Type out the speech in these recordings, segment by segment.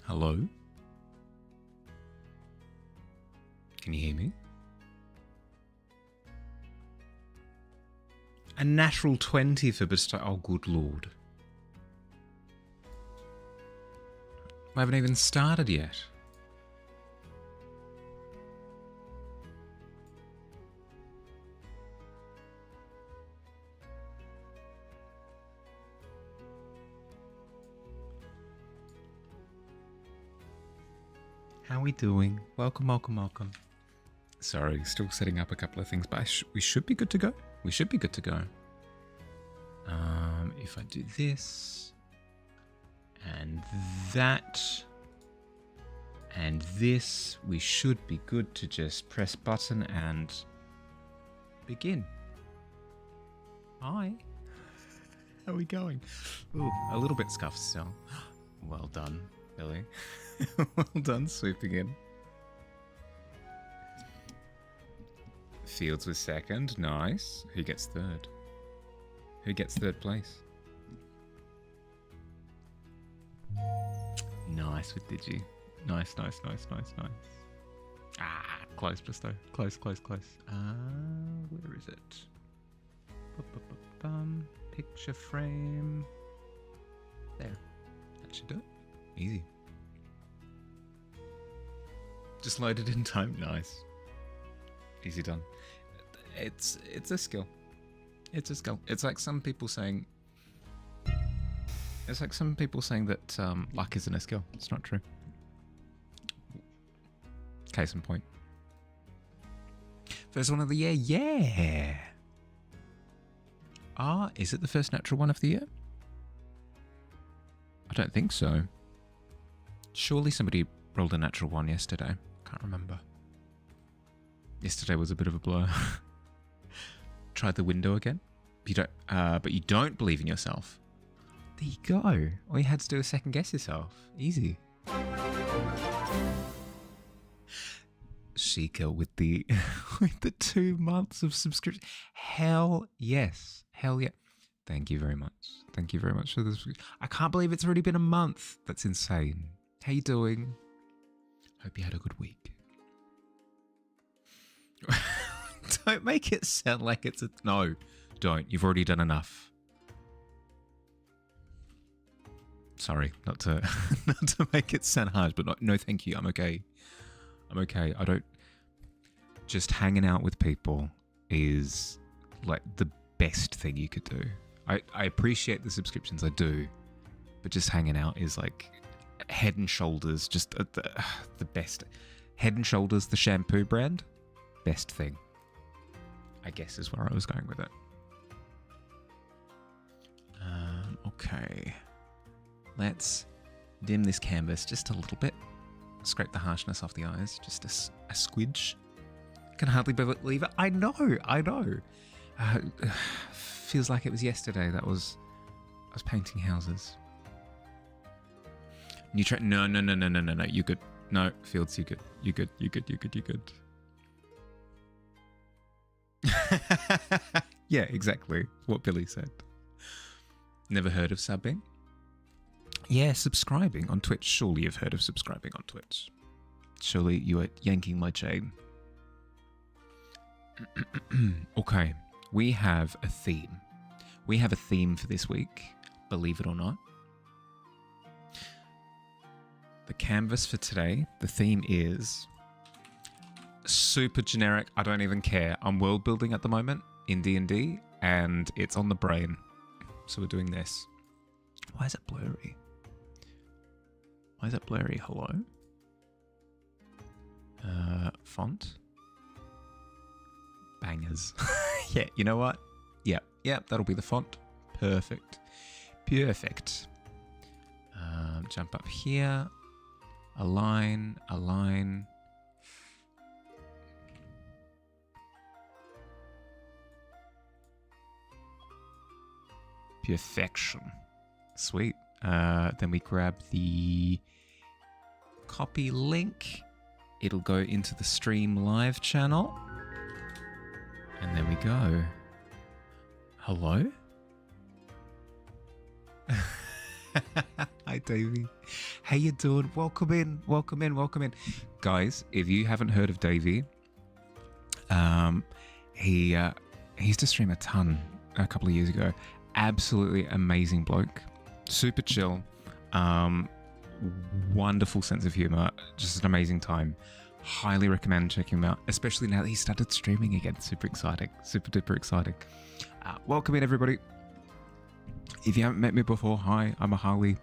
Hello? Can you hear me? A natural 20 for bestow. Oh, good lord. We haven't even started yet. How are we doing? Welcome, welcome, welcome. Sorry, still setting up a couple of things, but we should be good to go. We should be good to go. If I do this, and that, and this, we should be good to just press button and begin. Hi. How are we going? Ooh, a little bit scuffed still. Well done, Billy. Well done, swooping in. Fields was second. Nice. Who gets third? Who gets third place? Nice with Digi. Nice, nice, nice, nice, nice. Ah, close, Bristow. Close, close, close. Where is it? Picture frame. There. That should do it. Easy. Just loaded in time. Nice. Easy done. It's a skill. It's a skill. It's like some people saying. It's like some people saying that luck isn't a skill. It's not true. Case in point. First one of the year. Yeah. Ah, is it the first natural one of the year? I don't think so. Surely somebody rolled a natural one yesterday. Can't remember. Yesterday was a bit of a blur. Tried the window again. But you don't believe in yourself. There you go. All you had to do is second guess yourself. Easy. Sheikah with the 2 months of subscription. Hell yes. Hell yeah. Thank you very much. Thank you very much for this. I can't believe it's already been a month. That's insane. How you doing? Hope you had a good week. Don't make it sound like it's a... No, don't. You've already done enough. Sorry, not to make it sound harsh, but no, thank you. I'm okay. I'm okay. I don't... Just hanging out with people is like the best thing you could do. I appreciate the subscriptions, I do. But just hanging out is like Head and Shoulders, just the best. Head and Shoulders, the shampoo brand, best thing. I guess is where I was going with it. Okay. Let's dim this canvas just a little bit. Scrape the harshness off the eyes, just a squidge. Can hardly believe it. I know. Feels like it was yesterday. I was painting houses. No. You good? No, Fields, you good? You good? Yeah, exactly what Billy said. Never heard of subbing? Yeah, subscribing on Twitch. Surely you've heard of subscribing on Twitch. Surely you are yanking my chain. Okay, we have a theme. We have a theme for this week, believe it or not. The canvas for today, the theme is super generic. I don't even care. I'm world building at the moment in D&D, and it's on the brain. So we're doing this. Why is it blurry? Hello? Font. Bangers. Yeah, you know what? Yep, that'll be the font. Perfect. Jump up here. Align. Perfection. Sweet. Then we grab the copy link. It'll go into the stream live channel. And there we go. Hello? Hi, Hi, Davey. How you doing? Welcome in, welcome in, welcome in. Guys, if you haven't heard of Davey, he used to stream a ton a couple of years ago. Absolutely amazing bloke. Super chill. Wonderful sense of humor. Just an amazing time. Highly recommend checking him out, especially now that he started streaming again. Super exciting. Super duper exciting. Welcome in, everybody. If you haven't met me before, hi, I'm a Harley.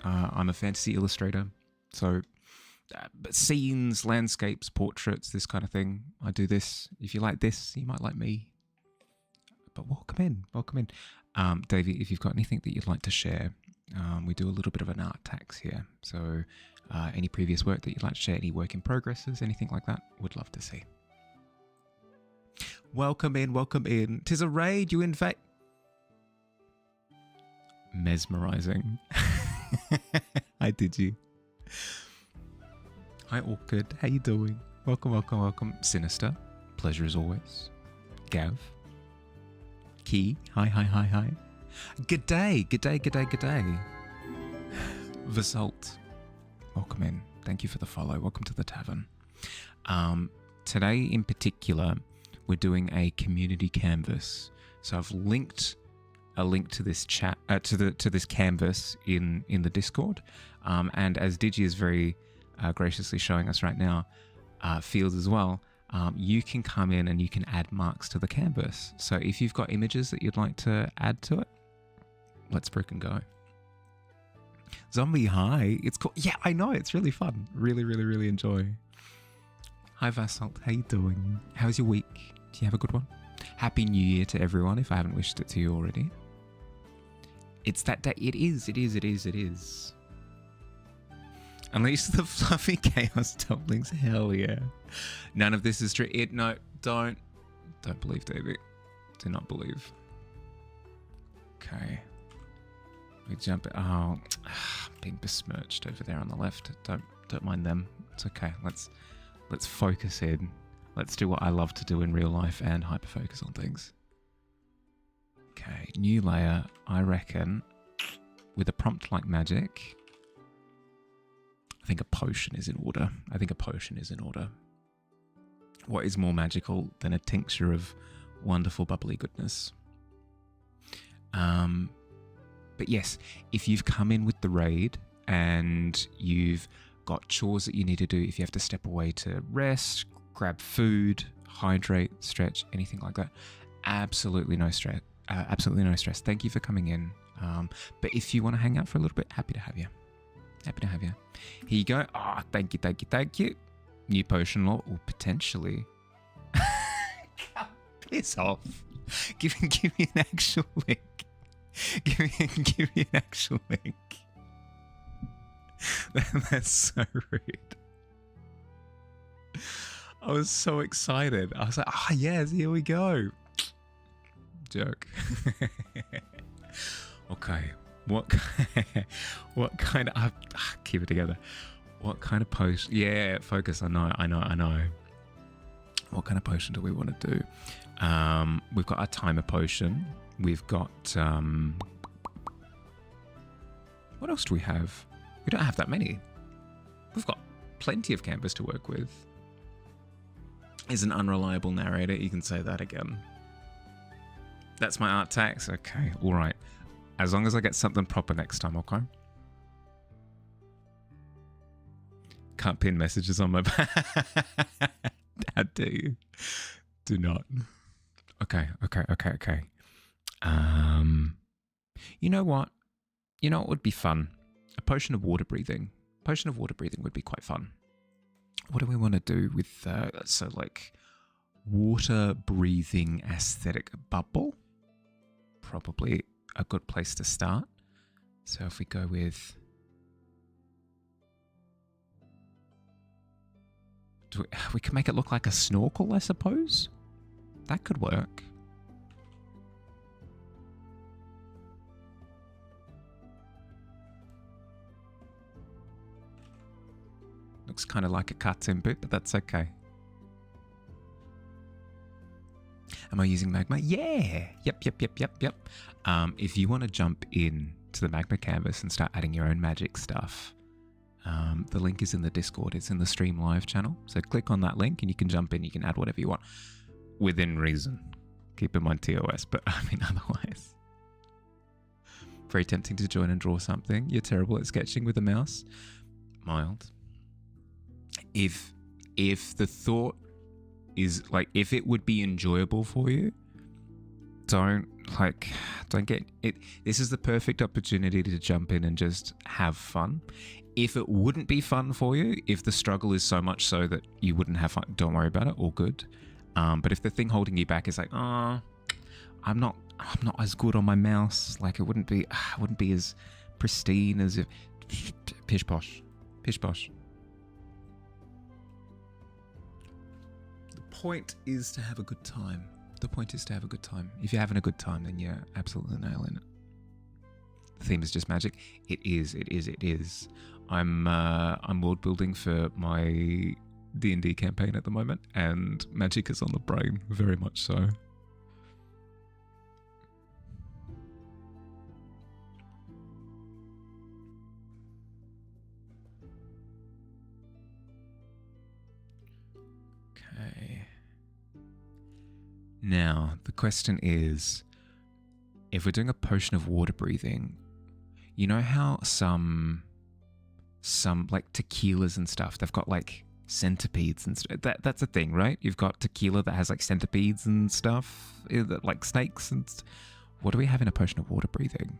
I'm a fantasy illustrator. So scenes, landscapes, portraits, this kind of thing. I do this. If you like this, you might like me. But welcome in, welcome in. Davey, if you've got anything that you'd like to share, we do a little bit of an art tax here. So any previous work that you'd like to share, any work in progresses, anything like that, would love to see. Welcome in, welcome in. 'Tis a raid, you invite. Mesmerizing. Hi, did you? Hi, Orchid. How you doing? Welcome, welcome, welcome. Sinister. Pleasure as always. Gav. Key. Hi, hi, hi, hi. Good day, good day, good day, good day. Vasalt. Welcome in. Thank you for the follow. Welcome to the Tavern. Today in particular, we're doing a community canvas. So I've linked a link to this chat, to this canvas in the Discord. And as Digi is very graciously showing us right now, Fields as well, you can come in and you can add marks to the canvas. So if you've got images that you'd like to add to it, let's freaking go. Zombie, hi. It's cool. Yeah, I know. It's really fun. Really, really, really enjoy. Hi, Vasalt. How you doing? How's your week? Do you have a good one? Happy New Year to everyone, if I haven't wished it to you already. It's that day. It is. It is. It is. It is. Unleash the fluffy chaos dumplings. Hell yeah. None of this is true. No, don't believe, David. Do not believe. Okay. We jump it. Oh, being besmirched over there on the left. Don't mind them. It's okay. Let's focus in. Let's do what I love to do in real life and hyper focus on things. Okay, new layer. I reckon with a prompt like magic, I think a potion is in order. I think a potion is in order. What is more magical than a tincture of wonderful bubbly goodness? But yes, if you've come in with the raid and you've got chores that you need to do, if you have to step away to rest, grab food, hydrate, stretch, anything like that, absolutely no stress. Absolutely no stress. Thank you for coming in. But if you want to hang out for a little bit, happy to have you. Happy to have you. Here you go. Oh, thank you, thank you, thank you. New potion law, or potentially. Piss off. Give me an actual link. Give me an actual link. That's so rude. I was so excited. I was like, ah, yes, here we go. Joke. Okay. What kind of... keep it together. What kind of potion... Yeah, focus. I know. What kind of potion do we want to do? We've got our timer potion. We've got... what else do we have? We don't have that many. We've got plenty of canvas to work with. Is an unreliable narrator. You can say that again. That's my art tax. Okay, all right. As long as I get something proper next time, okay? Can't pin messages on my back. How dare you? Do not. Okay. You know what? You know what would be fun? A potion of water breathing. Potion of water breathing would be quite fun. What do we want to do with, so like, water breathing aesthetic bubble? Probably a good place to start. So if we go with... we can make it look like a snorkel, I suppose? That could work. Looks kind of like a cartoon boot, but that's okay. Am I using magma? Yeah. Yep. If you want to jump in to the magma canvas and start adding your own magic stuff, the link is in the Discord. It's in the Stream Live channel. So click on that link and you can jump in. You can add whatever you want within reason. Keep in mind TOS, but I mean otherwise. Very tempting to join and draw something. You're terrible at sketching with a mouse. Mild. If the thought is like, if it would be enjoyable for you, don't get it. This is the perfect opportunity to jump in and just have fun. If it wouldn't be fun for you, if the struggle is so much so that you wouldn't have fun, don't worry about it. All good. But if the thing holding you back is like, I'm not as good on my mouse. Like it wouldn't be as pristine as if pish posh. The point is to have a good time. If you're having a good time, then you're absolutely nailing it. The theme is just magic. It is. I'm world building for my D&D campaign at the moment, and magic is on the brain, very much so. Okay. Now, the question is, if we're doing a potion of water breathing, you know how some like tequilas and stuff, they've got like centipedes and stuff. That's a thing, right? You've got tequila that has like centipedes and stuff, like snakes and what do we have in a potion of water breathing?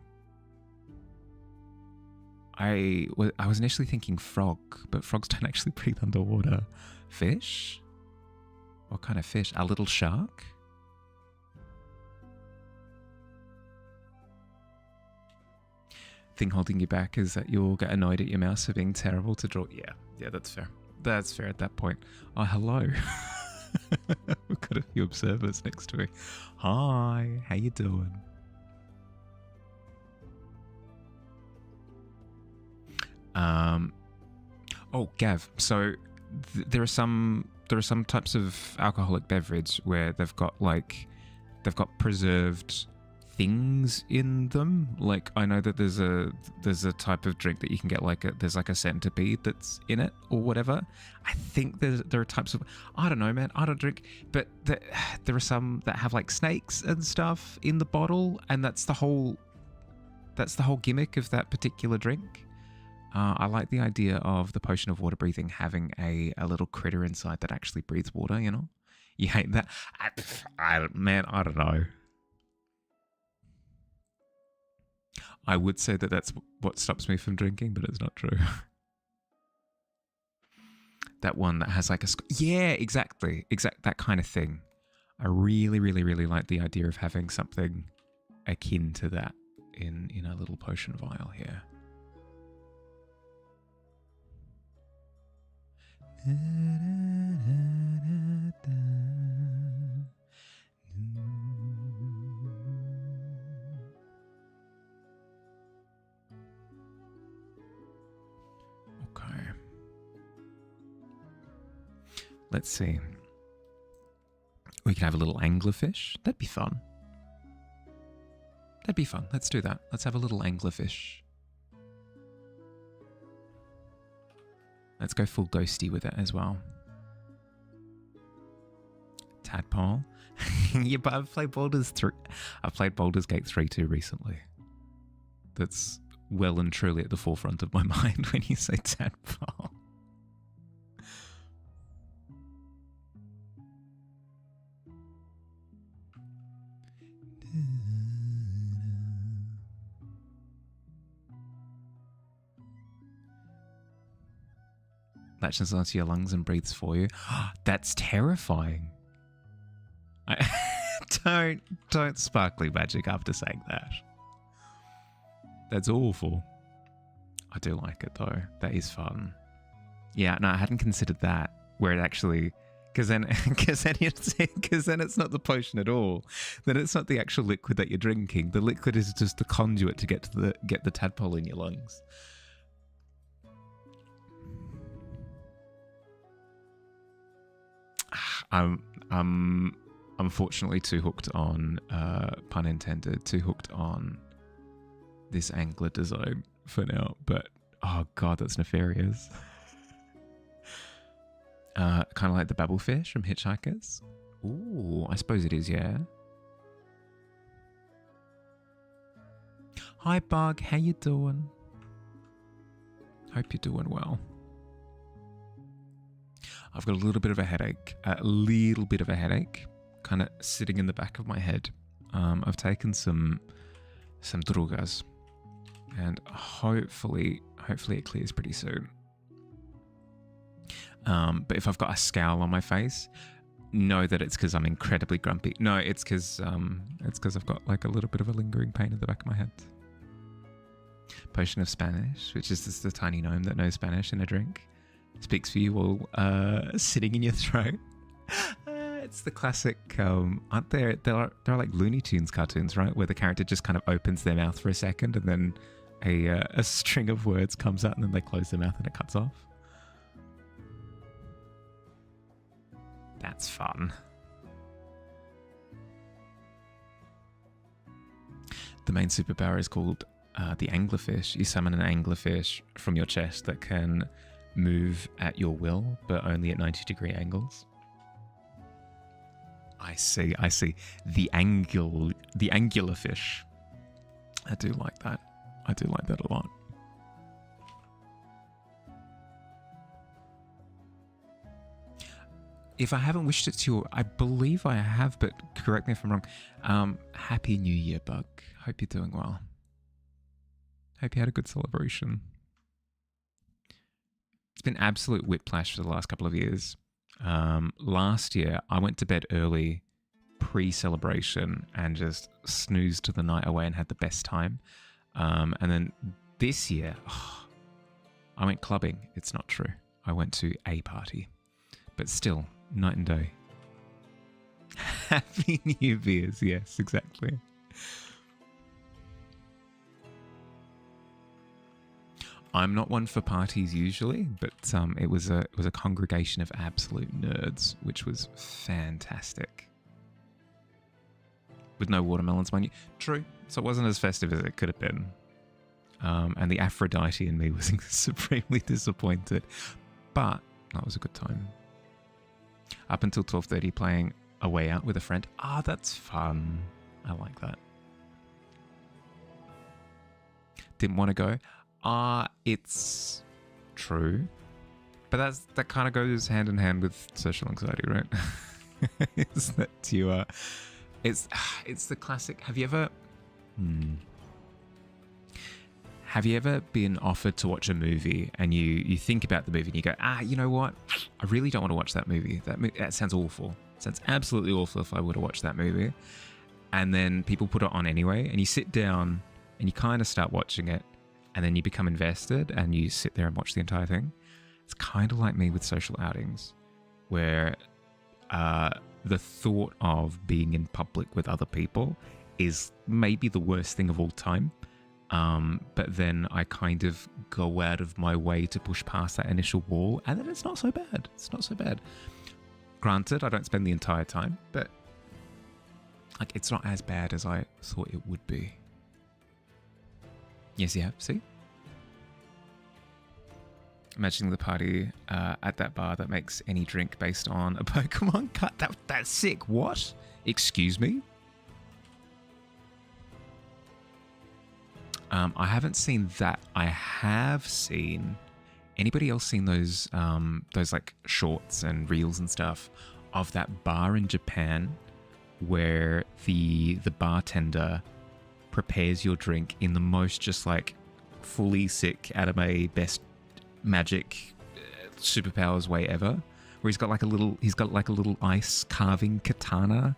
I was initially thinking frog, but frogs don't actually breathe underwater. Fish? What kind of fish? A little shark? Thing holding you back is that you'll get annoyed at your mouse for being terrible to draw. Yeah, that's fair. That's fair at that point. Oh, hello. We've got a few observers next to me. Hi, how you doing? Oh, Gav. So there are some types of alcoholic beverage where they've got preserved things in them. Like I know that there's a type of drink that you can get there's a centipede that's in it or whatever. I think there are types of, I don't know, man, I don't drink, but there are some that have like snakes and stuff in the bottle, and that's the whole gimmick of that particular drink. I like the idea of the potion of water breathing having a little critter inside that actually breathes water, you know? You hate that? I don't know. I would say that that's what stops me from drinking, but it's not true. That one that has like yeah, exactly, that kind of thing. I really, really, really like the idea of having something akin to that in a little potion vial here. Okay. Let's see. We could have a little anglerfish. That'd be fun. Let's do that. Let's have a little anglerfish. Let's go full ghosty with it as well. Tadpole. Yeah, but I've played Baldur's Gate 3 too recently. That's well and truly at the forefront of my mind when you say tadpole. Latches onto your lungs and breathes for you. That's terrifying. Don't sparkly magic after saying that. That's awful. I do like it though. That is fun. Yeah, no, I hadn't considered that. Where it actually, because then it's not the potion at all. Then it's not the actual liquid that you're drinking. The liquid is just the conduit to get the tadpole in your lungs. I'm unfortunately too hooked on, pun intended, too hooked on this angler design for now, but oh god, that's nefarious. Kind of like the babblefish from Hitchhikers. Ooh, I suppose it is, yeah. Hi Bug, how you doing? Hope you're doing well. I've got a little bit of a headache. Kind of sitting in the back of my head. I've taken some drugas, and hopefully it clears pretty soon. But if I've got a scowl on my face, know that it's because I'm incredibly grumpy. No, it's because I've got like a little bit of a lingering pain in the back of my head. Potion of Spanish, which is just the tiny gnome that knows Spanish in a drink, speaks for you while sitting in your throat. It's the classic, aren't there? There are like Looney Tunes cartoons, right, where the character just kind of opens their mouth for a second, and then a string of words comes out, and then they close their mouth and it cuts off. That's fun. The main superpower is called the anglerfish. You summon an anglerfish from your chest that can move at your will, but only at 90-degree angles. I see. The angular fish. I do like that. I do like that a lot. If I haven't wished it to you, I believe I have, but correct me if I'm wrong. Happy New Year, Bug. Hope you're doing well. Hope you had a good celebration. It's been absolute whiplash for the last couple of years. Last year, I went to bed early pre-celebration and just snoozed to the night away and had the best time. And then this year, I went clubbing. It's not true. I went to a party. But still, night and day. Happy New Year beers. Yes, exactly. I'm not one for parties usually, but it was a congregation of absolute nerds, which was fantastic. With no watermelons, mind you. True, so it wasn't as festive as it could have been. And the Aphrodite in me was supremely disappointed, but that was a good time. Up until 12:30, playing a way out with a friend. Ah, that's fun. I like that. Didn't want to go. It's true, but that kind of goes hand in hand with social anxiety, right? Is that you it's the classic. Have you ever been offered to watch a movie and you think about the movie and you go, you know what? I really don't want to watch that movie. That sounds awful. It sounds absolutely awful if I were to watch that movie. And then people put it on anyway, and you sit down and you kind of start watching it. And then you become invested and you sit there and watch the entire thing. It's kind of like me with social outings, where the thought of being in public with other people is maybe the worst thing of all time. But then I kind of go out of my way to push past that initial wall, and then it's not so bad. It's not so bad. Granted, I don't spend the entire time, but like it's not as bad as I thought it would be. Yes, you have. See? Imagining the party at that bar that makes any drink based on a Pokemon card. That's sick. What? Excuse me? I haven't seen that. I have seen... Anybody else seen those like shorts and reels and stuff of that bar in Japan where the bartender prepares your drink in the most just like fully sick anime best magic superpowers way ever, where he's got like a little ice carving katana.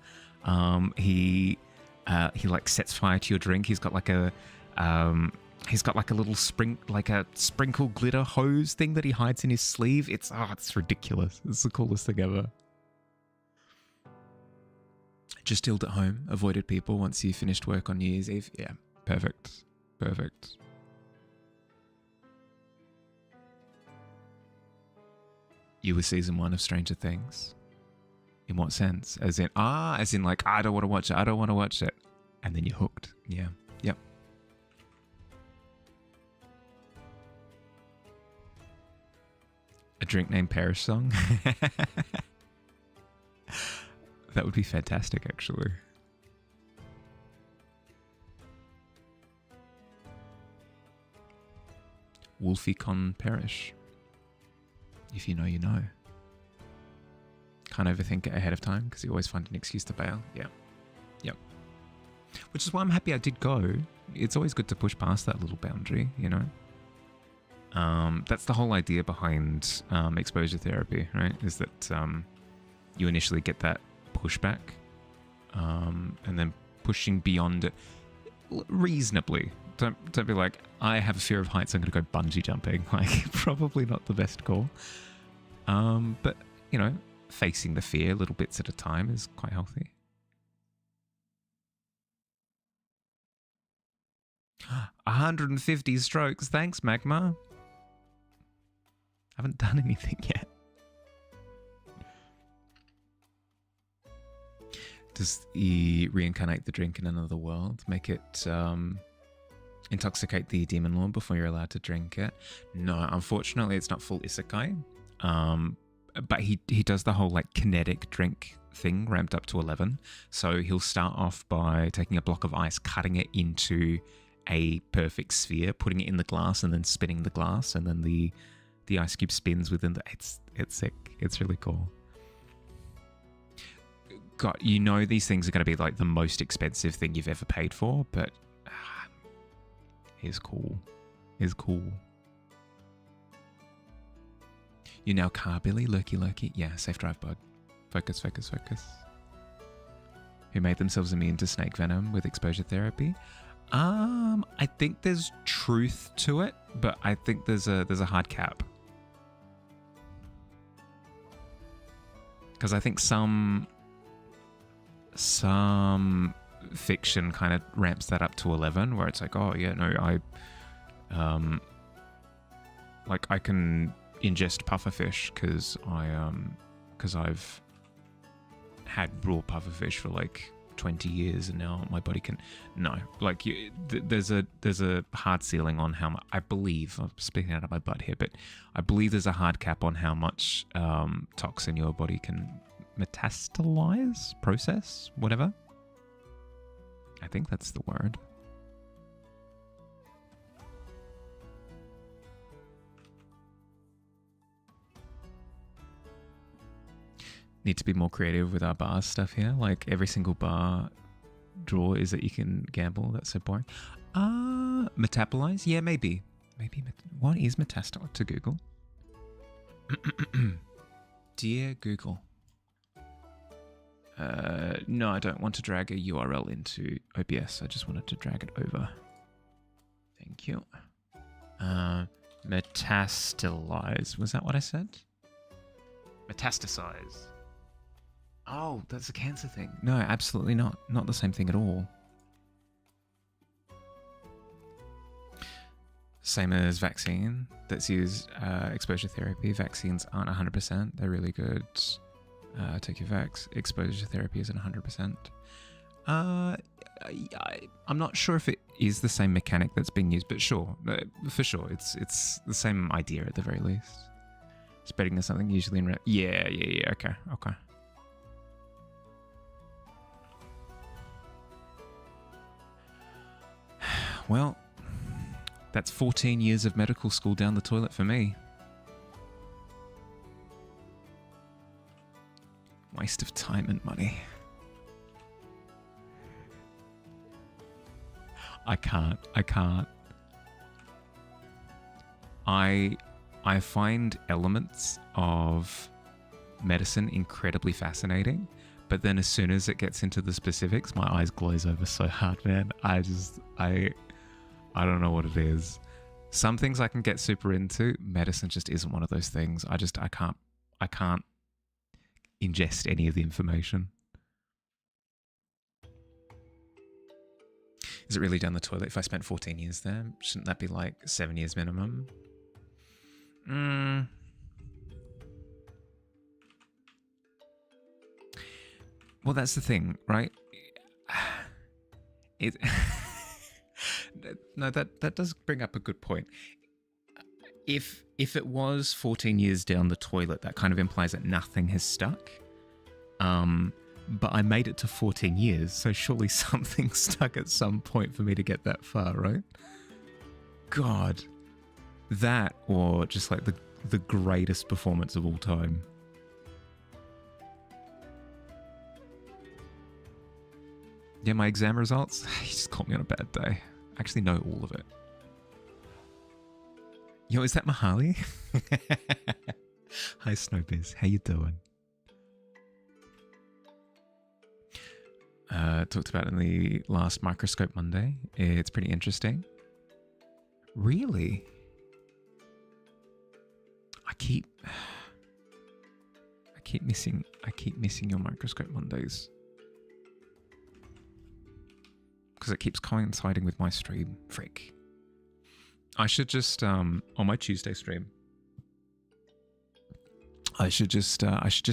He like sets fire to your drink. He's got like a little sprinkle glitter hose thing that he hides in his sleeve. It's ridiculous. It's the coolest thing ever. Just chilled at home, avoided people once you finished work on New Year's Eve. Yeah, perfect. Perfect. You were season 1 of Stranger Things? In what sense? As in like, I don't want to watch it. And then you're hooked. Yeah. Yep. drink named Perish song. That would be fantastic, actually. Wolfie con Perish. If you know, you know. Can't overthink it ahead of time because you always find an excuse to bail. Yeah. Yep. Which is why I'm happy I did go. It's always good to push past that little boundary, you know? That's the whole idea behind exposure therapy, right? Is that you initially get that pushback and then pushing beyond it reasonably. Don't be like, I have a fear of heights, I'm going to go bungee jumping. Like, probably not the best call. But, you know, facing the fear little bits at a time is quite healthy. — 150 strokes. Thanks, Magma. Haven't done anything yet. Does he reincarnate the drink in another world? Make it intoxicate the demon lord before you're allowed to drink it? No, unfortunately, it's not full isekai. But he does the whole like kinetic drink thing ramped up to 11. So he'll start off by taking a block of ice, cutting it into a perfect sphere, putting it in the glass, and then spinning the glass, and then the ice cube spins within the. It's sick. It's really cool. God, you know these things are going to be like the most expensive thing you've ever paid for, but it's cool. It's cool. You now car Billy, lurky. Yeah, safe drive, bud. Focus. Who made themselves immune to snake venom with exposure therapy? I think there's truth to it, but I think there's a hard cap. Because I think some fiction kind of ramps that up to 11, where it's like, oh yeah, no, I can ingest pufferfish because I've had raw pufferfish for like 20 years and now my body can. No, like there's a hard ceiling on how much. I believe, I'm speaking out of my butt here, but I believe there's a hard cap on how much toxin your body can metastalize, process, whatever. I think that's the word. Need to be more creative with our bar stuff here. Like every single bar draw is that you can gamble. That's so boring. Metabolize? Yeah, maybe. What is metastalize to Google? Dear Google. No, I don't want to drag a URL into OBS. I just wanted to drag it over. Thank you. Metastalize. Was that what I said? Metastasize. Oh, that's a cancer thing. No, absolutely not. Not the same thing at all. Same as vaccine. That's used exposure therapy. Vaccines aren't 100%. They're really good. Take your vax. Exposure therapy isn't 100%. I'm not sure if it is the same mechanic that's being used, but sure, for sure, it's the same idea at the very least. Spreading is something usually in yeah. Okay. Well, that's 14 years of medical school down the toilet for me. Waste of time and money. I can't. I find elements of medicine incredibly fascinating, but then as soon as it gets into the specifics, my eyes glaze over so hard, man. I don't know what it is. Some things I can get super into. Medicine just isn't one of those things. I can't ingest any of the information. Is it really down the toilet if I spent 14 years there? Shouldn't that be like 7 years minimum? Well, that's the thing, right? No, that does bring up a good point. If if it was 14 years down the toilet, that kind of implies that nothing has stuck. But I made it to 14 years, so surely something stuck at some point for me to get that far, right? God. That, or just like the greatest performance of all time. Yeah, my exam results, he just caught me on a bad day. I actually know all of it. Yo, is that Mahali? Hi, Snowbiz. How you doing? Talked about it in the last Microscope Monday. It's pretty interesting. Really? I keep missing your Microscope Mondays. Because it keeps coinciding with my stream. Frick. I should just on my Tuesday stream. I should just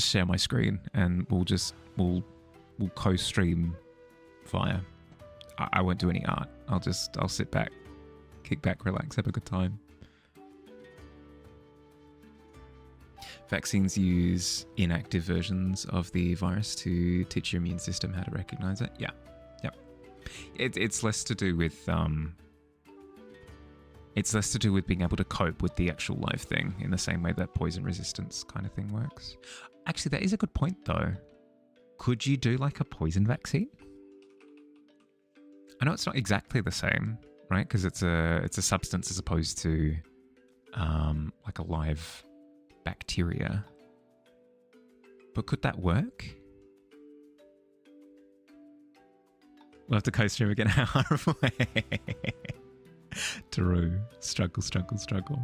share my screen and we'll co-stream via. I won't do any art. I'll sit back, kick back, relax, have a good time. Vaccines use inactive versions of the virus to teach your immune system how to recognize it. Yeah, yep. It's less to do with being able to cope with the actual live thing in the same way that poison resistance kind of thing works. Actually, that is a good point though. Could you do like a poison vaccine? I know it's not exactly the same, right? Because it's a substance as opposed to like a live bacteria. But could that work? We'll have to co-stream again. How horrible. True. Struggle, struggle, struggle.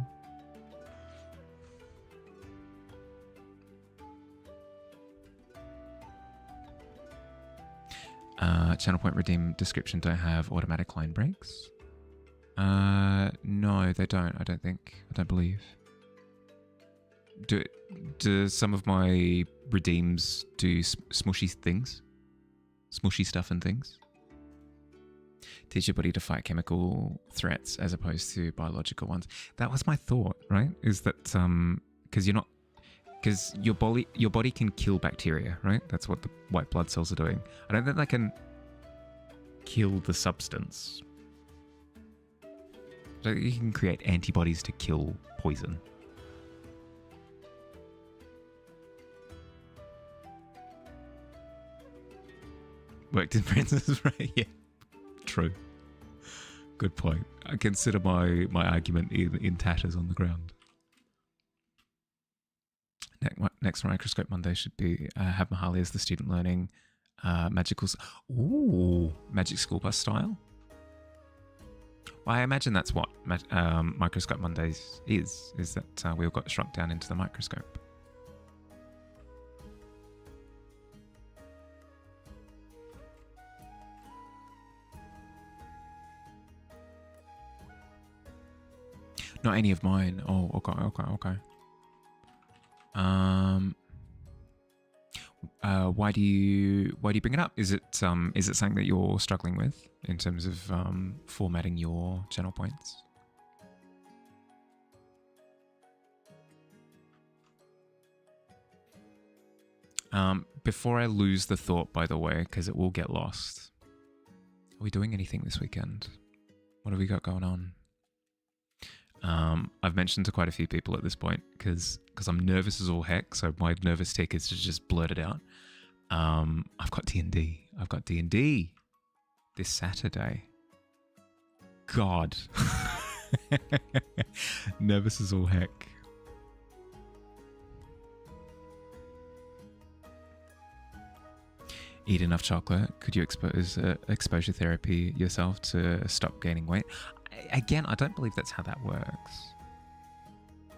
Channel point redeem description don't have automatic line breaks. No, they don't. I don't believe. Do some of my redeems do smushy things? Smushy stuff and things? Teach your body to fight chemical threats as opposed to biological ones. That was my thought, right? Is that because your body can kill bacteria, right? That's what the white blood cells are doing. I don't think they can kill the substance. So you can create antibodies to kill poison. Worked in Princess, right? Yeah, true. Good point. I consider my argument in tatters on the ground. Next Microscope Monday should be have Mahali as the student learning magic school bus style. Well, I imagine that's what Microscope Mondays is that we all got shrunk down into the microscope. Not any of mine. Oh, okay. Why do you bring it up? Is it something that you're struggling with in terms of formatting your channel points? Before I lose the thought, by the way, because it will get lost. Are we doing anything this weekend? What have we got going on? I've mentioned to quite a few people at this point because I'm nervous as all heck, so my nervous tick is to just blurt it out. I've got D&D. I've got D&D this Saturday. God. Nervous as all heck. Eat enough chocolate. Could you expose exposure therapy yourself to stop gaining weight? Again, I don't believe that's how that works.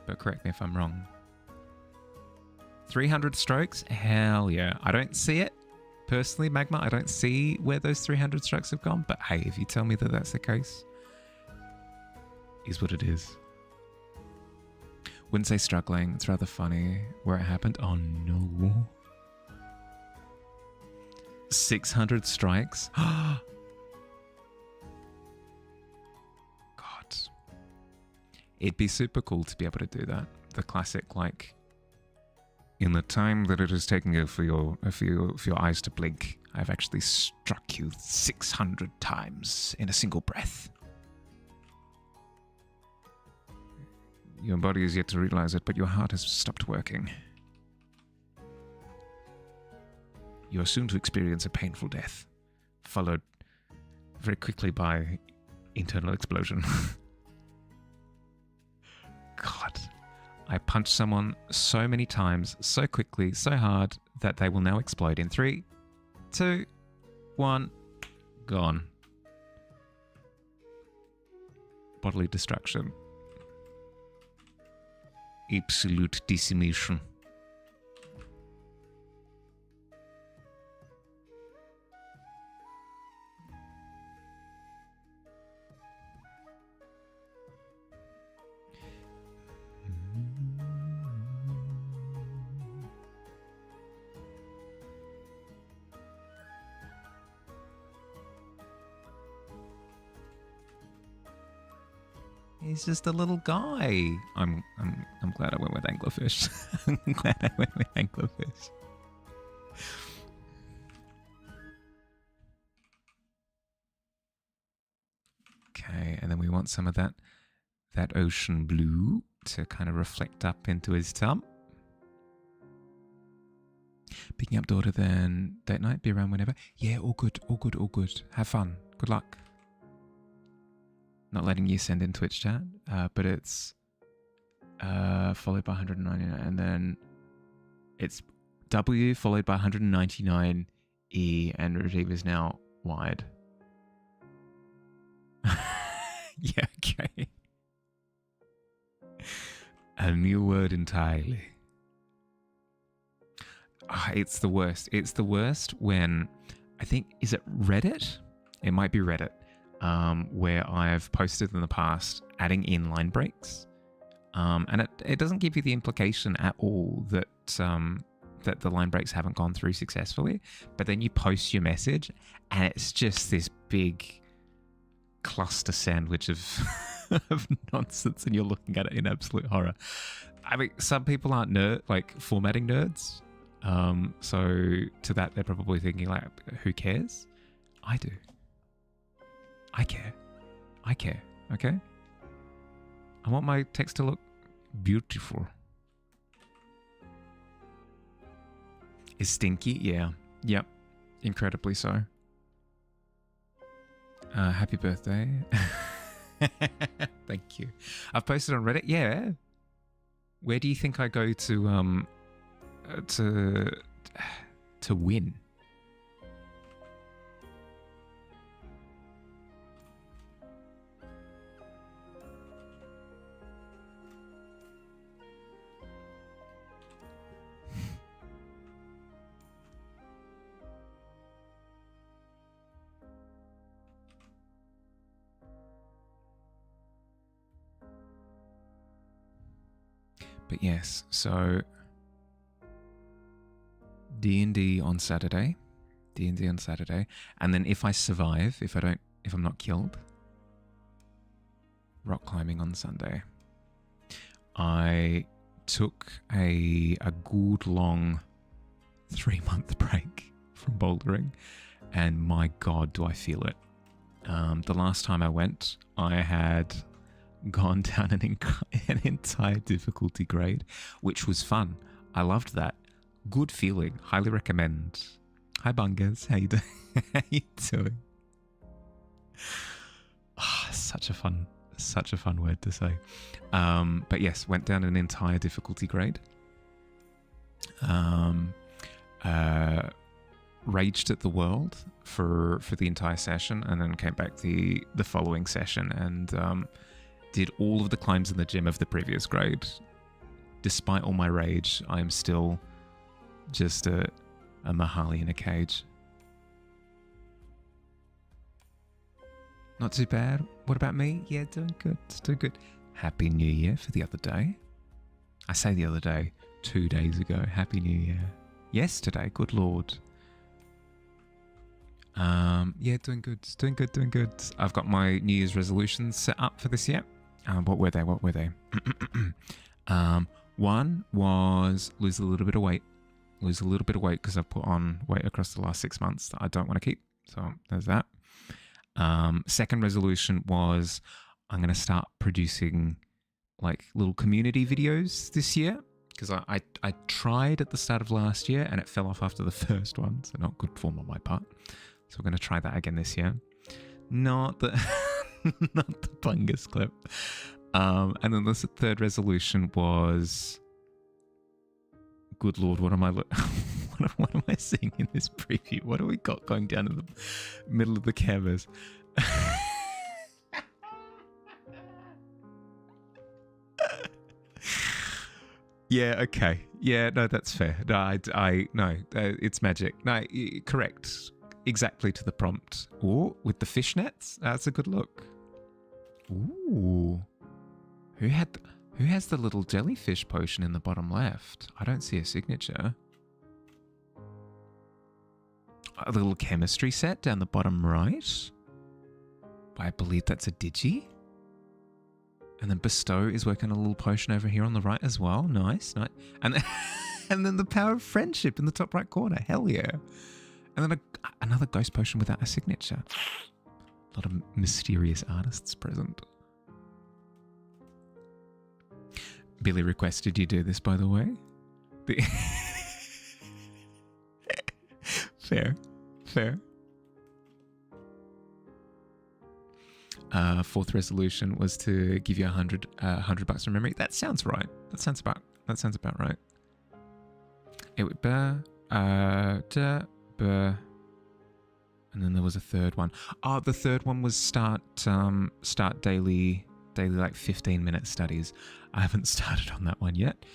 But correct me if I'm wrong. 300 strokes? Hell yeah. I don't see it. Personally, Magma, I don't see where those 300 strokes have gone. But hey, if you tell me that that's the case, is what it is. Wouldn't say struggling. It's rather funny where it happened. Oh no. 600 strikes? God. It'd be super cool to be able to do that. The classic, like, in the time that it is taking for your eyes to blink, I've actually struck you 600 times in a single breath. Your body is yet to realize it, but your heart has stopped working. You are soon to experience a painful death, followed very quickly by internal explosion. God. I punched someone so many times, so quickly, so hard, that they will now explode in 3, 2, 1, gone. Bodily destruction. Absolute decimation. He's just a little guy. I'm glad I went with anglerfish. I'm glad I went with anglerfish. Okay, and then we want some of that ocean blue to kind of reflect up into his tub. Picking up daughter then date night, be around whenever. Yeah, all good, all good, all good. Have fun. Good luck. Not letting you send in Twitch chat, but it's followed by 199, and then it's W followed by 199 E, and Rajiv is now wide. Yeah, okay. A new word entirely. It's the worst. It's the worst when, I think, is it Reddit? It might be Reddit. Where I've posted in the past adding in line breaks, and it doesn't give you the implication at all that that the line breaks haven't gone through successfully, but then you post your message and it's just this big cluster sandwich of of nonsense, and you're looking at it in absolute horror. I mean, some people aren't formatting nerds, so to that they're probably thinking like, who cares? I do. I care. I care, okay? I want my text to look beautiful. Is stinky? Yeah. Yep. Incredibly so. Happy birthday. Thank you. I've posted on Reddit. Yeah. Where do you think I go to win? But yes, so D&D on Saturday, and then if I survive, if I'm not killed, rock climbing on Sunday. I took a good long 3-month break from bouldering, and my God, do I feel it. The last time I went, I had gone down an entire difficulty grade, which was fun. I loved that. Good feeling. Highly recommend. Hi Bungas, how you doing? How you doing? Such a fun word to say. But yes, went down an entire difficulty grade. Raged at the world for the entire session, and then came back the following session and did all of the climbs in the gym of the previous grade. Despite all my rage, I'm still just a Mahali in a cage. Not too bad. What about me? Yeah, doing good. Doing good. Happy New Year for the other day. I say the other day, 2 days ago. Happy New Year. Yesterday, good Lord. Yeah, doing good. Doing good. I've got my New Year's resolutions set up for this year. What were they? What were they? One was lose a little bit of weight. Lose a little bit of weight because I've put on weight across the last 6 months that I don't want to keep. So there's that. Second resolution was I'm going to start producing like little community videos this year, because I tried at the start of last year and it fell off after the first one, so not good form on my part. So we're going to try that again this year. Not the not the fungus clip. And then the third resolution was, good Lord, what am I what am I seeing in this preview? What do we got going down in the middle of the canvas? Yeah, okay. Yeah, no, that's fair. No, it's magic. No, correct. Exactly to the prompt. Ooh, with the fishnets? That's a good look. Ooh. Who has the little jellyfish potion in the bottom left? I don't see a signature. A little chemistry set down the bottom right. I believe that's a digi. And then Bestow is working a little potion over here on the right as well. Nice, nice. And then, and then the power of friendship in the top right corner. Hell yeah. And then another ghost potion without a signature. A lot of mysterious artists present. Billy requested you do this, by the way. Fair. Fourth resolution was to give you $100 from memory. That sounds right. That sounds about right. It would and then there was a third one. Oh, the third one was start daily like 15-minute studies. I haven't started on that one yet,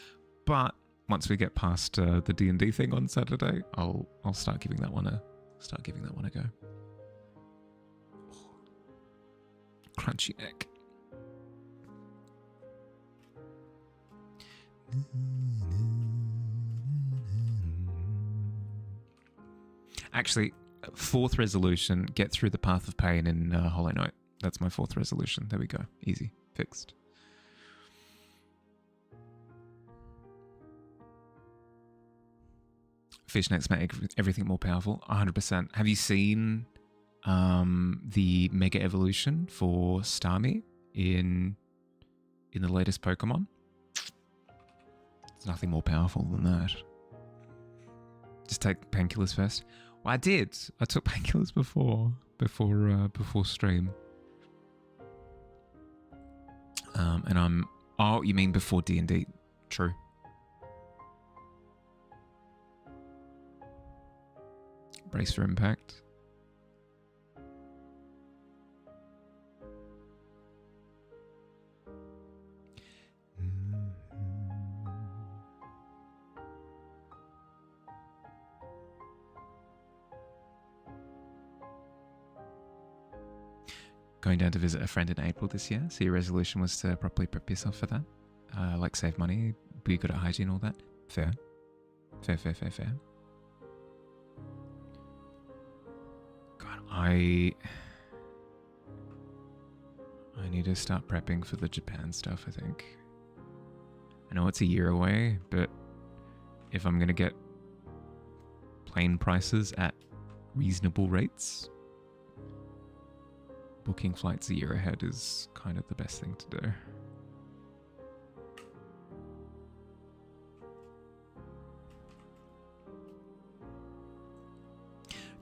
but once we get past the D&D thing on Saturday, I'll start giving that one a go. Crunchy neck. Actually, fourth resolution, get through the path of pain in Hollow Knight. That's my fourth resolution. There we go. Easy. Fixed. Fishnets make everything more powerful. 100%. Have you seen the Mega Evolution for Starmie in the latest Pokemon? There's nothing more powerful than that. Just take painkillers first. Well, I did. I took painkillers before stream. And I'm... Oh, you mean before D&D? True. Brace for impact. Going down to visit a friend in April this year, so your resolution was to properly prep yourself for that. Like save money, be good at hygiene, all that. Fair. God, I need to start prepping for the Japan stuff, I think. I know it's a year away, but if I'm going to get plane prices at reasonable rates, booking flights a year ahead is kind of the best thing to do.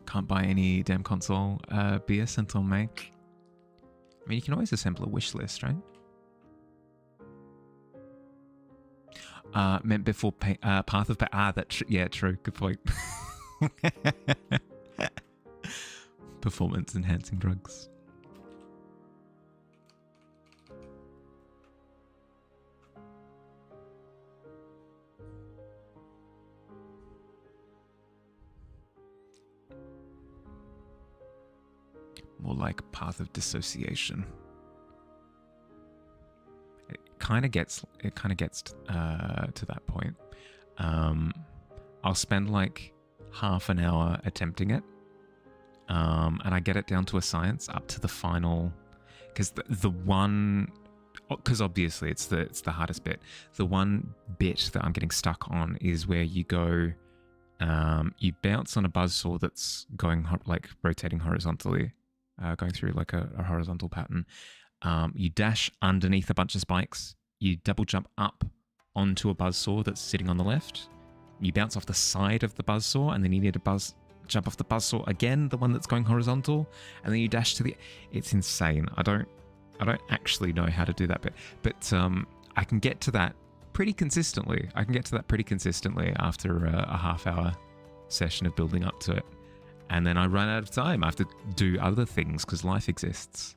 Can't buy any damn console BS until May. I mean, you can always assemble a wish list, right? Meant before Path of yeah, true. Good point. Performance enhancing drugs. More like path of dissociation. It kind of gets to that point. I'll spend like half an hour attempting it, and I get it down to a science up to the final, because the one because obviously it's the hardest bit. The one bit that I'm getting stuck on is where you go, you bounce on a buzzsaw that's going like rotating horizontally, going through like a horizontal pattern. You dash underneath a bunch of spikes. You double jump up onto a buzzsaw that's sitting on the left. You bounce off the side of the buzzsaw, and then you need to jump off the buzzsaw again, the one that's going horizontal, and then you dash to the. It's insane. I don't actually know how to do that bit, but I can get to that pretty consistently. After a half-hour session of building up to it, and then I run out of time. I have to do other things because life exists.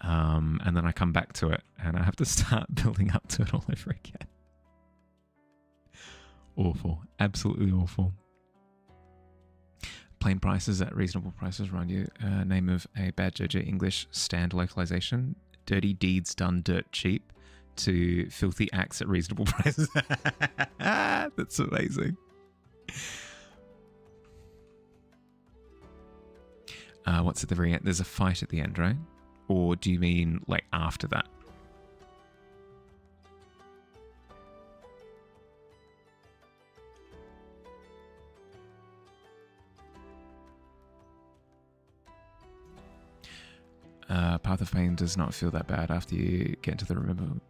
And then I come back to it, and I have to start building up to it all over again. Awful. Absolutely awful. Plain prices at reasonable prices around you. Name of a bad JJ English stand localization. Dirty deeds done dirt cheap to filthy acts at reasonable prices. That's amazing. What's at the very end? There's a fight at the end, right? Or do you mean like after that? Path of Pain does not feel that bad after you get into the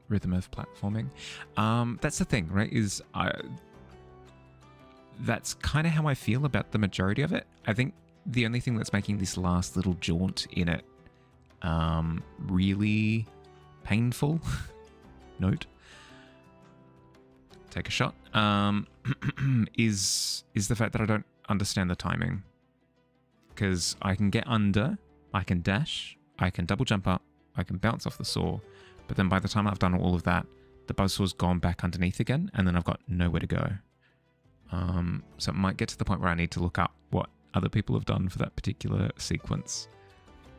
rhythm of platforming. That's the thing, right? That's kind of how I feel about the majority of it. I think the only thing that's making this last little jaunt in it really painful note, take a shot, is the fact that I don't understand the timing. Because I can get under, I can dash, I can double jump up, I can bounce off the saw, but then by the time I've done all of that, the buzzsaw's gone back underneath again, and then I've got nowhere to go. So it might get to the point where I need to look up what other people have done for that particular sequence,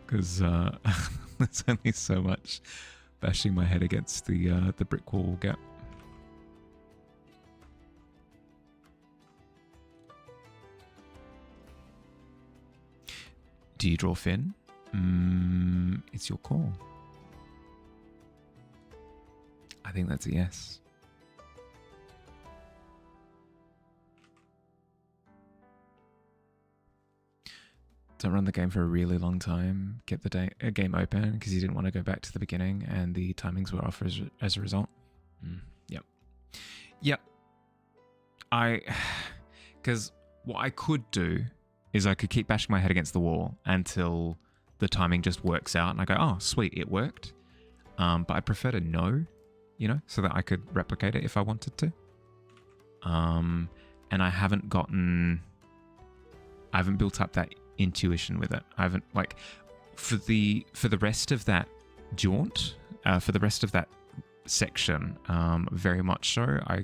because there's only so much bashing my head against the brick wall will get. Do you draw Finn? It's your call. I think that's a yes. Don't run the game for a really long time. Kept the game open because you didn't want to go back to the beginning, and the timings were off as a result. Yep. Because what I could do is I could keep bashing my head against the wall until the timing just works out, and I go, oh, sweet, it worked. But I prefer to know, so that I could replicate it if I wanted to. And I haven't built up that intuition with it. I haven't, like, for the rest of that jaunt, for the rest of that section, very much so, I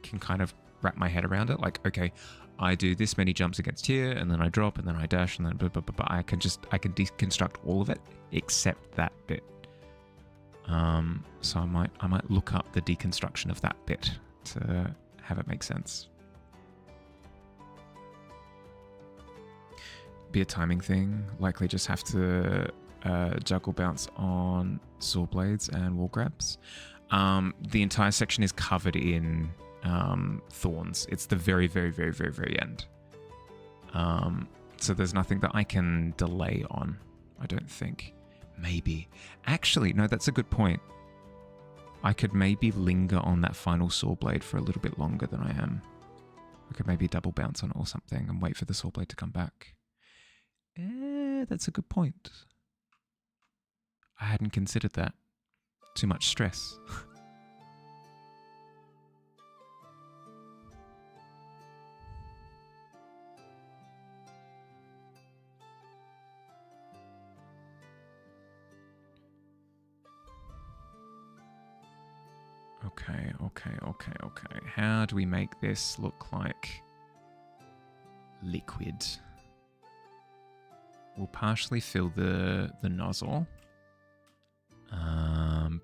can kind of wrap my head around it. Like, okay, I do this many jumps against here, and then I drop, and then I dash, and then blah, blah, blah, blah. I can deconstruct all of it except that bit. So I might look up the deconstruction of that bit to have it make sense. Be a timing thing. Likely just have to juggle bounce on saw blades and wall grabs. The entire section is covered in thorns. It's the very, very, very, very, very end. So there's nothing that I can delay on, I don't think. Maybe. Actually, no, that's a good point. I could maybe linger on that final saw blade for a little bit longer than I am. I could maybe double bounce on it or something and wait for the saw blade to come back. That's a good point. I hadn't considered that. Too much stress. Okay. How do we make this look like liquid? We'll partially fill the nozzle,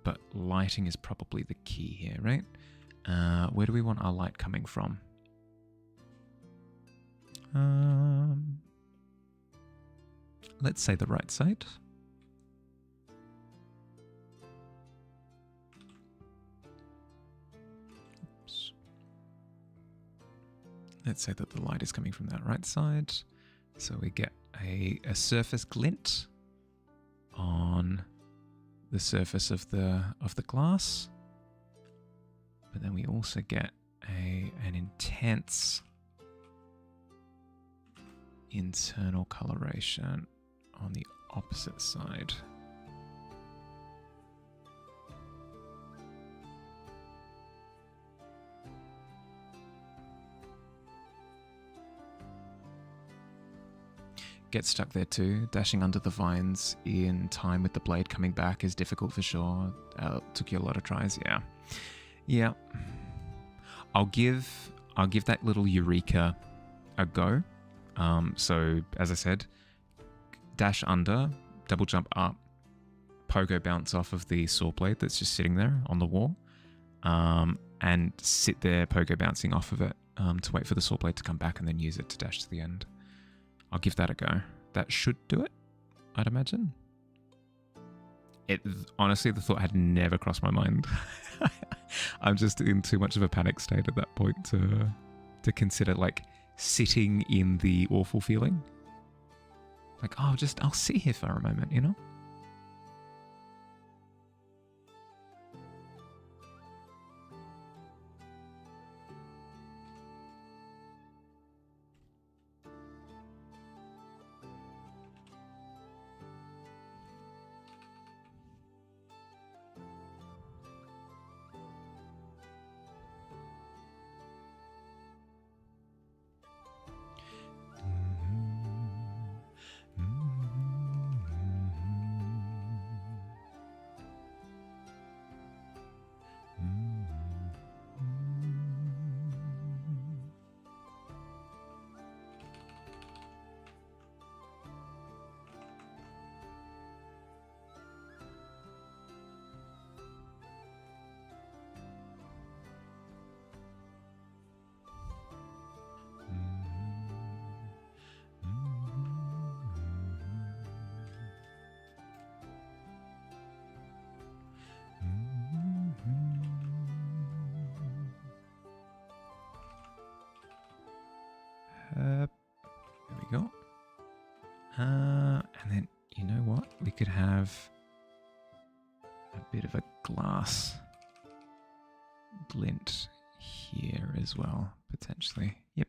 but lighting is probably the key here, right? Where do we want our light coming from? Let's say the right side. Let's say that the light is coming from that right side. So we get a surface glint on the surface of the glass. But then we also get an intense internal coloration on the opposite side. Get stuck there too. Dashing under the vines in time with the blade coming back is difficult for sure. Took you a lot of tries, yeah. Yeah. I'll give that little Eureka a go. So as I said, dash under, double jump up, pogo bounce off of the saw blade that's just sitting there on the wall, and sit there pogo bouncing off of it to wait for the saw blade to come back and then use it to dash to the end. I'll give that a go. That should do it, I'd imagine. Honestly, the thought had never crossed my mind. I'm just in too much of a panic state at that point to consider like sitting in the awful feeling. Like, oh, I'll sit here for a moment, you know? There we go. And then, you know what? We could have a bit of a glass glint here as well, potentially. Yep.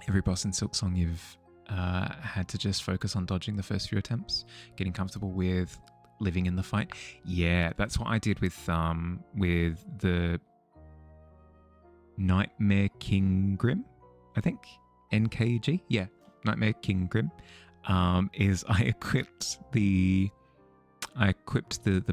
Every boss in Silksong you've had to just focus on dodging the first few attempts, getting comfortable with living in the fight. Yeah, that's what I did with the Nightmare King Grim, I think. NKG? Yeah, Nightmare King Grim. Is I equipped the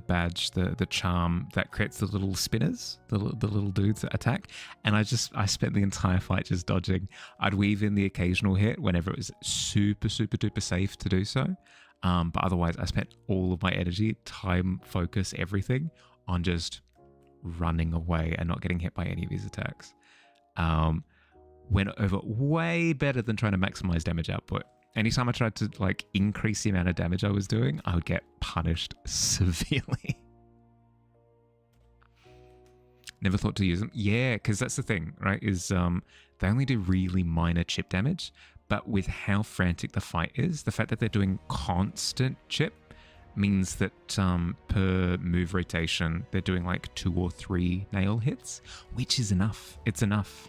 badge, the charm that creates the little spinners, the little dudes that attack, and I spent the entire fight just dodging. I'd weave in the occasional hit whenever it was super duper safe to do so, but otherwise I spent all of my energy, time, focus, everything on just running away and not getting hit by any of these attacks. Went over way better than trying to maximize damage output. Anytime I tried to like increase the amount of damage I was doing, I would get punished severely. Never thought to use them. Yeah, because that's the thing, right? Is they only do really minor chip damage, but with how frantic the fight is, the fact that they're doing constant chip means that per move rotation, they're doing like 2 or 3 nail hits, which is enough. It's enough.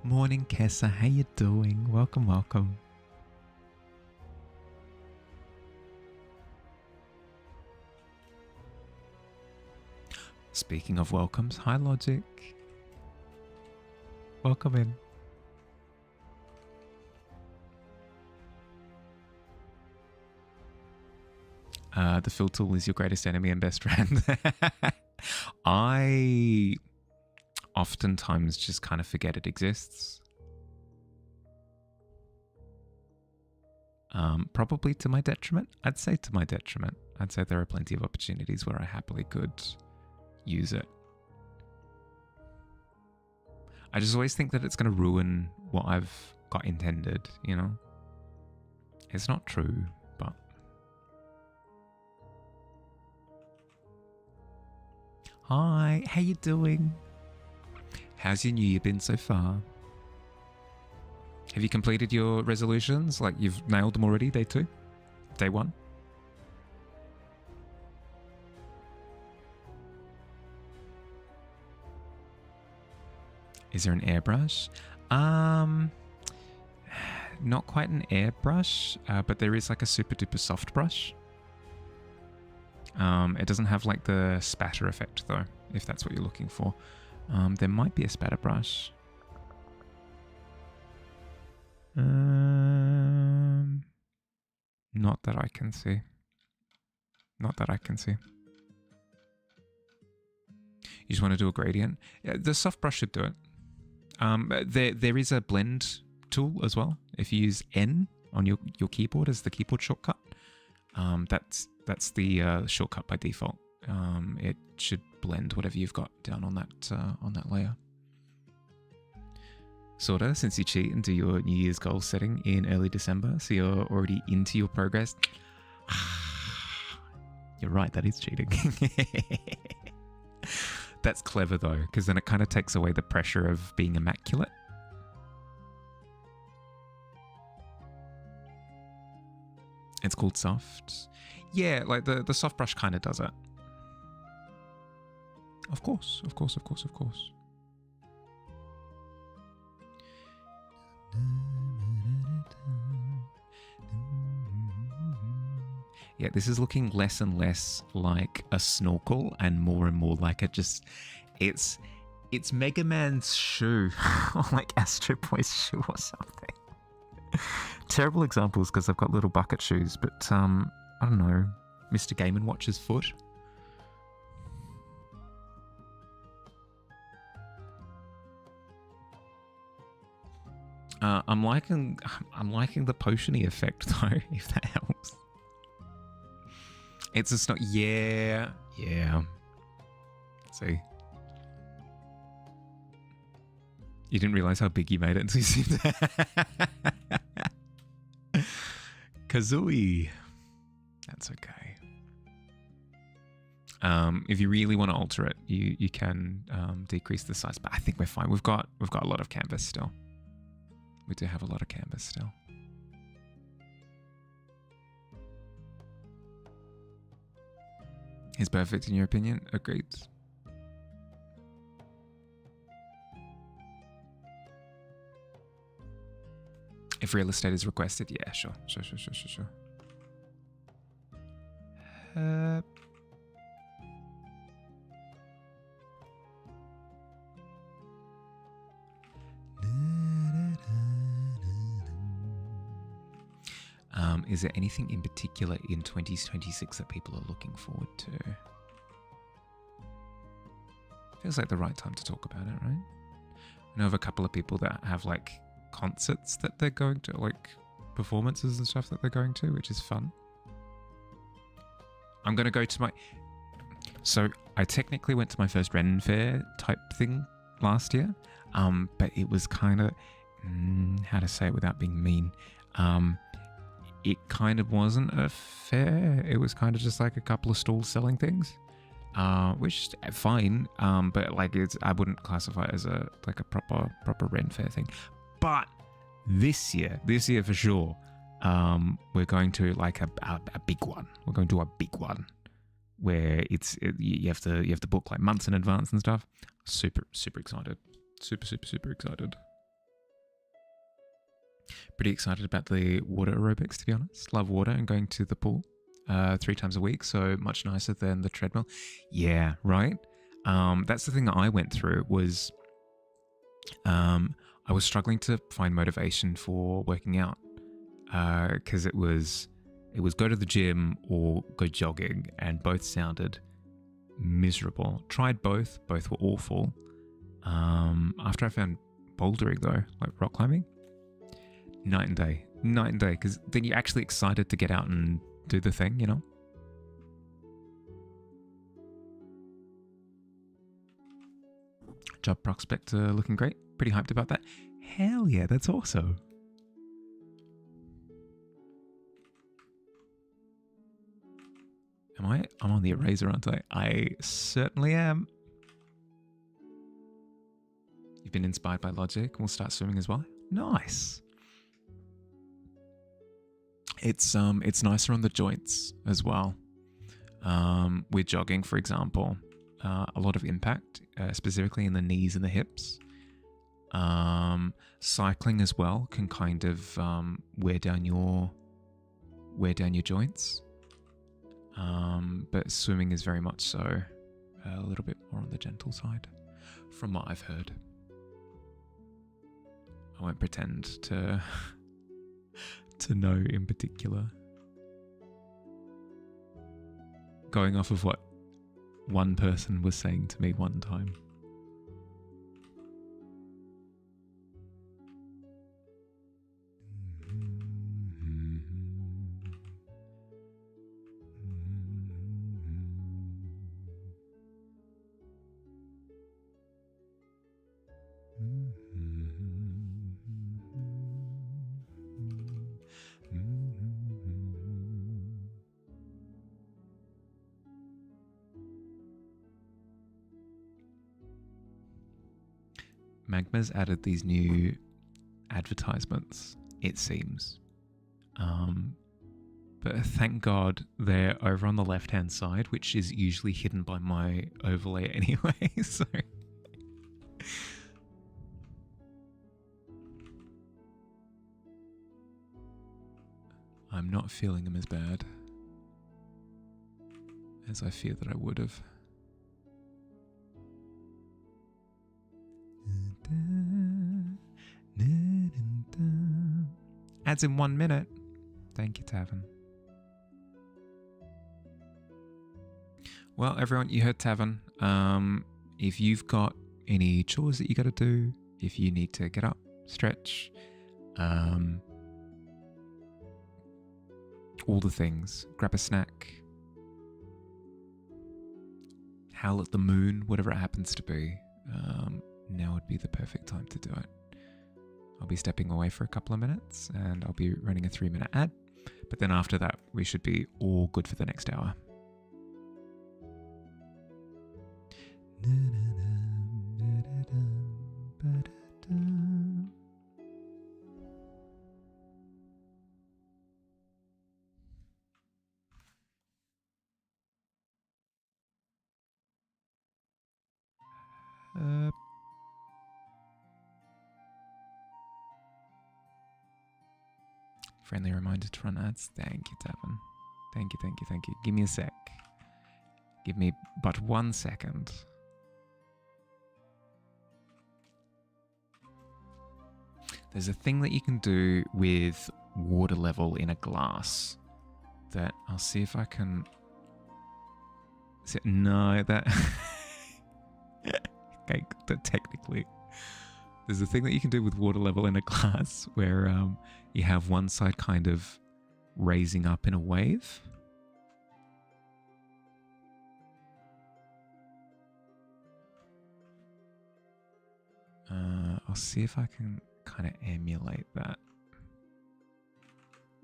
Morning, Kessa. How you doing? Welcome, welcome. Speaking of welcomes, hi Logic. Welcome in. The fill tool is your greatest enemy and best friend. I oftentimes just kind of forget it exists. Probably to my detriment. I'd say to my detriment. I'd say there are plenty of opportunities where I happily could use it. I just always think that it's going to ruin what I've got intended, you know? It's not true, but... Hi, how you doing? How's your new year been so far? Have you completed your resolutions? Like, you've nailed them already, day 2? Day 1? Is there an airbrush? Not quite an airbrush, but there is like a super duper soft brush. It doesn't have like the spatter effect though, if that's what you're looking for. There might be a spatter brush. Not that I can see. Not that I can see. You just want to do a gradient? Yeah, the soft brush should do it. There is a blend tool as well. If you use N on your keyboard as the keyboard shortcut, that's the shortcut by default. It should blend whatever you've got down on that layer. Sorta, since you cheat and do your New Year's goal setting in early December, so you're already into your progress. You're right, that is cheating. That's clever though, because then it kind of takes away the pressure of being immaculate. It's called soft. Yeah, like the soft brush kind of does it. Of course, of course, of course, of course. Yeah, this is looking less and less like a snorkel and more like it's Mega Man's shoe, or like Astro Boy's shoe or something. Terrible examples because I've got little bucket shoes, but I don't know, Mr. Game & Watch's foot. I'm liking the potion-y effect though, if that helps. It's just not, yeah. See, you didn't realize how big you made it until you see that. Kazooie. That's okay. If you really want to alter it, you can decrease the size, but I think we're fine. We've got a lot of canvas still. We do have a lot of canvas still. Is perfect in your opinion? Agreed. If real estate is requested, yeah, sure. Is there anything in particular in 2026 that people are looking forward to? Feels like the right time to talk about it, right? I know of a couple of people that have like concerts that they're going to, like performances and stuff that they're going to, which is fun. I'm going to go to my... So I technically went to my first Ren Fair type thing last year, but it was kind of... how to say it without being mean? It kind of wasn't a fair. It was kind of just like a couple of stalls selling things, which is fine. But like I wouldn't classify it as a proper Ren Fair thing. But this year for sure, we're going to like a big one. We're going to a big one where you have to book like months in advance and stuff. Super excited. Super excited. Pretty excited about the water aerobics, to be honest. Love water and going to the pool 3 times a week, so much nicer than the treadmill. Yeah, right? That's the thing that I went through was I was struggling to find motivation for working out because it was go to the gym or go jogging, and both sounded miserable. Tried both were awful. After I found bouldering though, like rock climbing, night and day, because then you're actually excited to get out and do the thing, you know? Job prospect looking great. Pretty hyped about that. Hell yeah, that's awesome. Am I? I'm on the eraser, aren't I? I certainly am. You've been inspired by logic. We'll start swimming as well. Nice. It's nicer on the joints as well. With jogging, for example, a lot of impact, specifically in the knees and the hips. Cycling as well can kind of wear down your joints. But swimming is very much so a little bit more on the gentle side, from what I've heard. I won't pretend to know in particular. Going off of what one person was saying to me one time. Magma's added these new advertisements, it seems. But thank God they're over on the left-hand side, which is usually hidden by my overlay anyway, so... I'm not feeling them as bad as I fear that I would have. Ads in 1 minute. Thank you, Tavern. Well, everyone, you heard Tavern. If you've got any chores that you got to do, if you need to get up, stretch, all the things, grab a snack, howl at the moon, whatever it happens to be, now would be the perfect time to do it. I'll be stepping away for a couple of minutes and I'll be running a 3-minute ad, but then after that we should be all good for the next hour. Friendly reminder to run ads. Thank you, Tavern. Thank you, thank you, thank you. Give me a sec. Give me but 1 second. There's a thing that you can do with water level in a glass that I'll see if I can... No, that... Okay, that technically... There's a thing that you can do with water level in a glass where you have one side kind of raising up in a wave. I'll see if I can kind of emulate that.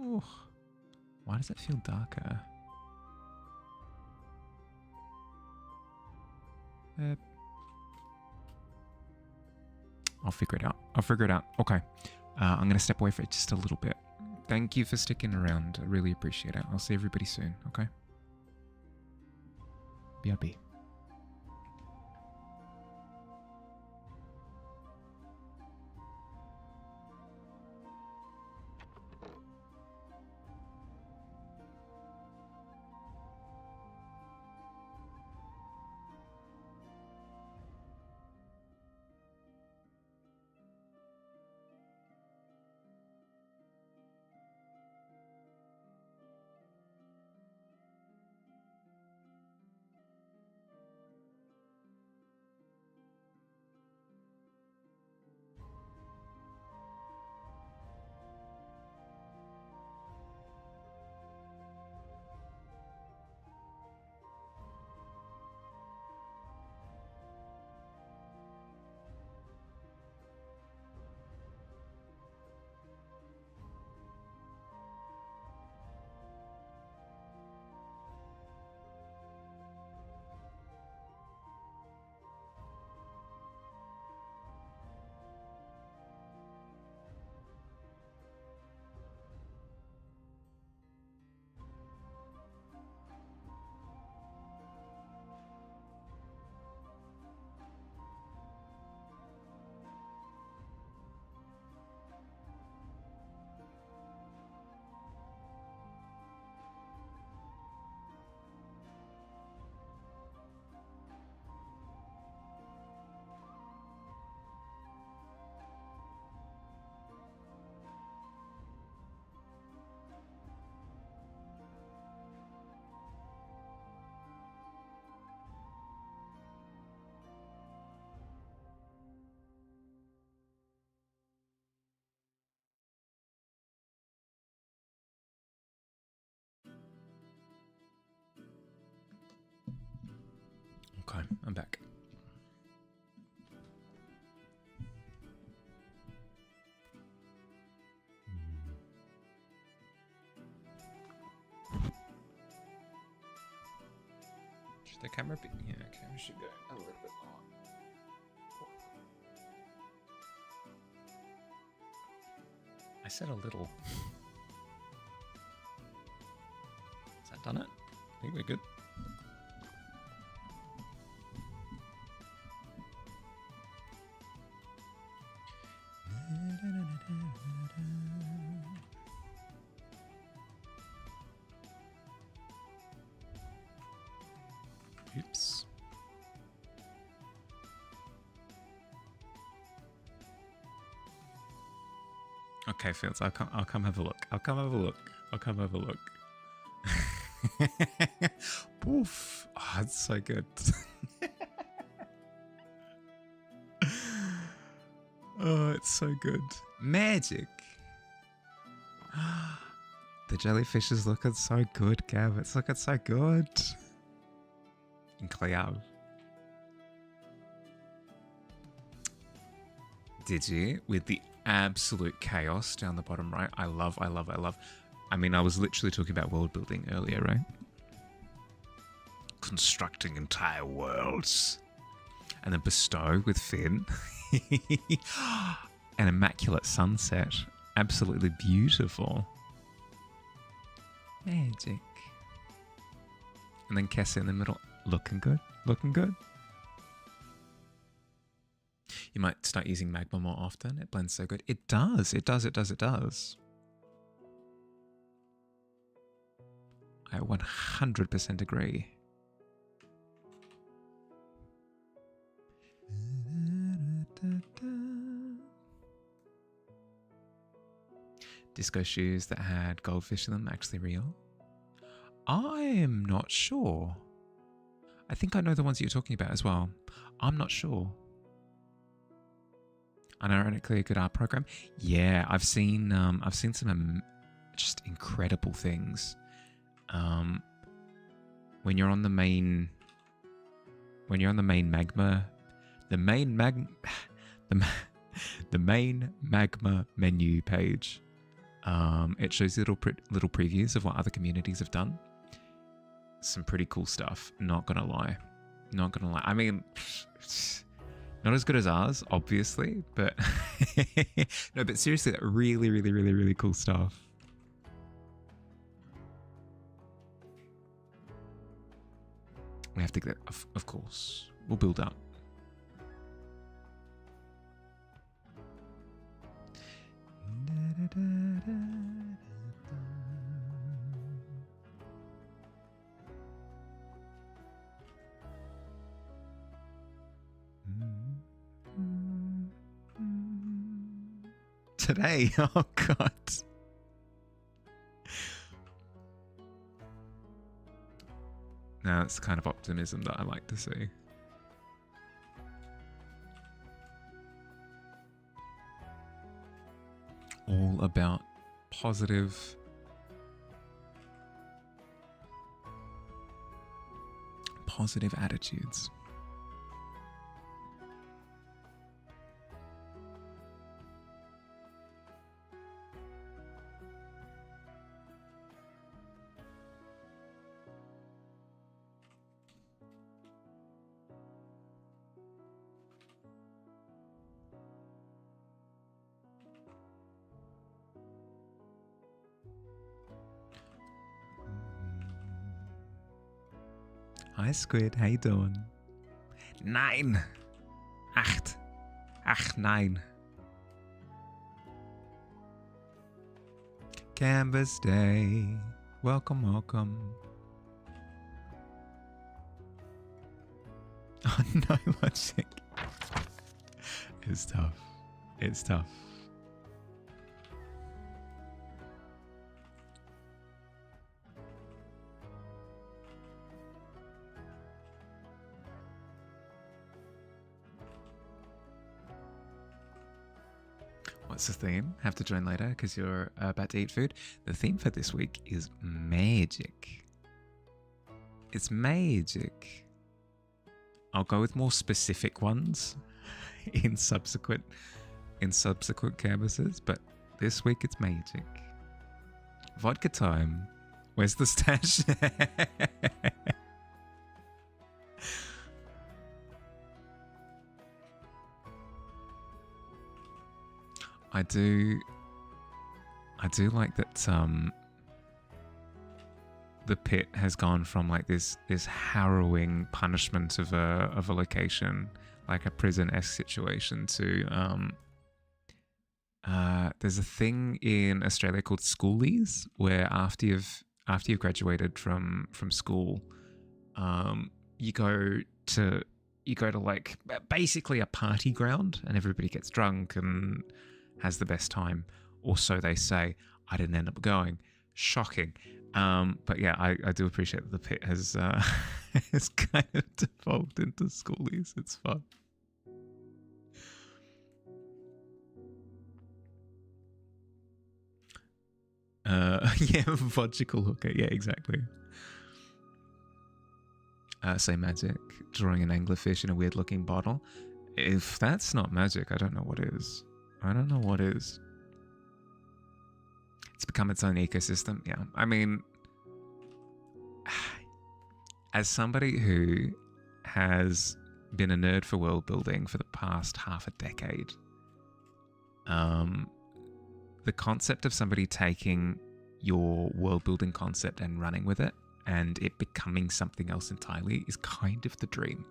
Oh, why does it feel darker? I'll figure it out. I'll figure it out. Okay. I'm going to step away for just a little bit. Thank you for sticking around. I really appreciate it. I'll see everybody soon. Okay? BRB. I'm back. Should the camera be? Yeah, okay, we should go a little bit more. I said a little. Has that done it? I think we're good. Oops. Okay, Fields, I'll come have a look. I'll come have a look. Oof. Oh, it's so good. Oh, it's so good. Magic. The jellyfish is looking so good, Gav. It's looking so good. In Clear. Did you? With the absolute chaos down the bottom right. I love. I mean, I was literally talking about world building earlier, right? Constructing entire worlds. And then bestow with Finn. An immaculate sunset. Absolutely beautiful. Magic. And then Kessa in the middle. Looking good. You might start using magma more often. It blends so good. It does. I 100% agree. Disco shoes that had goldfish in them, actually real? I'm not sure. I think I know the ones you're talking about as well. I'm not sure. Unironically a good art program. Yeah, I've seen some just incredible things. When you're on the main magma, the main magma menu page, it shows little previews of what other communities have done. Some pretty cool stuff. Not gonna lie. I mean, not as good as ours, obviously, but no, but seriously, really cool stuff. We have to get, of course, we'll build up. Today, oh God. Now it's the kind of optimism that I like to see. All about positive attitudes. Hi Squid, how you doing? 9. 8. 9. Canvas Day. Welcome. Oh no, logic. It's tough. What's the theme? Have to join later because you're about to eat food. The theme for this week is magic. It's magic. I'll go with more specific ones in subsequent canvases, but this week it's magic. Vodka time. Where's the stash? I do like that the pit has gone from like this harrowing punishment of a location, like a prison-esque situation, to there's a thing in Australia called schoolies, where after you've graduated from school, you go to like basically a party ground, and everybody gets drunk and has the best time, or so they say. I didn't end up going. Shocking. But yeah, I do appreciate that the pit has has kind of devolved into schoolies. It's fun. Yeah, logical hooker. Yeah, exactly. Say magic. Drawing an anglerfish in a weird looking bottle. If that's not magic, I don't know what is. I don't know what is. It's become its own ecosystem. Yeah. I mean, as somebody who has been a nerd for world building for the past half a decade, the concept of somebody taking your world building concept and running with it and it becoming something else entirely is kind of the dream.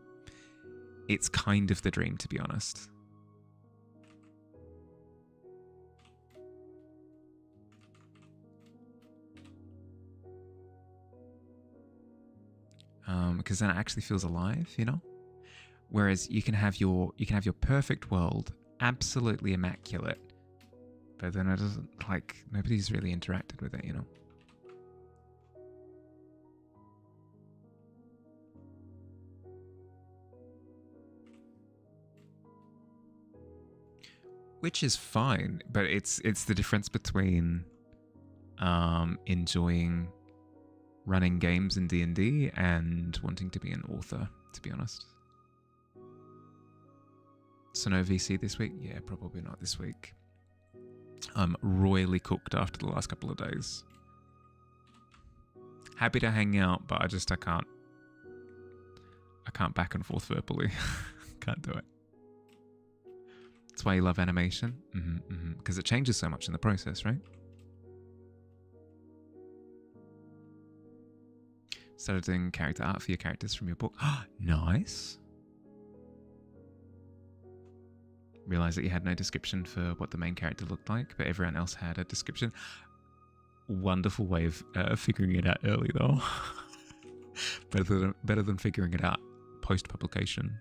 It's kind of the dream, to be honest. Because then it actually feels alive, you know? Whereas you can have your perfect world, absolutely immaculate, but then it doesn't, like, nobody's really interacted with it, you know? Which is fine, but it's the difference between enjoying running games in D&D and wanting to be an author, to be honest. So no VC this week? Yeah, probably not this week. I'm royally cooked after the last couple of days. Happy to hang out, but I can't back and forth verbally. Can't do it. That's why you love animation. Because it changes so much in the process, right? Started doing character art for your characters from your book. Nice. Realised that you had no description for what the main character looked like, but everyone else had a description. Wonderful way of figuring it out early, though. better than figuring it out post-publication.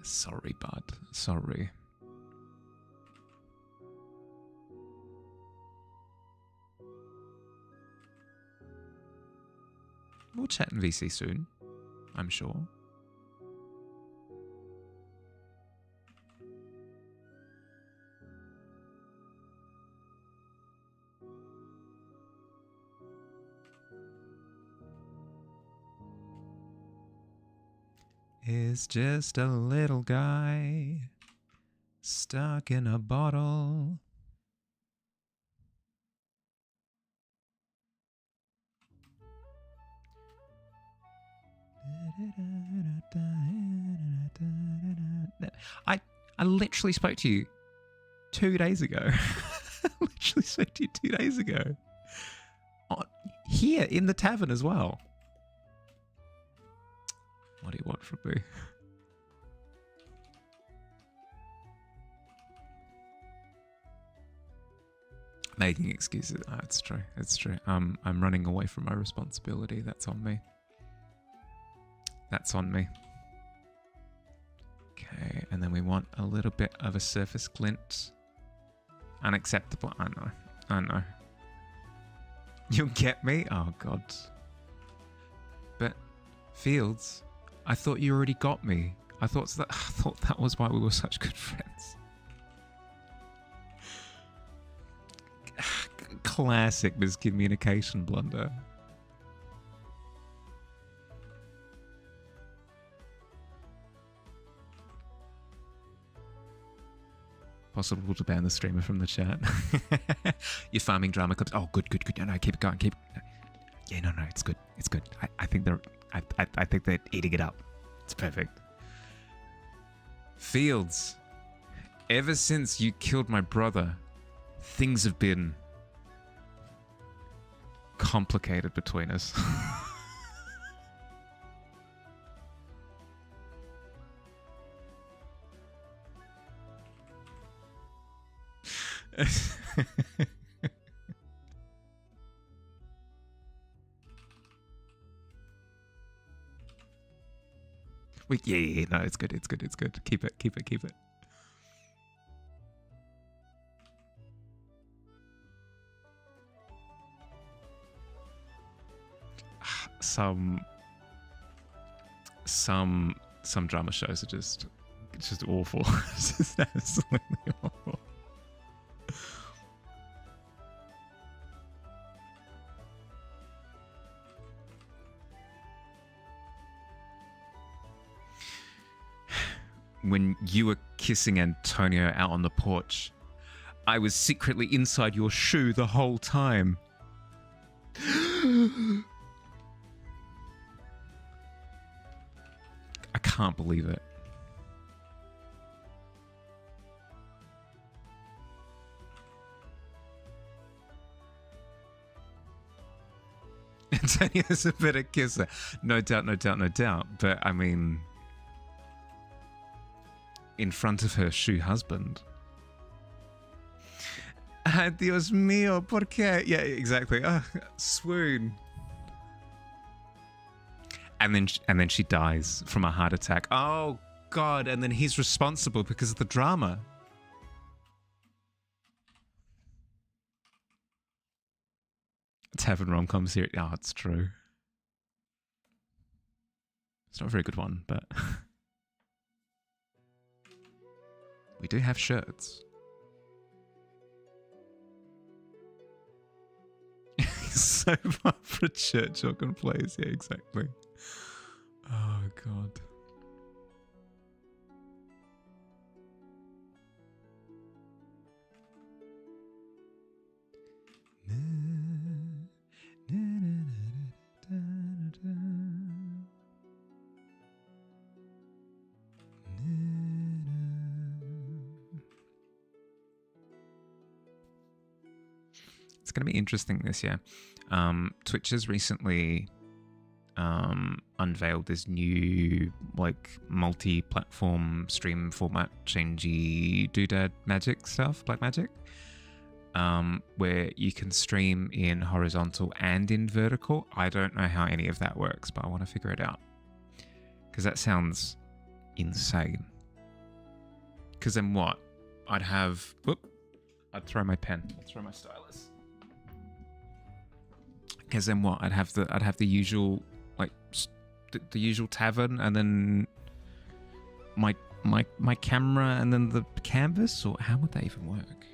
Sorry, bud. Sorry. We'll chat in VC soon, I'm sure. Is just a little guy stuck in a bottle. I literally spoke to you 2 days ago. I literally spoke to you 2 days ago. Here in the tavern as well. What do you want from me? Making excuses. Oh, it's true. It's true. I'm running away from my responsibility. That's on me. That's on me. Okay, and then we want a little bit of a surface glint. Unacceptable. I know. I know. You'll get me? Oh, God. But, Fields, I thought you already got me. I thought that was why we were such good friends. Classic miscommunication blunder. possible to ban the streamer from the chat. You're farming drama clips. Oh, good. No, keep it going. Yeah, no, it's good. It's good. I think I think they're eating it up. It's perfect. Fields, ever since you killed my brother, things have been complicated between us. Yeah, no, it's good. Keep it. Some drama shows are just awful. It's just absolutely awful. When you were kissing Antonio out on the porch, I was secretly inside your shoe the whole time. I can't believe it. Antonio's a better kisser. No doubt. But I mean, in front of her shoe husband. Dios mío, ¿por qué? Yeah, exactly. Swoon. And then she dies from a heart attack. Oh God! And then he's responsible because of the drama. Tavern rom-com series. Oh, it's true. It's not a very good one, but we do have shirts. Soap opera church organ plays. Yeah, exactly. Oh God. It's going to be interesting this year. Twitch has recently unveiled this new like multi-platform stream format changey doodad magic stuff, black magic, where you can stream in horizontal and in vertical. I don't know how any of that works, but I want to figure it out because that sounds insane. Because then what? I'd throw my pen. I'd throw my stylus. Because then what? I'd have the usual like the usual tavern, and then my camera, and then the canvas, or how would that even work?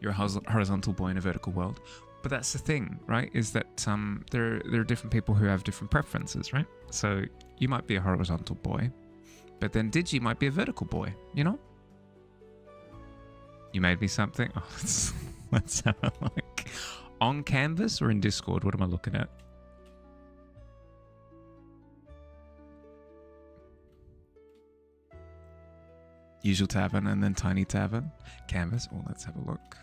You're a horizontal boy in a vertical world, but that's the thing, right? Is that there are different people who have different preferences, right? So you might be a horizontal boy, but then Digi might be a vertical boy. You know? You made me something. Oh, let's have a look. On Canvas or in Discord? What am I looking at? Usual tavern and then tiny tavern. Canvas. Oh, let's have a look.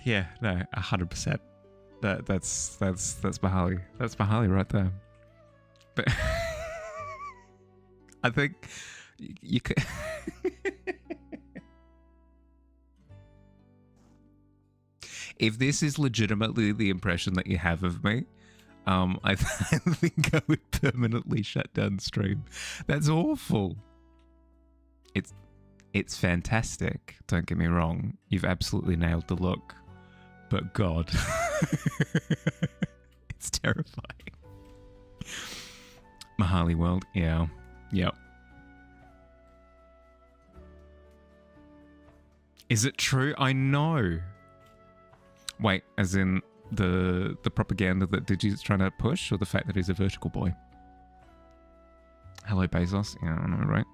Yeah, no, 100%. That's Bahali. That's Bahali right there. But I think you could. If this is legitimately the impression that you have of me, I think I would permanently shut down the stream. That's awful. It's fantastic. Don't get me wrong. You've absolutely nailed the look. But God, it's terrifying. Mahali World, yeah. Yep. Is it true? I know. Wait, as in the propaganda that Digi's trying to push, or the fact that he's a vertical boy? Hello, Bezos. Yeah, I know, right?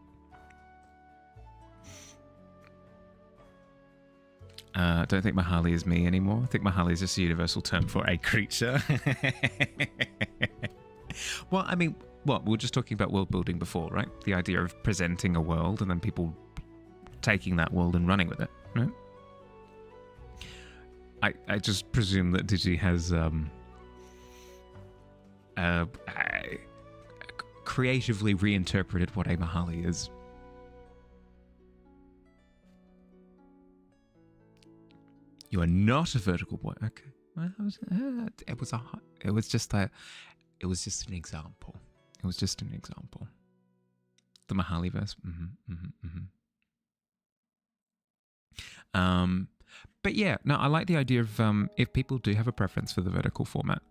Don't think Mahali is me anymore. I think Mahali is just a universal term for a creature. Well, I mean, what? We were just talking about world building before, right? The idea of presenting a world and then people taking that world and running with it, right? I just presume that Digi has creatively reinterpreted what a Mahali is. You are not a vertical boy. Okay. Well, it was just an example. It was just an example. The Mahali verse. But yeah, no, I like the idea of if people do have a preference for the vertical format,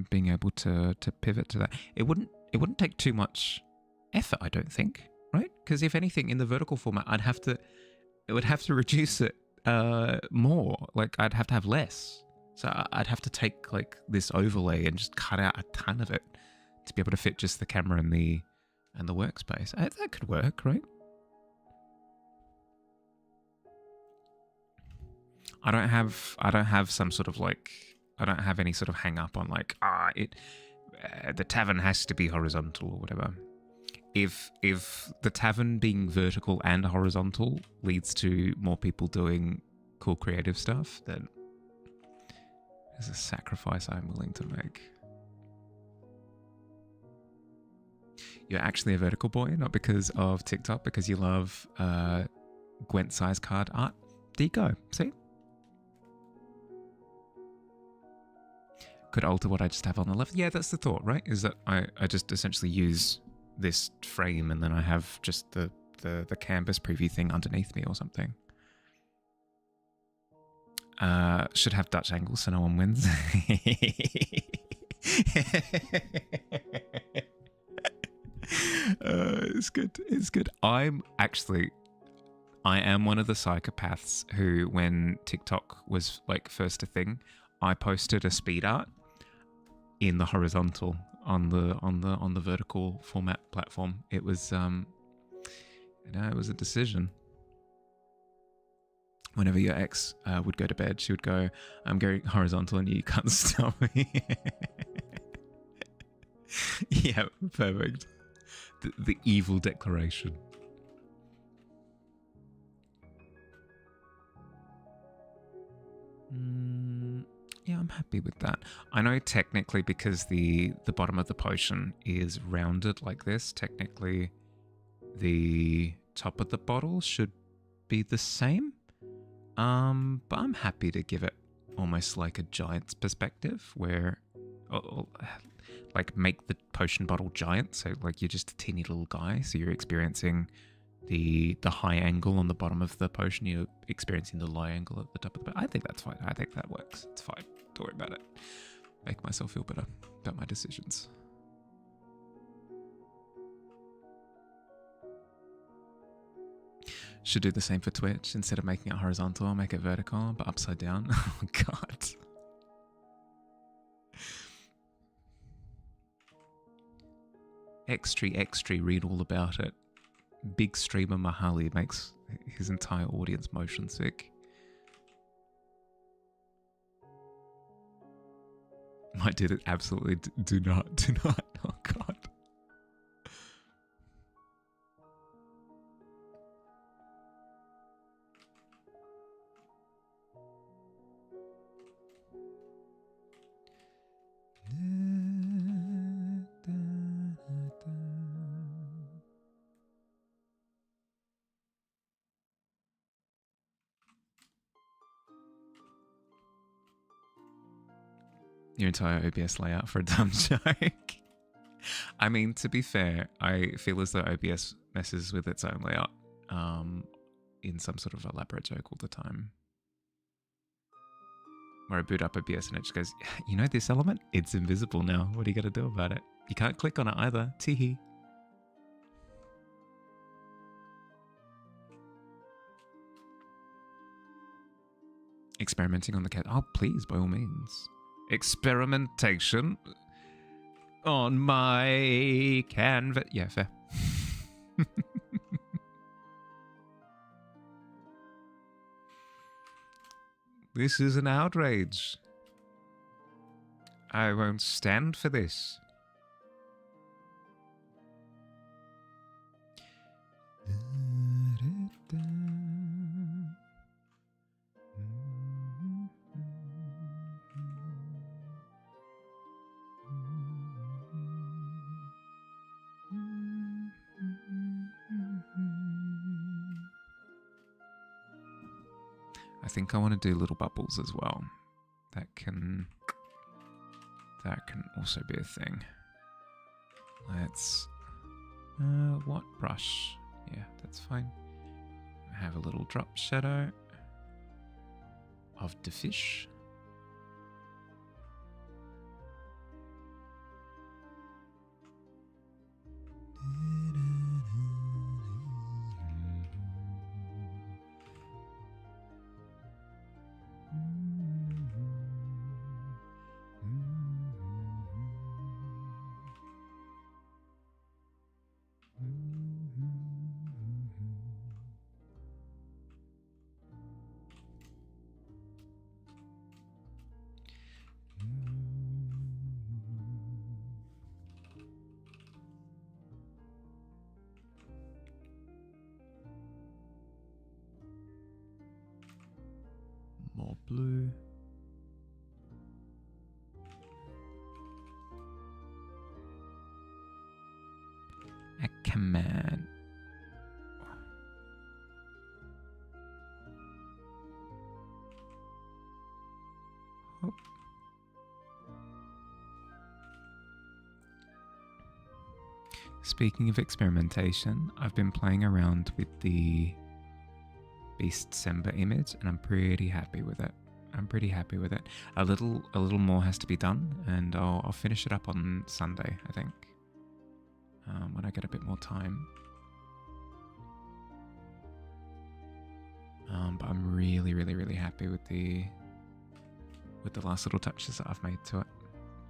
being able to pivot to that. It wouldn't take too much effort, I don't think, right? Because if anything, in the vertical format, it would have to reduce it more. Like I'd have to have less. So I'd have to take like this overlay and just cut out a ton of it to be able to fit just the camera and the workspace. That could work, right? I don't have some sort of like, I don't have any sort of hang up on like, the tavern has to be horizontal or whatever. If the tavern being vertical and horizontal leads to more people doing cool creative stuff, then there's a sacrifice I'm willing to make. You're actually a vertical boy, not because of TikTok, because you love Gwent size card art. There you go. See? Could alter what I just have on the left. Yeah, that's the thought, right? Is that I just essentially use this frame and then I have just the canvas preview thing underneath me or something. Should have Dutch angles so no one wins. It's good. It's good. I am one of the psychopaths who, when TikTok was like first a thing, I posted a speed art in the horizontal on the vertical format platform. It was it was a decision. Whenever your ex would go to bed, she would go, "I'm going horizontal and you can't stop me." Yeah, perfect. The evil declaration. Yeah, I'm happy with that. I know technically, because the bottom of the potion is rounded like this, technically the top of the bottle should be the same. But I'm happy to give it almost like a giant's perspective, where like make the potion bottle giant, so like you're just a teeny little guy, so you're experiencing the high angle on the bottom of the potion, you're experiencing the low angle at the top of the I think that's fine. I think that works. It's fine. Don't worry about it. Make myself feel better about my decisions. Should do the same for Twitch. Instead of making it horizontal, I'll make it vertical, but upside down. Oh god. Extra, read all about it. Big streamer Mahali makes his entire audience motion sick. My dude, absolutely do not. Oh god. Your entire OBS layout for a dumb joke. I mean, to be fair, I feel as though OBS messes with its own layout in some sort of elaborate joke all the time. Where I boot up OBS and it just goes, you know this element? It's invisible now. What are you going to do about it? You can't click on it either. Teehee. Experimenting on the cat. Oh, please, by all means. experimentation on my canvas. Yeah, fair. This is an outrage. I won't stand for this. I think I want to do little bubbles as well. That can also be a thing. Let's what brush? Yeah, that's fine. Have a little drop shadow of the fish. More blue. A command. Hop. Speaking of experimentation, I've been playing around with the Beastsember image, and I'm pretty happy with it. A little more has to be done, and I'll finish it up on Sunday, I think, when I get a bit more time. But I'm really happy with the last little touches that I've made to it.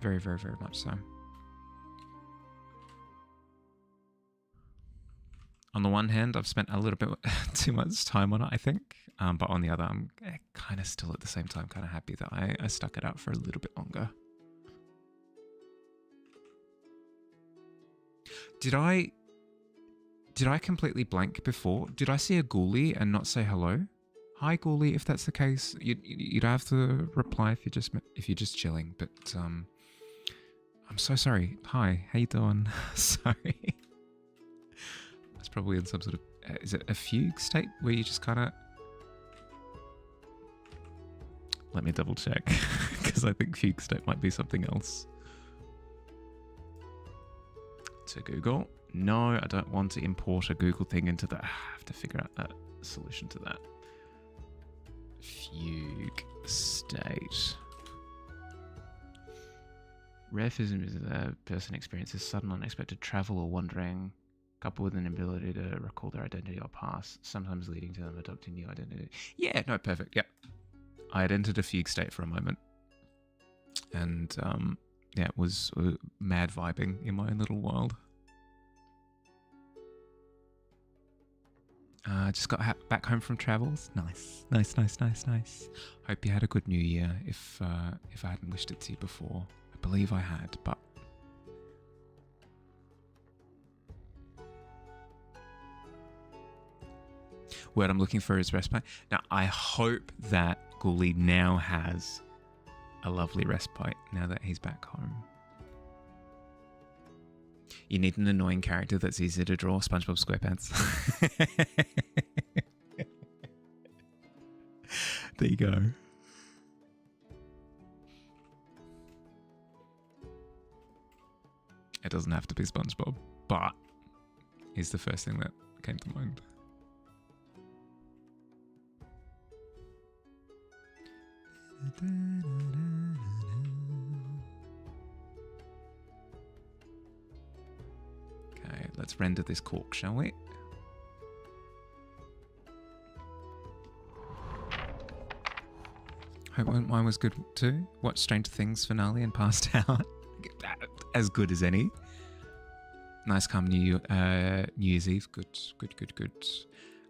Very much so. On the one hand, I've spent a little bit too much time on it, I think. But on the other, I'm kind of still at the same time kind of happy that I stuck it out for a little bit longer. Did I completely blank before? Did I see a ghoulie and not say hello? Hi, ghoulie. If that's the case, you'd have to reply if you're just chilling. But I'm so sorry. Hi, how you doing? Sorry. It's probably in some sort of is it a fugue state where you just kind of. Let me double check because I think fugue state might be something else. To Google. No, I don't want to import a Google thing into that. I have to figure out a solution to that. Fugue state. Rare physicism is a person experiences sudden unexpected travel or wandering, coupled with an ability to recall their identity or past, sometimes leading to them adopting new identity. Yeah, no, perfect. Yep. I had entered a fugue state for a moment. And yeah, it was mad vibing in my own little world. Just got back home from travels. Nice. Hope you had a good New Year. If I hadn't wished it to you before, I believe I had, but word I'm looking for is respite. Now I hope that Ghoulie now has a lovely respite now that he's back home. You need an annoying character that's easy to draw. SpongeBob SquarePants. There you go. It doesn't have to be SpongeBob, but he's the first thing that came to mind. Okay, let's render this cork, shall we? Hope mine was good too. Watched Stranger Things finale and passed out. As good as any. Nice calm New Year's Eve. Good.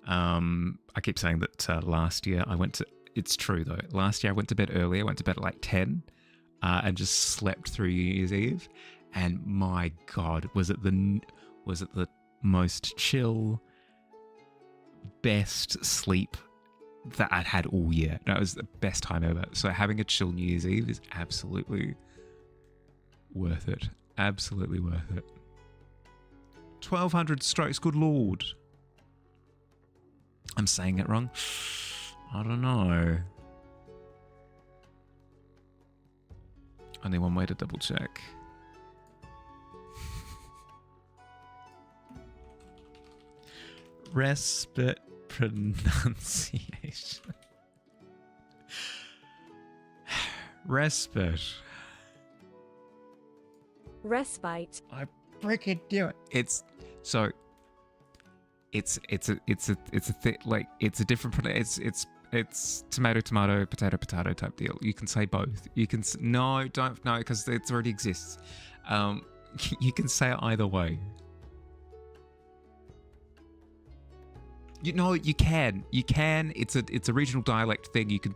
I keep saying that last year I went to... It's true though. Last year I went to bed early. I went to bed at like 10 and just slept through New Year's Eve. And my God, was it the most chill, best sleep that I'd had all year. That was the best time ever. So having a chill New Year's Eve is absolutely worth it. Absolutely worth it. 1,200 strokes, good lord. I'm saying it wrong. I don't know. Only one way to double check. Respite pronunciation. Respite. Respite. I freaking do it. It's tomato, potato type deal. You can say both. You can no, don't no, because it already exists. You can say it either way. You can. It's a regional dialect thing. You can.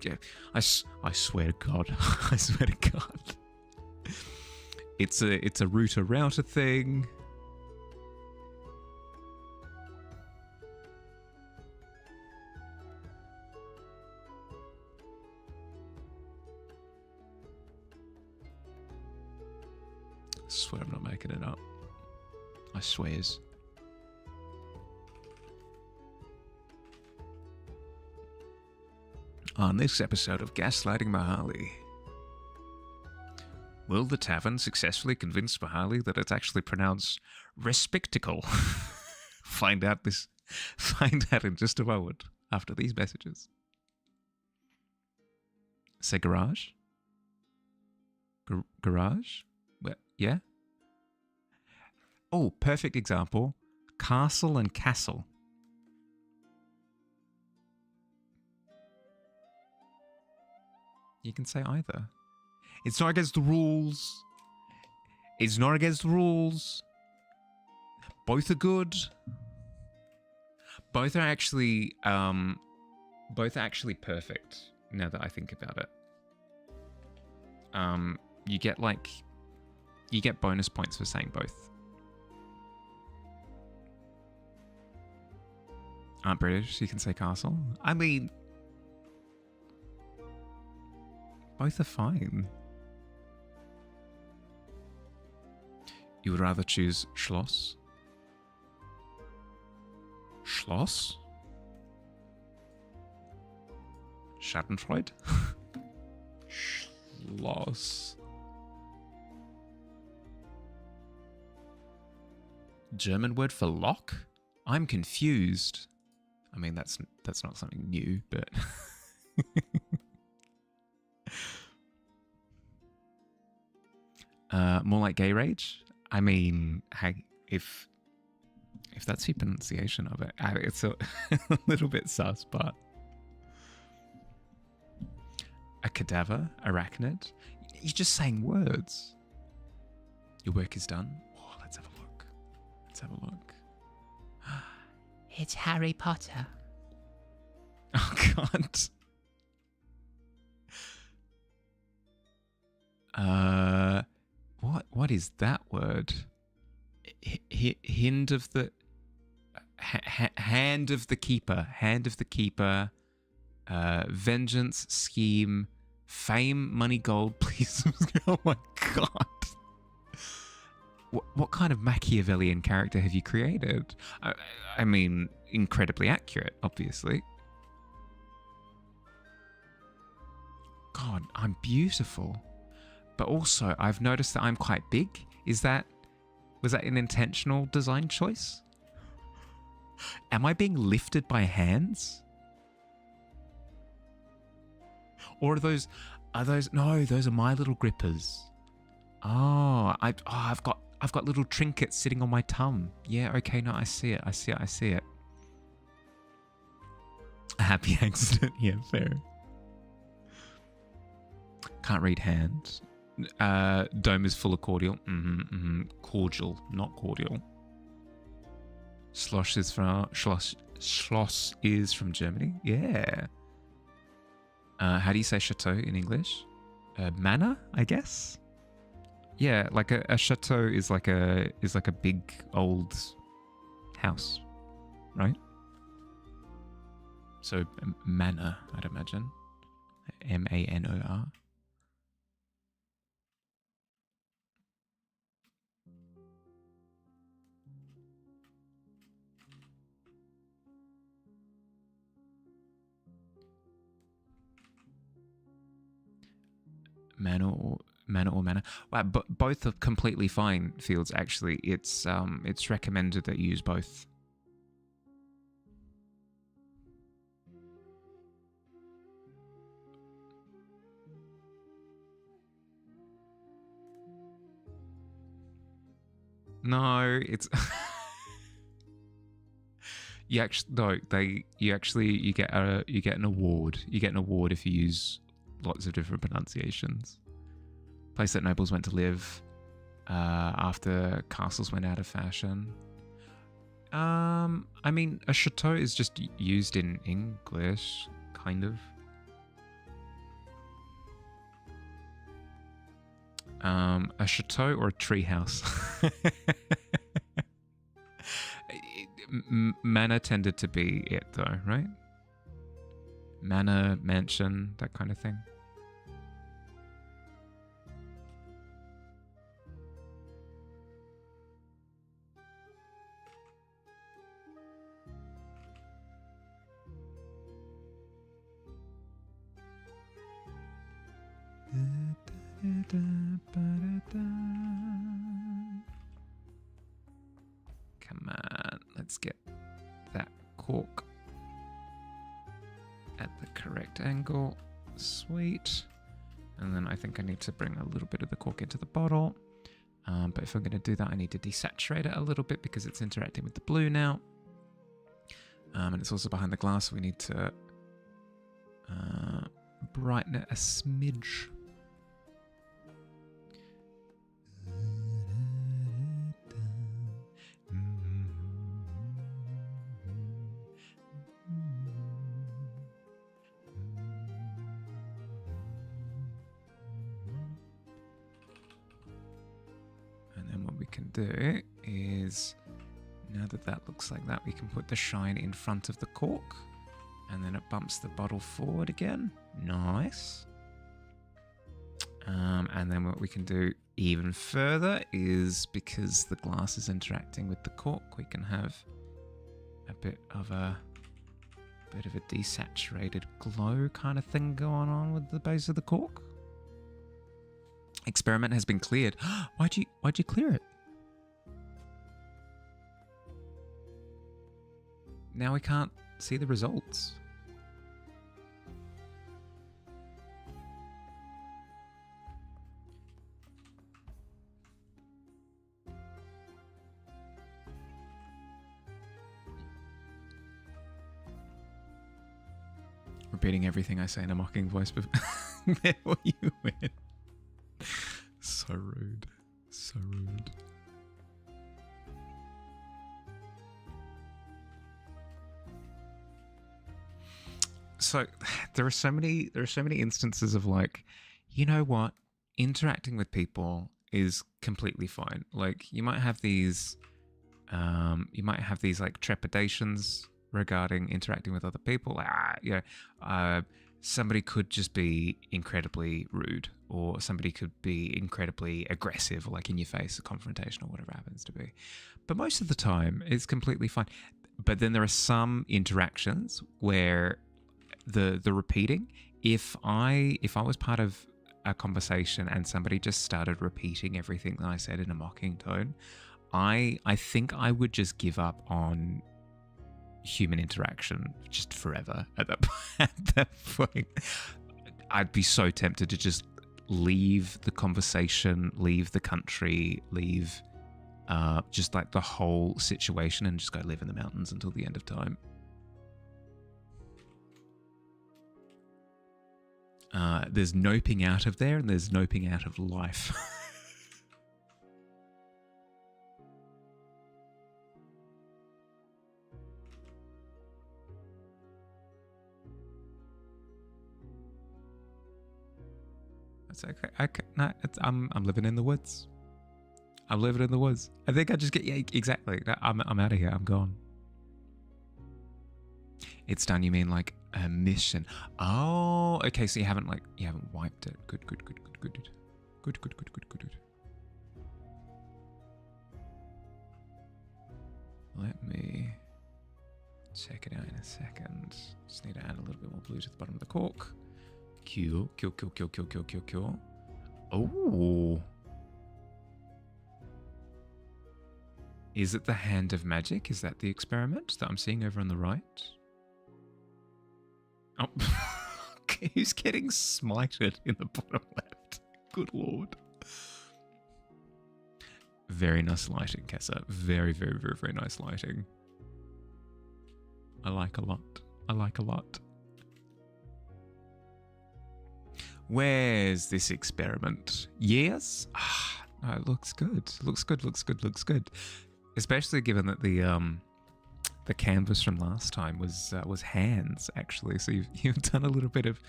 Yeah, I swear to God. I swear to God. It's a router thing. I swear I'm not making it up. I swears. On this episode of Gaslighting Mahali, will the Tavern successfully convince Mahali that it's actually pronounced respectical? Find out in just a moment after these messages. Say garage? Garage? Yeah? Oh, perfect example. Castle and castle. You can say either. It's not against the rules. It's not against the rules. Both are good. Both are actually perfect now that I think about it. You get bonus points for saying both. Aren't British, you can say castle. I mean, both are fine. You would rather choose Schloss? Schloss? Schadenfreude? Schloss. German word for lock? I'm confused. I mean, that's not something new, but... more like gay rage? I mean, if that's your pronunciation of it, it's a little bit sus, but... A cadaver? Arachnid? You're just saying words. Your work is done? Oh, let's have a look. Let's have a look. It's Harry Potter. Oh, God. What is that word? Hand of the keeper. Hand of the keeper. Vengeance, scheme, fame, money, gold. Please. Oh my God. What kind of Machiavellian character have you created? I mean, incredibly accurate, obviously. God, I'm beautiful. But also, I've noticed that I'm quite big. Was that an intentional design choice? Am I being lifted by hands? Or are those no, those are my little grippers. Oh, I've got little trinkets sitting on my tum. Yeah, okay, no, I see it. A happy accident, yeah, fair. Can't read hand. Dome is full of cordial. Cordial, not cordial. Schloss is from Germany. Yeah. How do you say chateau in English? Manor, I guess. Yeah, like a chateau is like a big old house, right? So manor, I'd imagine. MANOR. Manor or manor. Wow, but both are completely fine fields. Actually, it's recommended that you use both. No, it's you get an award. You get an award if you use lots of different pronunciations. Place that nobles went to live after castles went out of fashion. I mean, a chateau is just used in English, kind of. A chateau or a treehouse? Manor tended to be it, though, right? Manor, mansion, that kind of thing. Come on, let's get that cork at the correct angle. Sweet. And then I think I need to bring a little bit of the cork into the bottle. But if I'm going to do that, I need to desaturate it a little bit because it's interacting with the blue now. And it's also behind the glass, so we need to brighten it a smidge. Do is, now that that looks like that, we can put the shine in front of the cork and then it bumps the bottle forward again. Nice. And then what we can do even further is, because the glass is interacting with the cork, we can have a bit of a desaturated glow kind of thing going on with the base of the cork. Experiment has been cleared. Why'd you clear it? Now we can't see the results. Repeating everything I say in a mocking voice before you win. So rude. So rude. So there are so many instances of, like, you know what, interacting with people is completely fine. Like, you might have these like trepidations regarding interacting with other people. Somebody could just be incredibly rude, or somebody could be incredibly aggressive, or like in your face, a confrontation, or whatever it happens to be. But most of the time, it's completely fine. But then there are some interactions where the repeating, if I was part of a conversation and somebody just started repeating everything that I said in a mocking tone, I think I would just give up on human interaction just forever at that point. I'd be so tempted to just leave the conversation, leave the country, leave just like the whole situation, and just go live in the mountains until the end of time. There's noping out of there and there's noping out of life. That's okay. No, I'm living in the woods. I'm living in the woods. I think I just get, yeah, exactly. I'm out of here. I'm gone. It's done. You mean like a mission? Oh, okay. So you haven't wiped it. Good. Let me check it out in a second. Just need to add a little bit more blue to the bottom of the cork. Kill. Oh. Is it the hand of magic? Is that the experiment that I'm seeing over on the right? Oh, okay, who's getting smited in the bottom left? Good lord. Very nice lighting, Kessa. Very nice lighting. I like a lot. Where's this experiment? Yes? No, it looks good. Looks good. Especially given that the canvas from last time was hands, actually. So you've done a little bit of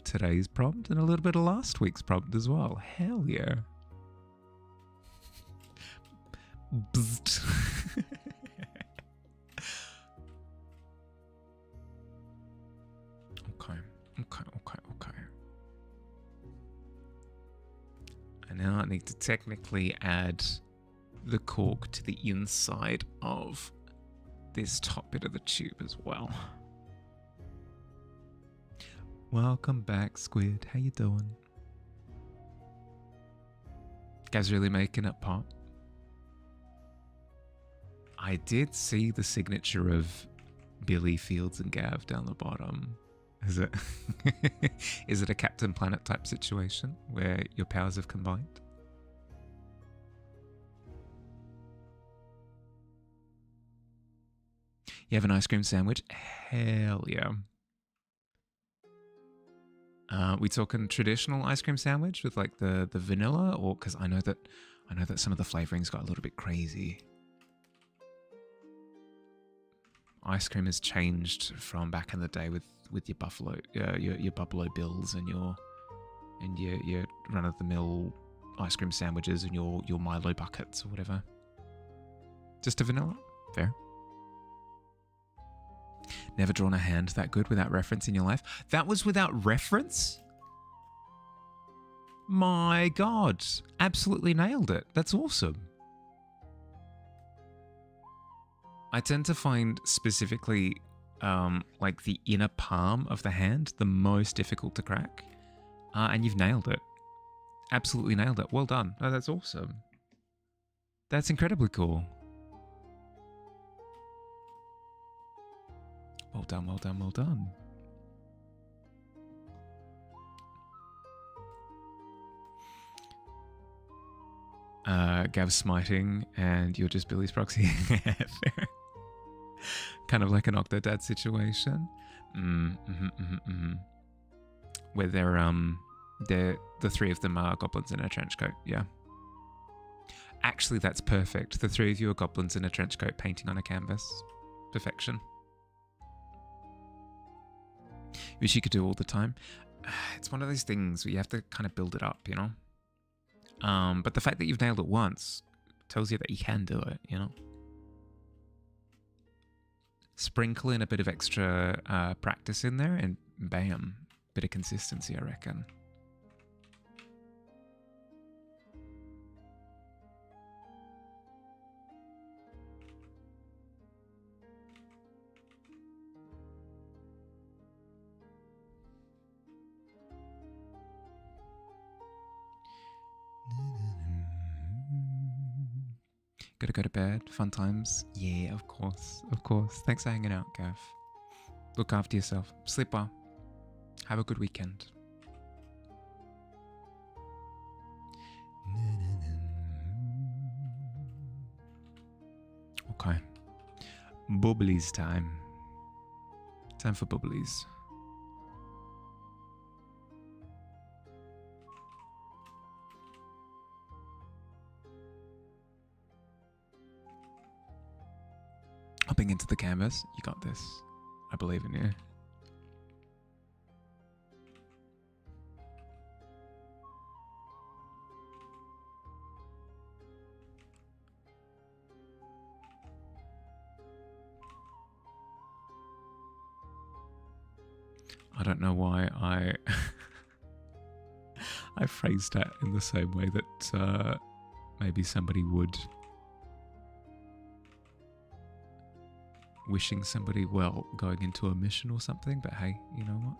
today's prompt and a little bit of last week's prompt as well. Hell yeah. Okay. And now I need to technically add the cork to the inside of this top bit of the tube as well. Welcome back, Squid. How you doing? Guys really making it pop. I did see the signature of Billy, Fields, and Gav down the bottom. Is it is it a Captain Planet type situation where your powers have combined? You have an ice cream sandwich? Hell yeah. We talking traditional ice cream sandwich with like the vanilla, or because I know that some of the flavorings got a little bit crazy. Ice cream has changed from back in the day with your Buffalo Bills and your run of the mill ice cream sandwiches and your Milo buckets or whatever. Just a vanilla? Fair. Never drawn a hand that good without reference in your life? That was without reference? My God. Absolutely nailed it. That's awesome. I tend to find specifically like the inner palm of the hand the most difficult to crack. And you've nailed it. Absolutely nailed it. Well done. Oh, that's awesome. That's incredibly cool. Well done. Gav's smiting and you're just Billy's proxy. Fair. Kind of like an Octodad situation. Where they're the three of them are goblins in a trench coat, yeah. Actually, that's perfect. The three of you are goblins in a trench coat painting on a canvas. Perfection. Which you could do all the time. It's one of those things where you have to kind of build it up, you know? But the fact that you've nailed it once tells you that you can do it, you know? Sprinkle in a bit of extra practice in there and bam, bit of consistency, I reckon. Gotta go to bed. Fun times. Yeah, of course. Thanks for hanging out, Gav. Look after yourself. Sleep well. Have a good weekend. Okay. Bubblies time. Time for bubblies. Hopping into the canvas. You got this. I believe in you. I don't know why I I phrased that in the same way that maybe somebody would. Wishing somebody well going into a mission or something, but hey, you know what?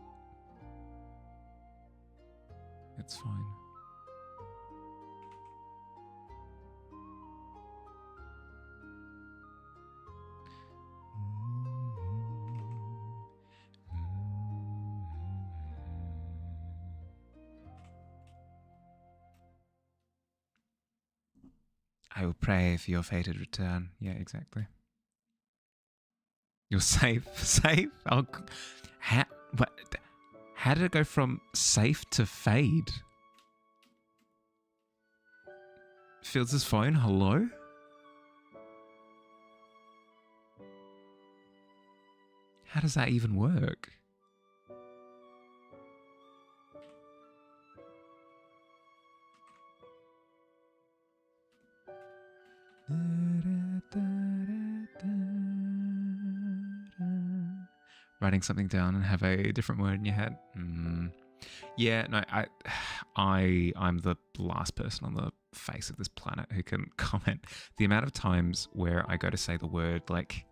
It's fine. I will pray for your fated return. Yeah, exactly. You're safe. Safe? Oh, how did it go from safe to fade? Fields' phone, hello? How does that even work? Writing something down and have a different word in your head. Yeah, no, I'm the last person on the face of this planet who can comment. The amount of times where I go to say the word like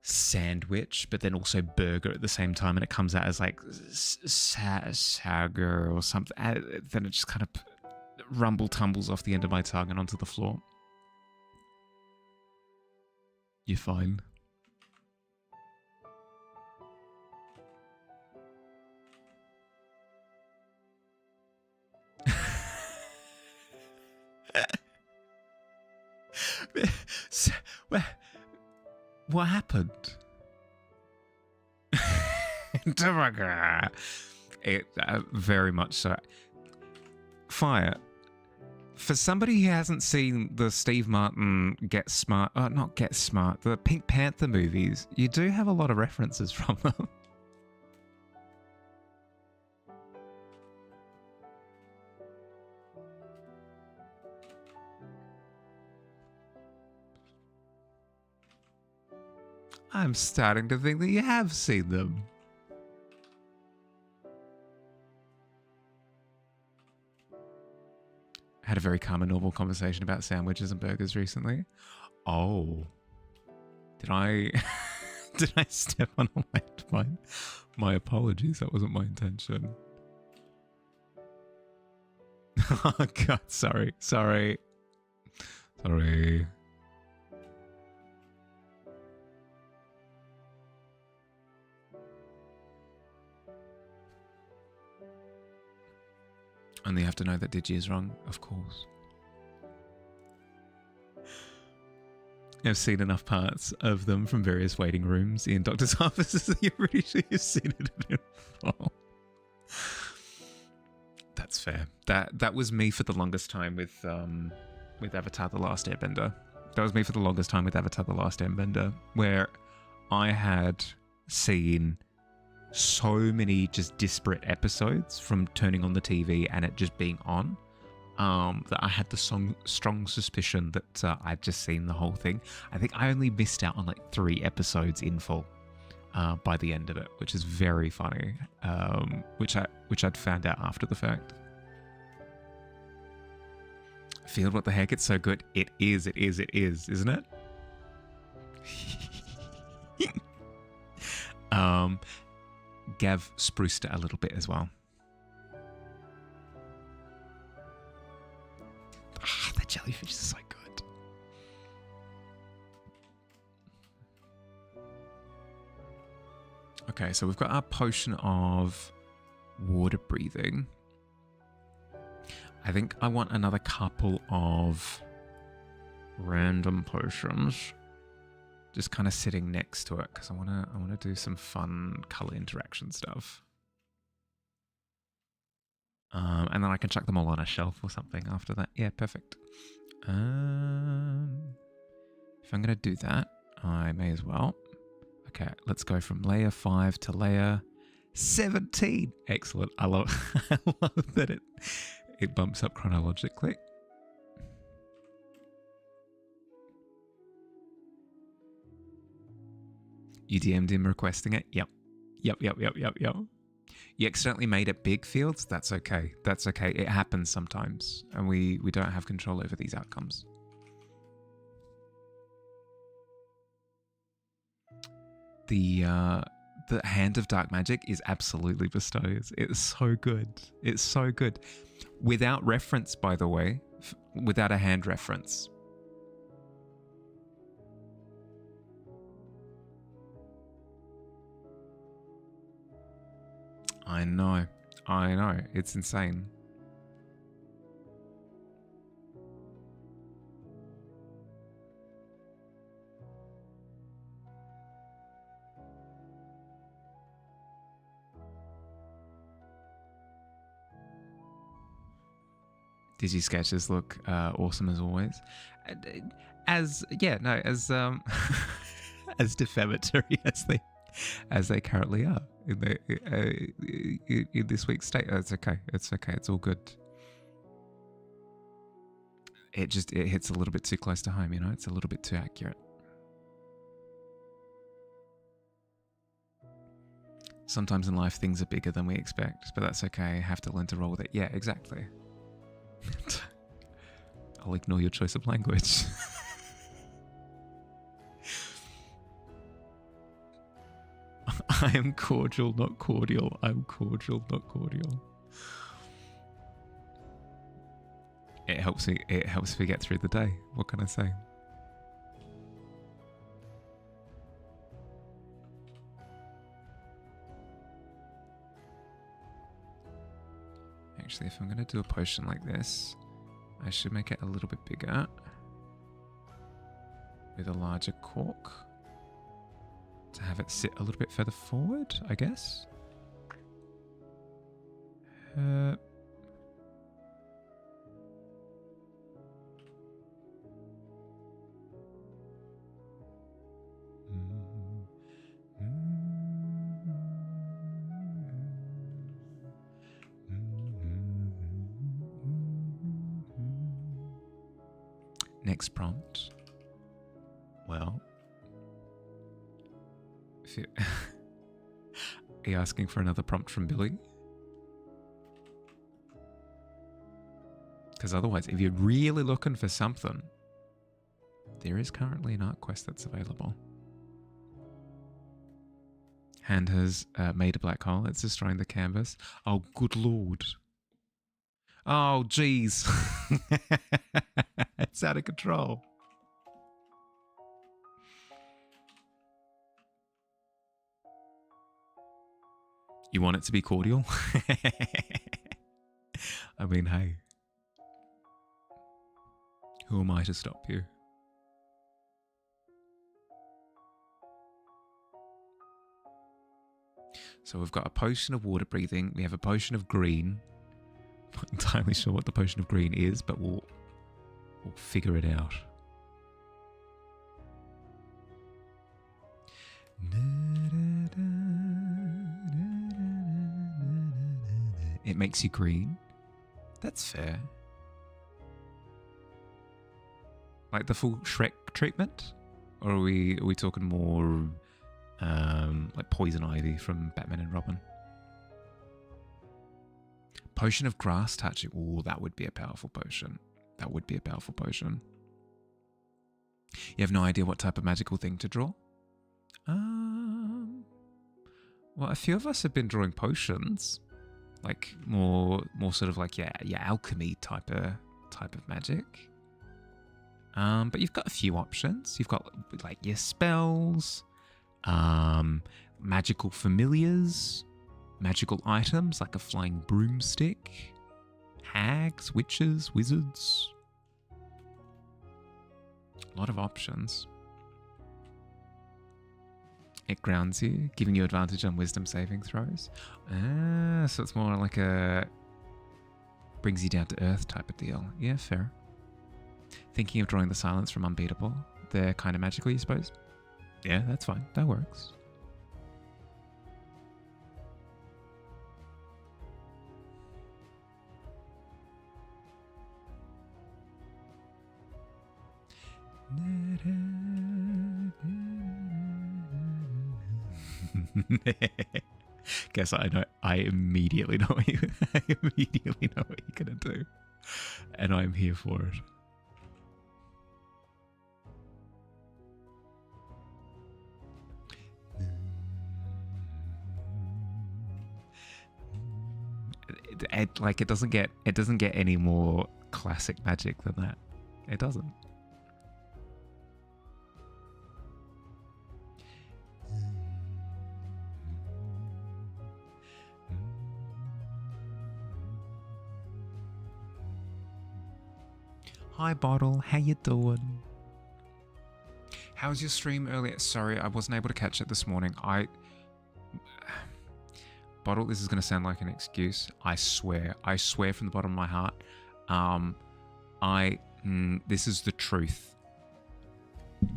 sandwich, but then also burger at the same time, and it comes out as like sager or something, then it just kind of rumble tumbles off the end of my tongue and onto the floor. You're fine. What happened? Very much so. Fire. For somebody who hasn't seen the Steve Martin the Pink Panther movies, you do have a lot of references from them. I'm starting to think that you have seen them. Had a very calm and normal conversation about sandwiches and burgers recently. Oh. Did I did I step on a landmine? My apologies, that wasn't my intention. Oh god, sorry. Only have to know that Digi is wrong, of course. I've seen enough parts of them from various waiting rooms in doctor's offices that you're pretty sure you've seen it in full. That's fair. That was me for the longest time with Avatar: The Last Airbender. That was me for the longest time with Avatar: The Last Airbender, where I had seen so many just disparate episodes from turning on the TV and it just being on, that I had the strong suspicion that I'd just seen the whole thing. I think I only missed out on like 3 episodes in full by the end of it, which is very funny, which I'd found out after the fact. Field, what the heck? It's so good. It is, isn't it? Gav spruced it a little bit as well. The jellyfish is so good. Okay, so we've got our potion of water breathing. I think I want another couple of random potions just kind of sitting next to it because I want to do some fun color interaction stuff. And then I can chuck them all on a shelf or something after that. Yeah, perfect. If I'm going to do that, I may as well. Okay, let's go from layer 5 to layer 17. Excellent. I love, I love that it bumps up chronologically. You DM'd him requesting it? Yep. Yep. You accidentally made it big fields? That's okay. That's okay. It happens sometimes. And we don't have control over these outcomes. The Hand of Dark Magic is absolutely bestows. It's so good. It's so good. Without reference, by the way. Without a hand reference. I know. It's insane. Digi sketches look awesome as always. As as defamatory as they currently are in this week's state. It's okay. It's okay. It's all good. It hits a little bit too close to home, you know. It's a little bit too accurate. Sometimes in life things are bigger than we expect, but that's okay. I have to learn to roll with it. Yeah, exactly. I'll ignore your choice of language. I am cordial, not cordial. I'm cordial, not cordial. It helps me get through the day. What can I say? Actually, if I'm going to do a potion like this, I should make it a little bit bigger with a larger cork to have it sit a little bit further forward, I guess. Next prompt. Well, are you asking for another prompt from Billy? Because otherwise, if you're really looking for something, there is currently an art quest that's available. Hand has made a black hole. It's destroying the canvas. Oh, good lord. Oh, jeez. It's out of control. You want it to be cordial? I mean, hey. Who am I to stop you? So we've got a potion of water breathing. We have a potion of green. Not entirely sure what the potion of green is, but we'll figure it out. It makes you green. That's fair. Like the full Shrek treatment? Or are we talking more like Poison Ivy from Batman and Robin? Potion of grass touching. Ooh, that would be a powerful potion. That would be a powerful potion. You have no idea what type of magical thing to draw? Well, a few of us have been drawing potions. Like more sort of like yeah, alchemy type of magic. But you've got a few options. You've got like your spells, magical familiars, magical items like a flying broomstick, hags, witches, wizards. A lot of options. It grounds you, giving you advantage on wisdom saving throws. So it's more like a brings you down to earth type of deal. Yeah, fair. Thinking of drawing the silence from Unbeatable. they're kind of magical, you suppose? Yeah, that's fine. That works. Guess I know. I immediately know what you. I immediately know what you're gonna do, and I'm here for it. It doesn't get any more classic magic than that. It doesn't. Hi Bottle, how you doing? How was your stream earlier? Sorry, I wasn't able to catch it this morning. Bottle, this is going to sound like an excuse. I swear from the bottom of my heart. This is the truth.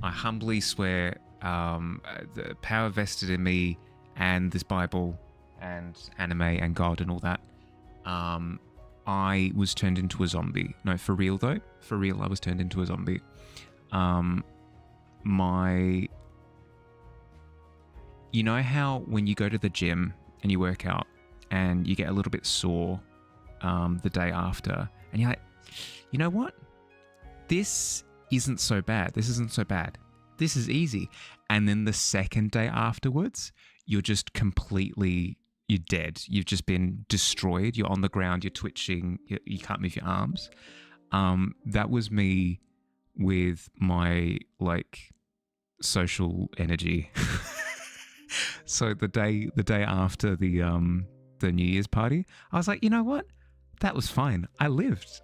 I humbly swear, the power vested in me and this Bible and anime and God and all that. I was turned into a zombie. No, for real though. For real, I was turned into a zombie. You know how when you go to the gym and you work out and you get a little bit sore the day after, and you're like, you know what? This isn't so bad. This isn't so bad. This is easy. And then the second day afterwards, you're just completely, you're dead. You've just been destroyed. You're on the ground. You're twitching. You can't move your arms. That was me with my social energy. So the day after the New Year's party, I was like, you know what? That was fine. I lived.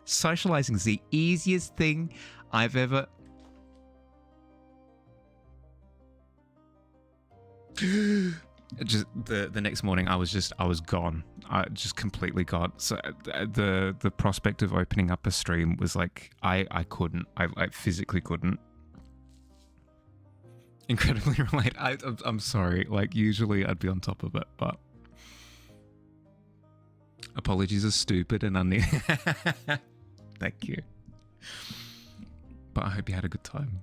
Socializing is the easiest thing I've ever. Just the next morning, I was gone. I just completely gone. So the prospect of opening up a stream was like I couldn't. I physically couldn't. Incredibly relate. I'm sorry. Usually I'd be on top of it, but apologies are stupid and unneeded. Thank you. But I hope you had a good time.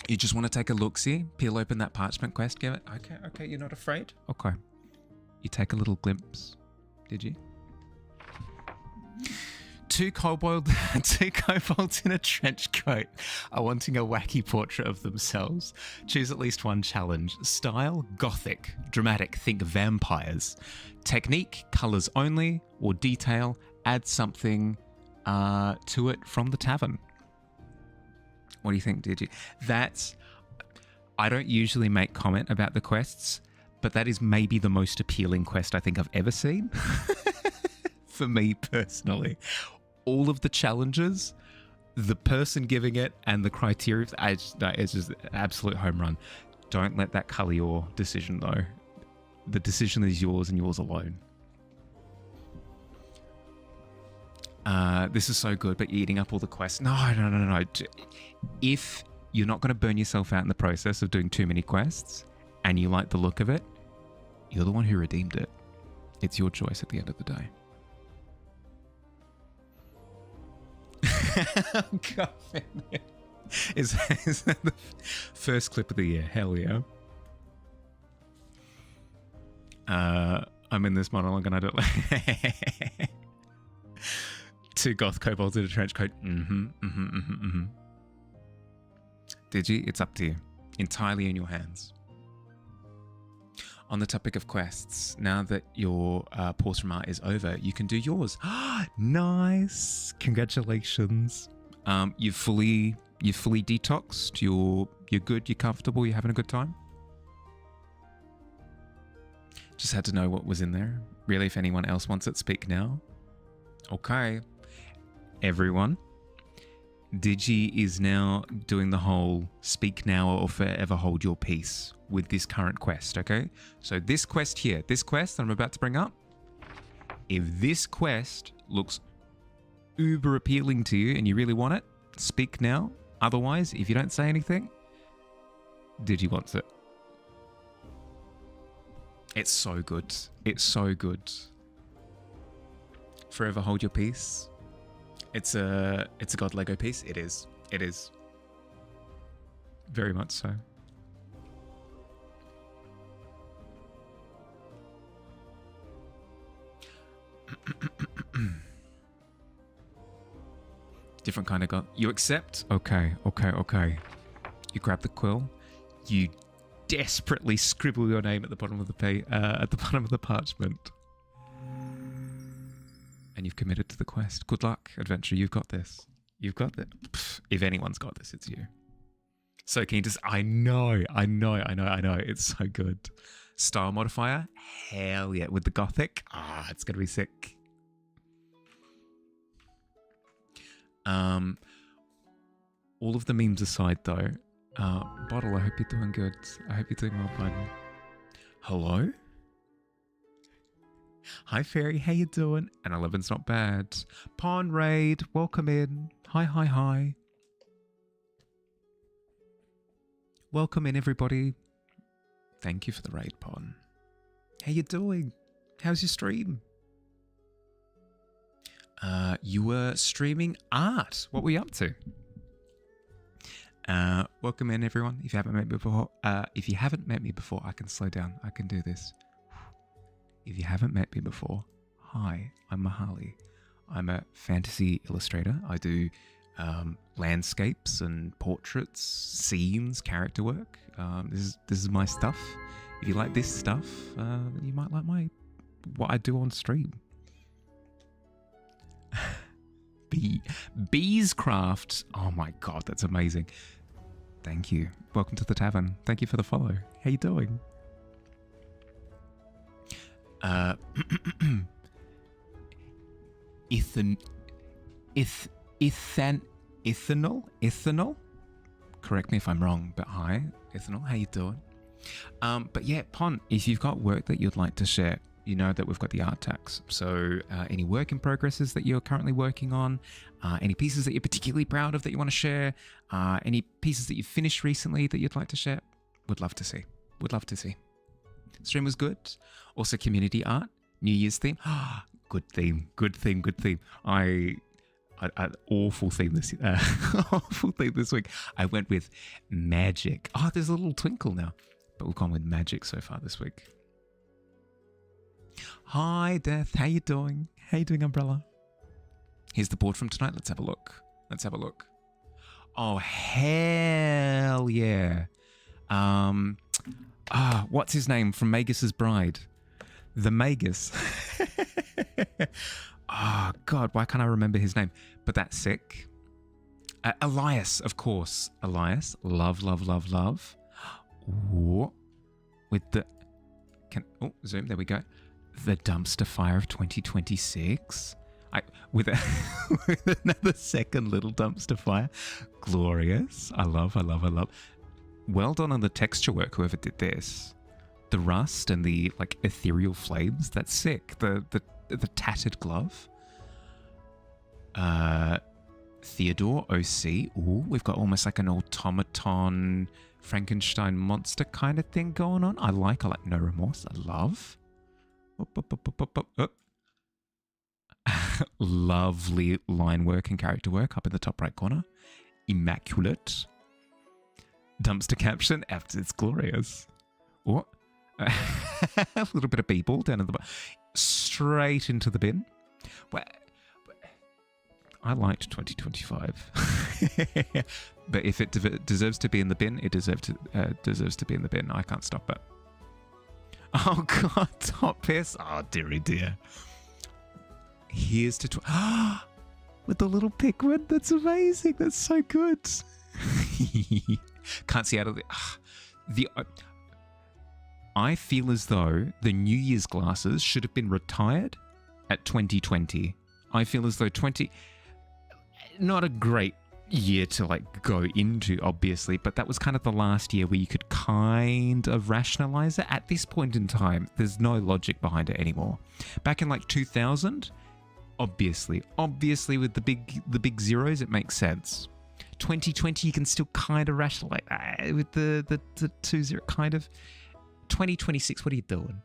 You just want to take a look-see? Peel open that parchment quest, give it. Okay, you're not afraid? Okay. You take a little glimpse. Did you? Two kobolds in a trench coat are wanting a wacky portrait of themselves. Choose at least one challenge. Style, gothic. Dramatic, think vampires. Technique, colours only. Or detail, add something to it from the tavern. What do you think, did you? I don't usually make comment about the quests, but that is maybe the most appealing quest I think I've ever seen. For me personally. All of the challenges, the person giving it, and the criteria, it's just an absolute home run. Don't let that color your decision, though. The decision is yours and yours alone. This is so good, but you're eating up all the quests. No. If you're not going to burn yourself out in the process of doing too many quests, and you like the look of it, you're the one who redeemed it. It's your choice at the end of the day. God, is that the first clip of the year? Hell yeah. I'm in this monologue and I don't like two goth kobolds in a trench coat. Did you? It's up to you. Entirely in your hands. On the topic of quests, now that your pause from art is over, you can do yours. Nice. Congratulations. You've fully detoxed. You're good. You're comfortable. You're having a good time. Just had to know what was in there. Really, if anyone else wants it, speak now. Okay. Everyone. Digi is now doing the whole speak now or forever hold your peace with this current quest, okay? So this quest that I'm about to bring up, if this quest looks uber appealing to you and you really want it, speak now. Otherwise, if you don't say anything, Digi wants it. It's so good. It's so good. Forever hold your peace. It's a God Lego piece. It is. It is. Very much so. Different kind of God. You accept? Okay. You grab the quill. You desperately scribble your name at the bottom of the parchment. And you've committed to the quest. Good luck, adventurer. You've got this. You've got it. If anyone's got this, it's you. So keen to... I know. It's so good. Style modifier? Hell yeah. With the Gothic? It's going to be sick. All of the memes aside, though, Bottle, I hope you're doing good. I hope you're doing well, bud. Hello? Hi, Fairy. How you doing? And 11's not bad. Pawn Raid, welcome in. Hi. Welcome in, everybody. Thank you for the raid, Pawn. How you doing? How's your stream? You were streaming art. What were you up to? Welcome in, everyone. If you haven't met me before, I can slow down. I can do this. If you haven't met me before, hi, I'm Mahali. I'm a fantasy illustrator. I do landscapes and portraits, scenes, character work. This is my stuff. If you like this stuff, then you might like what I do on stream. Beescraft. Oh my god, that's amazing. Thank you. Welcome to the tavern. Thank you for the follow. How you doing? Ethanol? Correct me if I'm wrong, but hi, Ethanol, how you doing? But yeah, Pon, if you've got work that you'd like to share, you know that we've got the art tax. So any work in progresses that you're currently working on, any pieces that you're particularly proud of that you want to share, any pieces that you've finished recently that you'd like to share, would love to see. Would love to see. Stream was good. Also community art, New Year's theme. Good theme. I awful theme this awful theme this week. I went with magic. There's a little twinkle now, but we've gone with magic so far this week. Hi, Death. How you doing? How you doing, Umbrella? Here's the board from tonight. Let's have a look. Oh, hell yeah. What's his name from Magus's Bride? The Magus. God, why can't I remember his name? But that's sick. Elias, of course. Elias. Love. Ooh. With the... zoom. There we go. The dumpster fire of 2026. With another second little dumpster fire. Glorious. I love. Well done on the texture work, whoever did this. The rust and the ethereal flames. That's sick. The tattered glove. Theodore OC. Ooh, we've got almost like an automaton Frankenstein monster kind of thing going on. I like no remorse. I love. Lovely line work and character work up in the top right corner. Immaculate. Dumpster caption. It's glorious. What? A little bit of b-ball down at the bottom. Straight into the bin. Well, I liked 2025. But if it deserves to be in the bin, it deserves to be in the bin. I can't stop it. Oh god, top piss. Oh dearie dear. Here's to with the little Pikmin. That's amazing. That's so good. Can't see out of the I feel as though the New Year's glasses should have been retired at 2020. I feel as though not a great year to go into, obviously, but that was kind of the last year where you could kind of rationalize it. At this point in time, there's no logic behind it anymore. Back in 2000, Obviously with the big zeros, it makes sense. 2020, you can still kind of rationalize with the 20 kind of. 2026, what are you doing?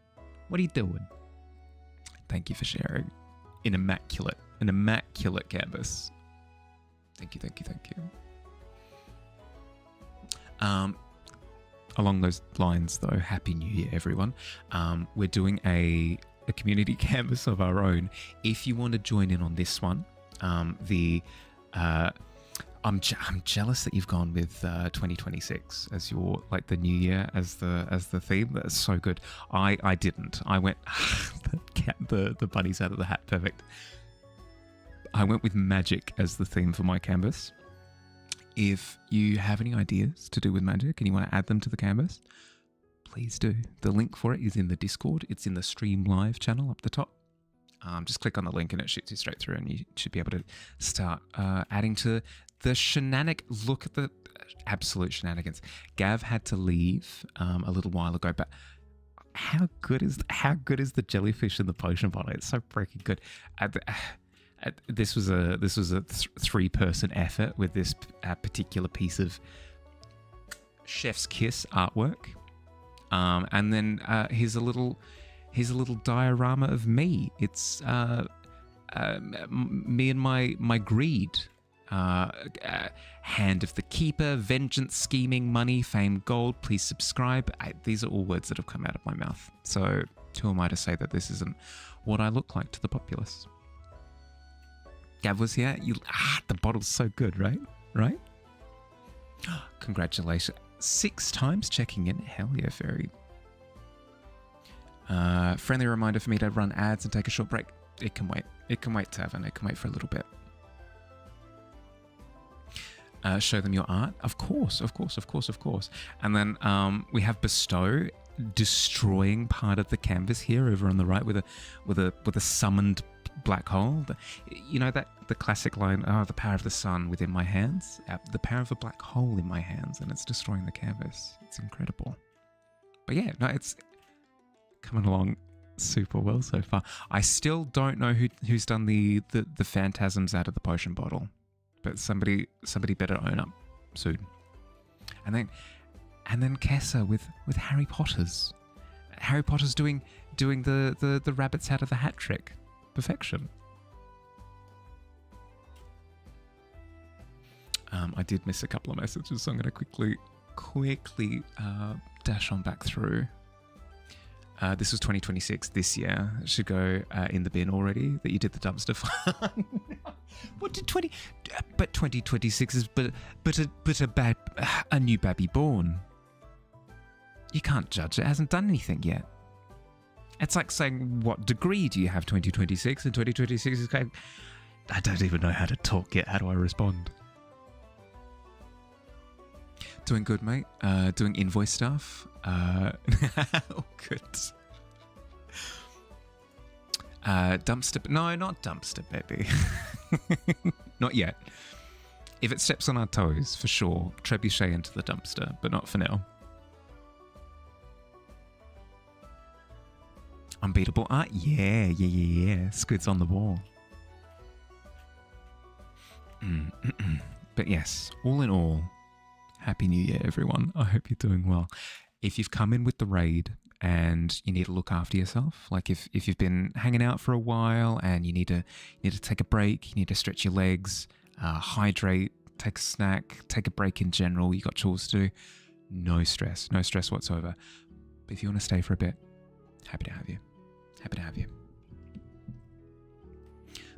Thank you for sharing. An immaculate canvas. Thank you. Along those lines, though, Happy New Year, everyone. We're doing a community canvas of our own. If you want to join in on this one, I'm jealous that you've gone with 2026 as your the new year as the theme. That's so good. I didn't. I went the bunny's out of the hat. Perfect. I went with magic as the theme for my canvas. If you have any ideas to do with magic and you want to add them to the canvas, please do. The link for it is in the Discord. It's in the Stream Live channel up the top. Just click on the link and it shoots you straight through, and you should be able to start adding to the look at the absolute shenanigans. Gav had to leave a little while ago, but how good is the jellyfish in the potion bottle? It's so freaking good. This was a 3-person effort with this particular piece of chef's kiss artwork, and then here's a little diorama of me. It's me and my greed. Hand of the Keeper, vengeance, scheming, money, fame, gold. Please subscribe. These are all words that have come out of my mouth. So who am I to say that this isn't what I look like to the populace? Gav was here. The bottle's so good, right? Congratulations. 6 times checking in. Hell yeah, Fairy. Friendly reminder for me to run ads and take a short break. It can wait. Tavern. It can wait for a little bit. Show them your art. Of course. And then we have Bestow destroying part of the canvas here over on the right with a summoned black hole. The classic line, the power of the sun within my hands, the power of a black hole in my hands, and it's destroying the canvas. It's incredible. But yeah, no, it's coming along super well so far. I still don't know who's done the phantasms out of the potion bottle, but somebody better own up soon. And then Kessa with Harry Potter's doing the rabbits out of the hat trick. Perfection. I did miss a couple of messages, so I'm going to quickly dash on back through. This was 2026 this year. It should go in the bin already that you did the dumpster fire. What did 2026 is but a new baby born. You can't judge. It hasn't done anything yet. It's like saying, what degree do you have 2026? And 2026 is going, I don't even know how to talk yet. How do I respond? Doing good, mate. Doing invoice stuff. Oh, good. Dumpster. No, not dumpster, baby. Not yet. If it steps on our toes, for sure. Trebuchet into the dumpster, but not for now. Unbeatable art? Yeah. Squid's on the wall. But yes, all in all, Happy New Year, everyone. I hope you're doing well. If you've come in with the raid and you need to look after yourself, like if you've been hanging out for a while and you need to take a break, you need to stretch your legs, hydrate, take a snack, take a break in general, you got chores to do, no stress whatsoever. But if you want to stay for a bit, happy to have you.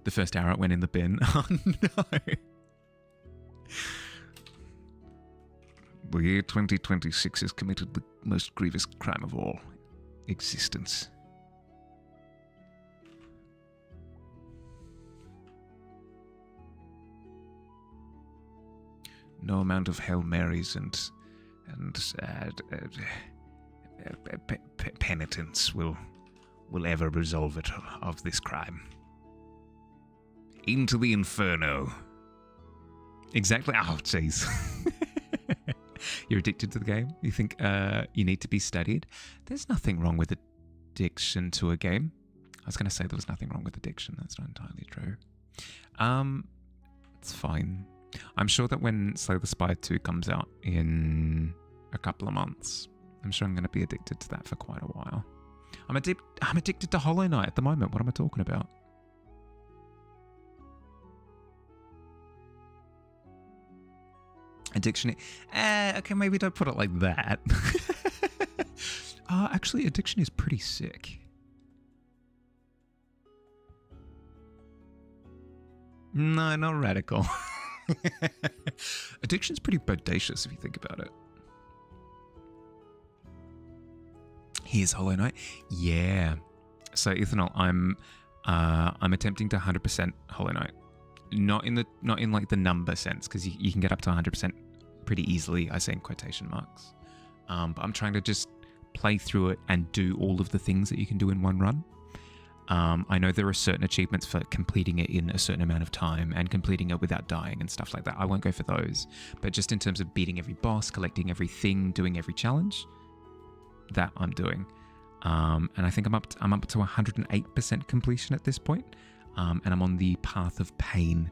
The first hour it went in the bin. Oh no. The year 2026 has committed the most grievous crime of all. Existence. No amount of Hail Marys and penitence will ever resolve it of this crime. Into the inferno. Exactly. Oh, jeez. You're addicted to the game? You think you need to be studied? There's nothing wrong with addiction to a game. I was going to say there was nothing wrong with addiction. That's not entirely true. It's fine. I'm sure that when Slay the Spire 2 comes out in a couple of months, I'm sure I'm going to be addicted to that for quite a while. I'm addicted to Hollow Knight at the moment. What am I talking about? Addiction. Okay, maybe don't put it like that. Actually, addiction is pretty sick. No, not radical. Addiction's pretty bodacious if you think about it. Here's Hollow Knight. Yeah. So Ethanol, I'm attempting to 100% Hollow Knight. Not in like the number sense, because you can get up to 100% pretty easily. I say in quotation marks. But I'm trying to just play through it and do all of the things that you can do in one run. I know there are certain achievements for completing it in a certain amount of time and completing it without dying and stuff like that. I won't go for those. But just in terms of beating every boss, collecting everything, doing every challenge, that I'm doing. And I think I'm up to 108% completion at this point. And I'm on the Path of Pain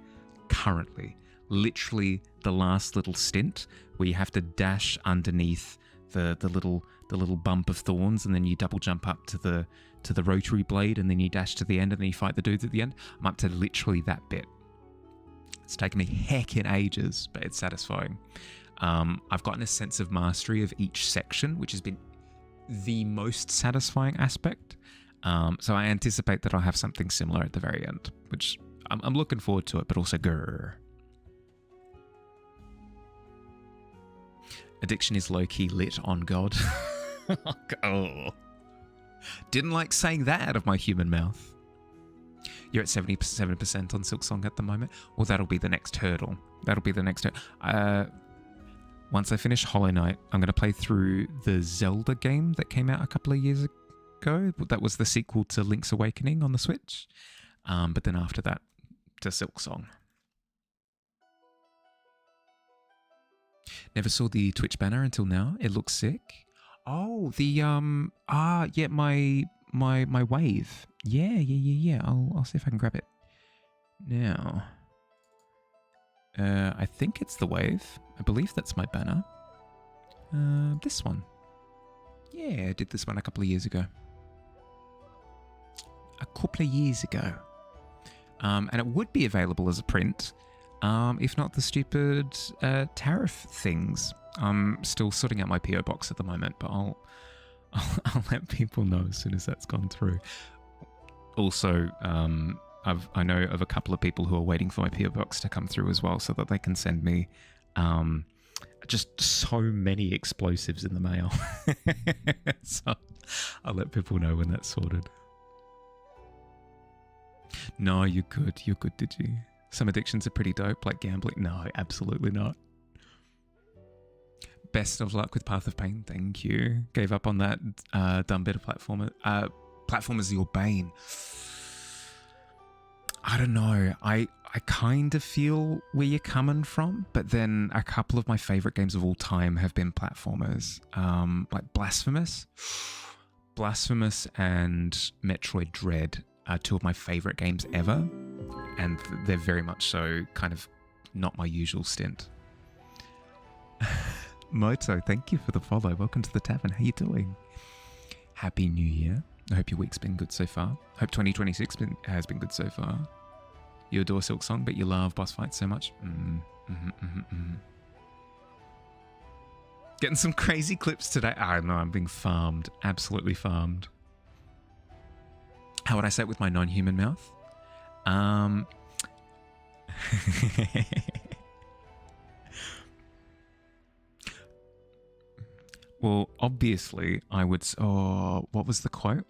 currently. Literally the last little stint where you have to dash underneath the little bump of thorns, and then you double jump up to the rotary blade, and then you dash to the end, and then you fight the dudes at the end. I'm up to literally that bit. It's taken me heckin' ages, but it's satisfying. I've gotten a sense of mastery of each section, which has been the most satisfying aspect. So I anticipate that I'll have something similar at the very end, which I'm looking forward to it, but also grrr. Addiction is low-key lit on God. Oh. Didn't like saying that out of my human mouth. You're at 77% on Silksong at the moment. Well, that'll be the next hurdle. Once I finish Hollow Knight, I'm going to play through the Zelda game that came out a couple of years ago. That was the sequel to Link's Awakening on the Switch. But then after that, to Silksong. Never saw the Twitch banner until now. It looks sick. Oh, the yeah, my wave. Yeah. I'll see if I can grab it now. I think it's the wave. I believe that's my banner. This one. Yeah, I did this one a couple of years ago. And it would be available as a print, if not the stupid tariff things. I'm still sorting out my PO box at the moment, but I'll let people know as soon as that's gone through. Also, I know of a couple of people who are waiting for my PO box to come through as well, so that they can send me just so many explosives in the mail. So I'll let people know when that's sorted. No, you're good. You're good, did you? Some addictions are pretty dope, like gambling. No, absolutely not. Best of luck with Path of Pain. Thank you. Gave up on that dumb bit of platformer. Platformer's your bane. I don't know. I kind of feel where you're coming from, but then a couple of my favorite games of all time have been platformers. Like Blasphemous. Blasphemous and Metroid Dread are two of my favorite games ever, and they're very much so kind of not my usual stint. Moto, thank you for the follow. Welcome to the Tavern. How you doing? Happy New Year. I hope your week's been good so far. Hope 2026 has been good so far. You adore Silksong, but you love boss fights so much. Getting some crazy clips today. I know, I'm being farmed. Absolutely farmed. How would I say it with my non-human mouth? Well, obviously, I would... Oh, what was the quote?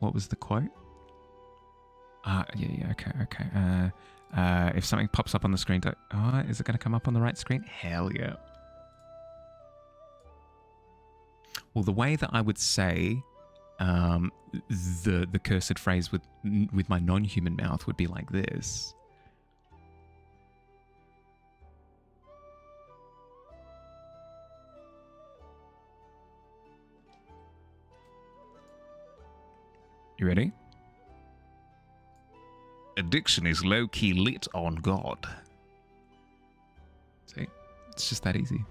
Yeah, okay. If something pops up on the screen... is it going to come up on the right screen? Hell yeah. Well, the way that I would say the cursed phrase with my non-human mouth would be like this. You ready? Addiction is low-key lit on God. See? It's just that easy.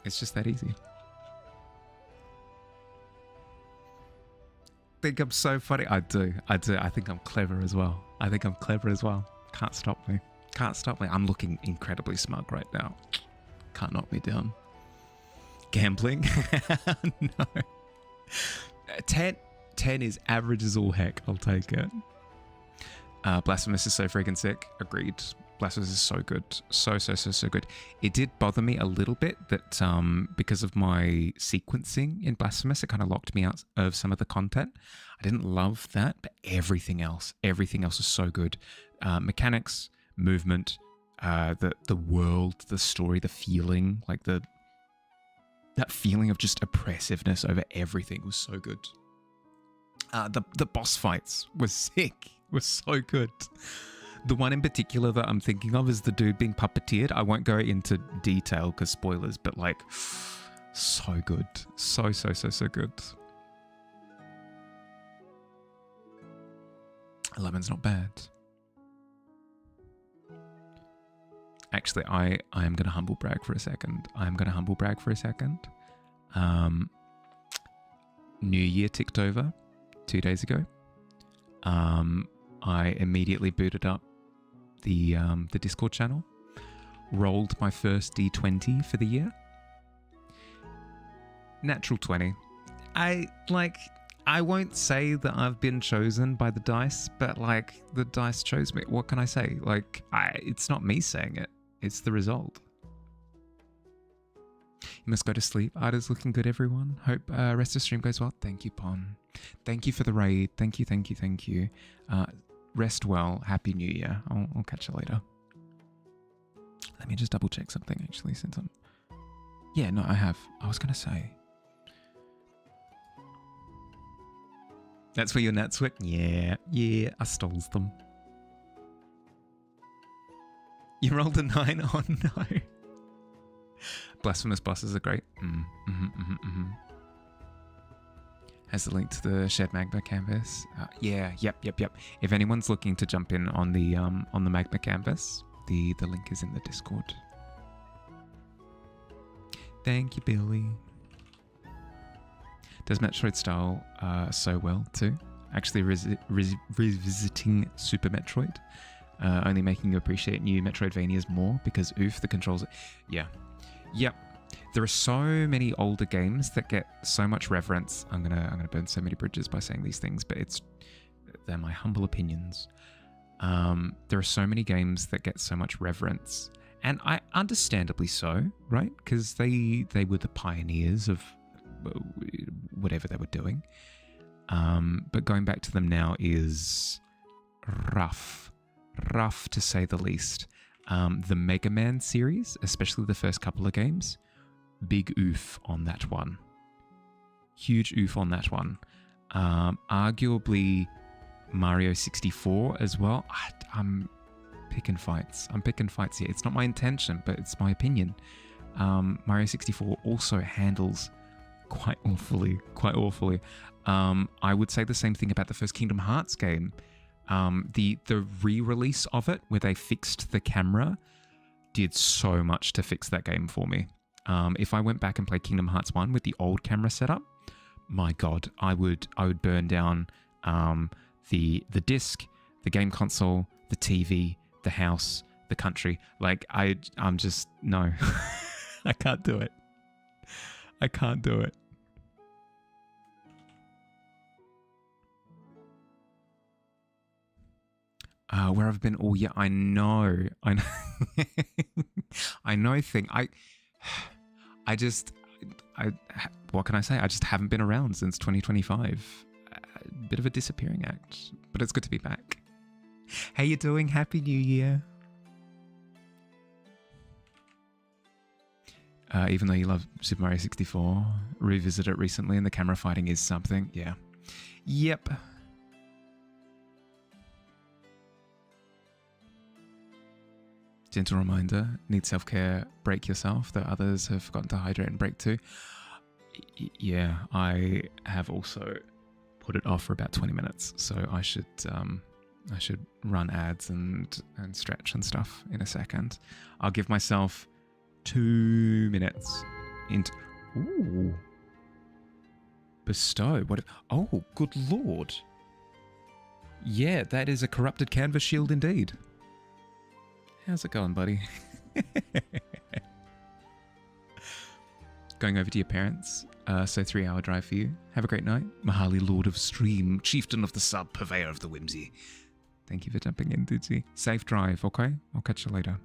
It's just that easy. Think I'm so funny? I do. I think I'm clever as well. Can't stop me. I'm looking incredibly smug right now. Can't knock me down. Gambling? No. 10 is average as all heck. I'll take it. Blasphemous is so freaking sick. Agreed. Blasphemous is so good. So good. It did bother me a little bit that because of my sequencing in Blasphemous, it kind of locked me out of some of the content. I didn't love that, but everything else is so good. Mechanics, movement, the world, the story, the feeling, like that feeling of just oppressiveness over everything was so good. The boss fights were sick. Was so good. The one in particular that I'm thinking of is the dude being puppeteered. I won't go into detail because spoilers, but like, so good. So good. 11's not bad. Actually, I am going to humble brag for a second. New Year ticked over 2 days ago. I immediately booted up the Discord channel, rolled my first D20 for the year. Natural 20. I won't say that I've been chosen by the dice, but like the dice chose me. What can I say? Like it's not me saying it. It's the result. You must go to sleep. Art is looking good, everyone. Hope rest of stream goes well. Thank you, Pon. Thank you for the raid. Thank you. Rest well. Happy New Year. I'll catch you later. Let me just double check something actually since I'm... Yeah, no, I have. I was going to say. That's where your nuts went? Yeah, I stole them. You rolled a 9? Oh no. Blasphemous bosses are great. Has the link to the shared magma canvas. Yep. If anyone's looking to jump in on the magma canvas, the link is in the Discord. Thank you, Billy. Does Metroid style so well too. Actually, revisiting Super Metroid, only making you appreciate new Metroidvanias more because oof, the controls. Yeah. Yep. There are so many older games that get so much reverence. I'm gonna burn so many bridges by saying these things, but they're my humble opinions. There are so many games that get so much reverence, and I understandably so, right? Because they were the pioneers of whatever they were doing. But going back to them now is rough to say the least. The Mega Man series, especially the first couple of games, big oof on that one. Huge oof on that one. Arguably Mario 64 as well. I'm picking fights here. It's not my intention, but it's my opinion. Mario 64 also handles quite awfully. I would say the same thing about the first Kingdom Hearts game. The re-release of it, where they fixed the camera, did so much to fix that game for me. If I went back and played Kingdom Hearts 1 with the old camera setup, my God, I would burn down the disc, the game console, the TV, the house, the country. Like I'm just no, I can't do it. Where I've been all year, I know. I know thing. What can I say? I just haven't been around since 2025. A bit of a disappearing act, but it's good to be back. How you doing? Happy New Year. Even though you love Super Mario 64, revisit it recently and the camera fighting is something. Yeah. Yep. Gentle reminder, need self-care, break yourself, though others have forgotten to hydrate and break too. Yeah, I have also put it off for about 20 minutes, so I should I should run ads and stretch and stuff in a second. I'll give myself 2 minutes. Ooh. Bestow. What? Oh, good lord. Yeah, that is a corrupted canvas shield indeed. How's it going, buddy? Going over to your parents. So 3-hour drive for you. Have a great night. Mahali, Lord of Stream, Chieftain of the Sub, Purveyor of the Whimsy. Thank you for jumping in, Digi. Safe drive, okay? I'll catch you later.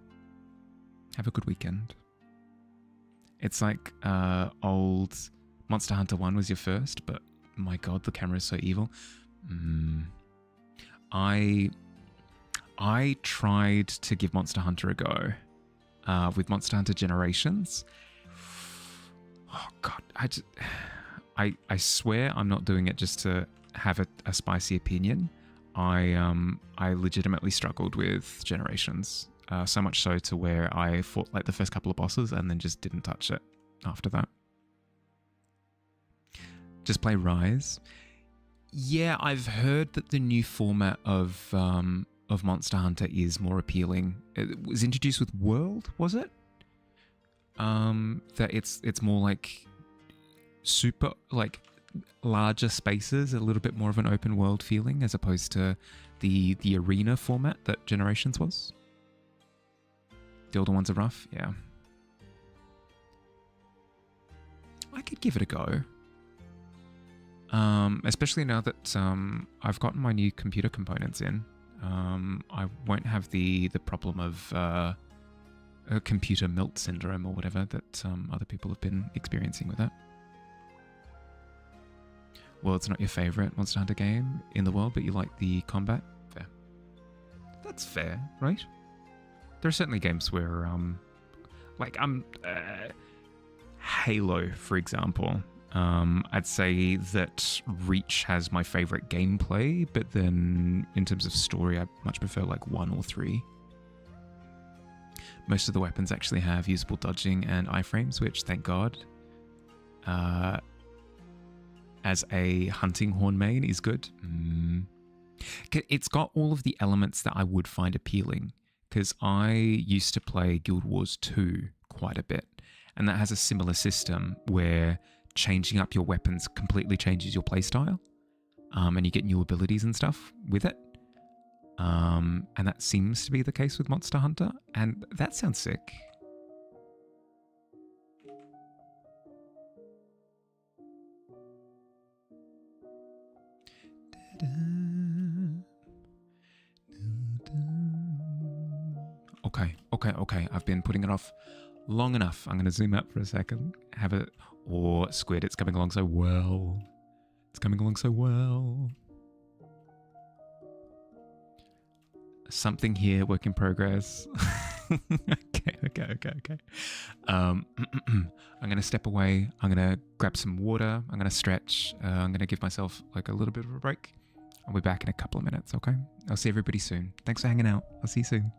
Have a good weekend. It's like old Monster Hunter 1 was your first, but my god, the camera is so evil. I tried to give Monster Hunter a go with Monster Hunter Generations. Oh god, I swear I'm not doing it just to have a spicy opinion. I legitimately struggled with Generations, so much so to where I fought like the first couple of bosses and then just didn't touch it after that. Just play Rise. Yeah, I've heard that the new format of Monster Hunter is more appealing. It was introduced with World, was it? That it's more like super like larger spaces, a little bit more of an open world feeling as opposed to the arena format that Generations was. The older ones are rough, yeah. I could give it a go. Especially now that I've gotten my new computer components in. I won't have the problem of a computer melt syndrome or whatever that other people have been experiencing with it. Well, it's not your favorite Monster Hunter game in the world, but you like the combat? Fair. That's fair, right? There are certainly games where, Halo, for example. I'd say that Reach has my favorite gameplay, but then in terms of story, I much prefer like 1 or 3. Most of the weapons actually have usable dodging and iframes, which, thank God, as a hunting horn main is good. It's got all of the elements that I would find appealing, because I used to play Guild Wars 2 quite a bit, and that has a similar system where changing up your weapons completely changes your playstyle, and you get new abilities and stuff with it. And that seems to be the case with Monster Hunter, and that sounds sick. Okay. I've been putting it off long enough. I'm going to zoom out for a second. Or Squid, it's coming along so well. It's coming along so well. Something here, work in progress. Okay. I'm going to step away. I'm going to grab some water. I'm going to stretch. I'm going to give myself like a little bit of a break. I'll be back in a couple of minutes, okay? I'll see everybody soon. Thanks for hanging out. I'll see you soon.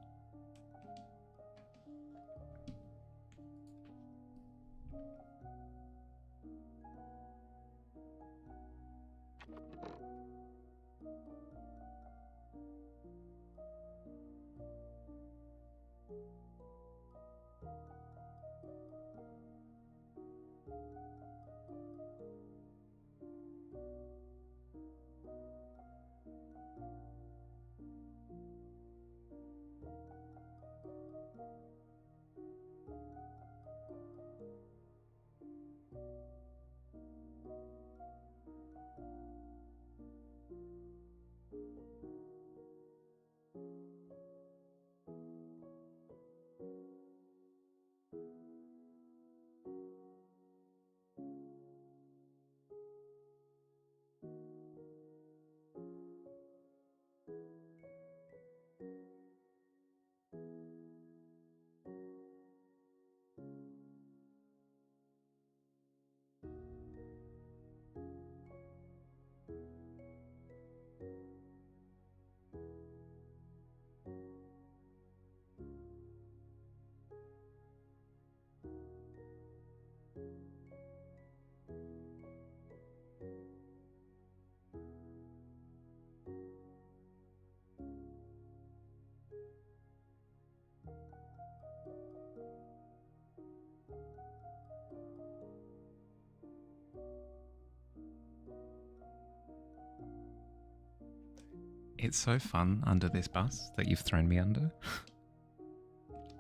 It's so fun under this bus that you've thrown me under.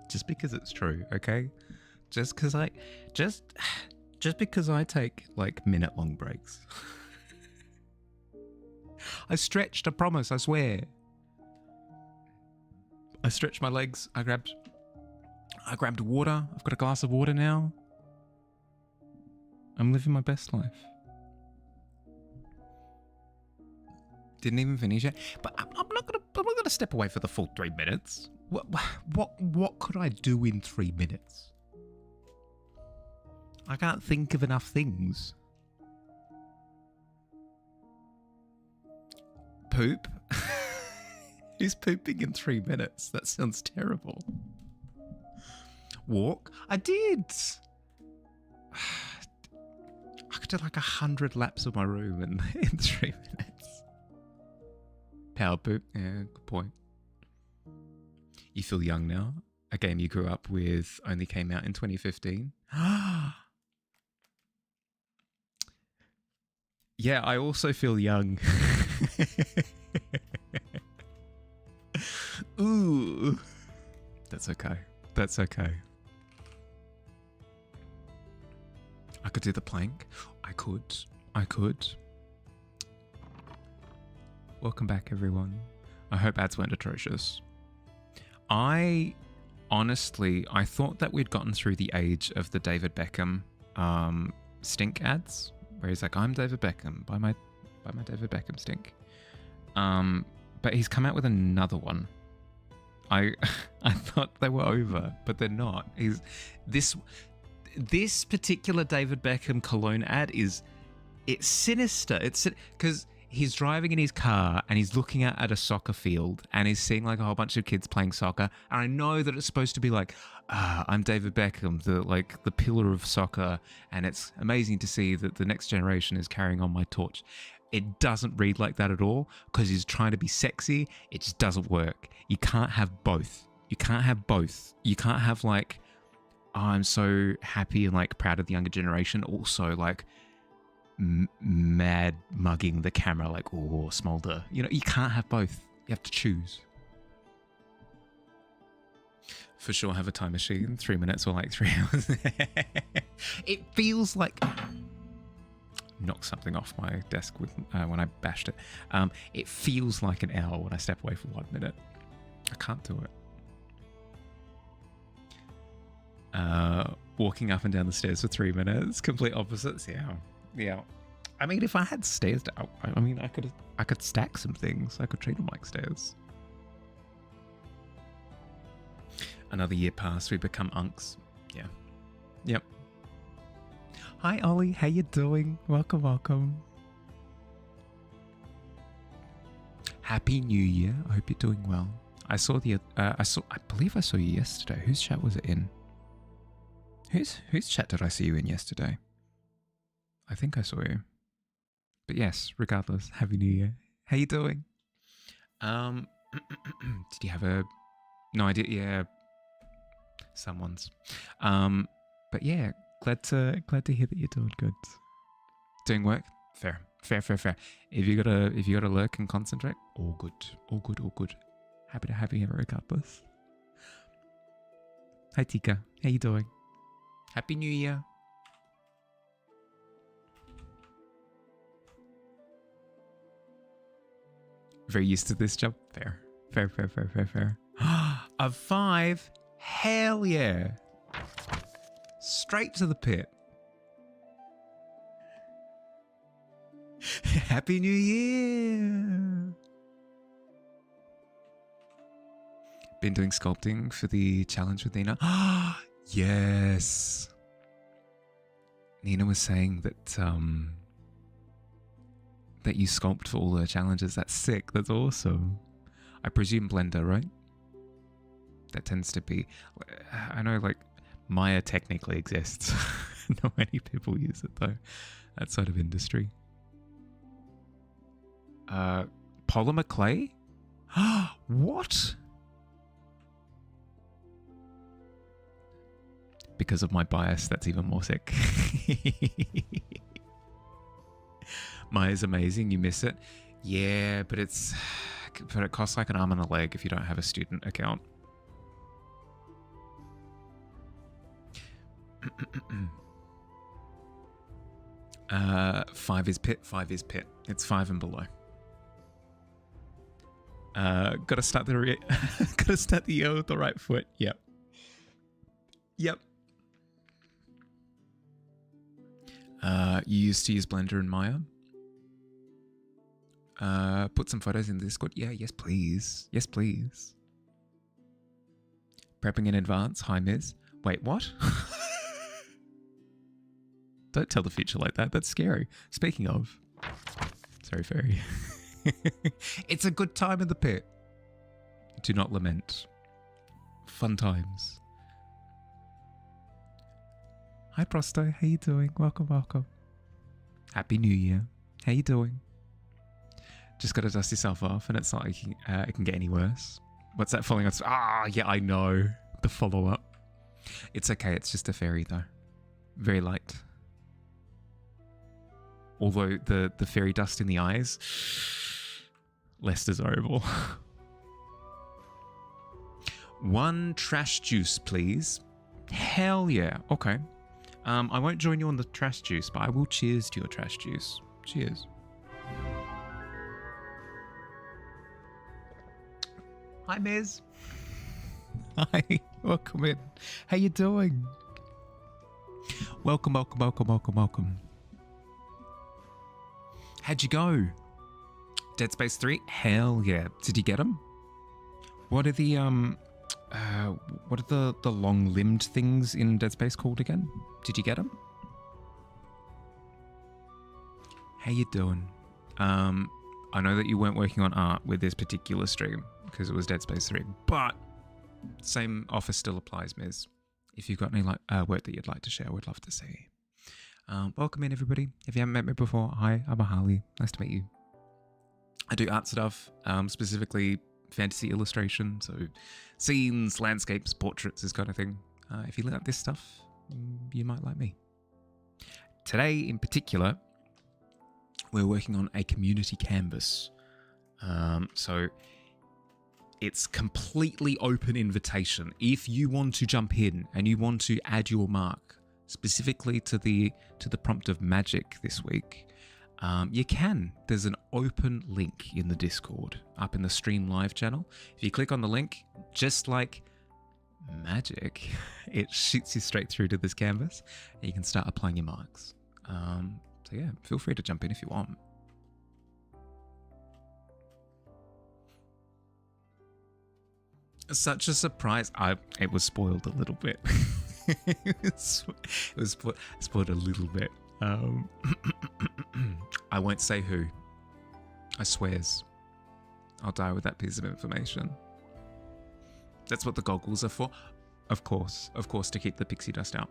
Just because it's true, okay? Just because I take like minute-long breaks. I stretched, I promise, I swear. I stretched my legs, I grabbed water. I've got a glass of water now. I'm living my best life. Didn't even finish it, but I'm not gonna step away for the full 3 minutes. What could I do in 3 minutes? I can't think of enough things. Poop? Who's pooping in 3 minutes? That sounds terrible. Walk? I did. I could do like 100 laps of my room in 3 minutes. Power poop? Yeah, good point. You feel young now? A game you grew up with only came out in 2015. Yeah, I also feel young. Ooh. That's okay. That's okay. I could do the plank. I could. Welcome back, everyone. I hope ads weren't atrocious. I thought that we'd gotten through the age of the David Beckham stink ads, where he's like, "I'm David Beckham, buy my David Beckham stink." But he's come out with another one. I thought they were over, but they're not. This particular David Beckham cologne ad it's sinister. It's because he's driving in his car and he's looking at a soccer field and he's seeing like a whole bunch of kids playing soccer. And I know that it's supposed to be like, I'm David Beckham, the pillar of soccer, and it's amazing to see that the next generation is carrying on my torch. It doesn't read like that at all because he's trying to be sexy. It just doesn't work. You can't have both. You can't have like, oh, I'm so happy and like proud of the younger generation. Also like mad mugging the camera like, oh, smolder. You know, you can't have both. You have to choose. For sure have a time machine. 3 minutes or like 3 hours. It feels like... Knocked something off my desk with when I bashed it. It feels like an hour when I step away for 1 minute. I can't do it. Walking up and down the stairs for 3 minutes. Complete opposites. Yeah. I mean, if I had stairs, I mean, I could stack some things. I could treat them like stairs. Another year passed. We become unks. Yeah. Yep. Hi Ollie, how you doing? Welcome. Happy New Year. I hope you're doing well. I believe I saw you yesterday. Whose chat was it in? Whose chat did I see you in yesterday? I think I saw you. But yes, regardless, Happy New Year. How you doing? Did you have no idea? Yeah. Someone's. But yeah. Glad to hear that you're doing good. Doing work? Fair. If you gotta lurk and concentrate, all good. Happy to have you here regardless. Hi Tika, how you doing? Happy New Year. Very used to this job. Fair. A 5? Hell yeah. Straight to the pit. Happy New Year. Been doing sculpting for the challenge with Nina. Yes. Nina was saying that that you sculpt for all the challenges. That's sick. That's awesome. I presume Blender, right? That tends to be... I know, like, Maya technically exists. Not many people use it, though. That sort of industry. Polymer clay? What? Because of my bias, that's even more sick. Maya's amazing. You miss it? Yeah, but it's... but it costs like an arm and a leg if you don't have a student account. Five is pit. 5 is pit. It's 5 and below. Gotta start the gotta start the year with the right foot. Yep. Yep. You used to use Blender and Maya. Put some photos in the Discord. Yeah, yes please. Yes please. Prepping in advance. Hi Miz. Wait, what? Don't tell the future like that. That's scary. Speaking of. Sorry, fairy. It's a good time in the pit. Do not lament. Fun times. Hi Prosto, how you doing? Welcome, welcome. Happy New Year. How you doing? Just gotta dust yourself off, and it's not like it can get any worse. What's that falling on? Ah, yeah, I know. The follow-up. It's okay, it's just a fairy though. Very light. Although the fairy dust in the eyes, less desirable. 1 trash juice, please. Hell yeah. Okay. I won't join you on the trash juice, but I will cheers to your trash juice. Cheers. Hi, Miz. Hi. Welcome in. How you doing? Welcome, welcome, welcome, welcome, welcome. How'd you go? Dead Space 3? Hell yeah. Did you get them? What are the long-limbed things in Dead Space called again? Did you get them? How you doing? I know that you weren't working on art with this particular stream because it was Dead Space 3, but same offer still applies, Miz. If you've got any work that you'd like to share, we'd love to see. Welcome in, everybody. If you haven't met me before, hi, I'm Harley. Nice to meet you. I do art stuff, specifically fantasy illustration, so scenes, landscapes, portraits, this kind of thing. If you like this stuff, you might like me. Today, in particular, we're working on a community canvas. So it's completely open invitation. If you want to jump in and you want to add your mark specifically to the prompt of magic this week, you can. There's an open link in the Discord up in the Stream Live channel. If you click on the link, just like magic, it shoots you straight through to this canvas and you can start applying your marks. So yeah, feel free to jump in if you want. Such a surprise. It was spoiled a little bit. it was spoiled a little bit. I won't say who. I swears. I'll die with that piece of information. That's what the goggles are for. Of course, to keep the pixie dust out.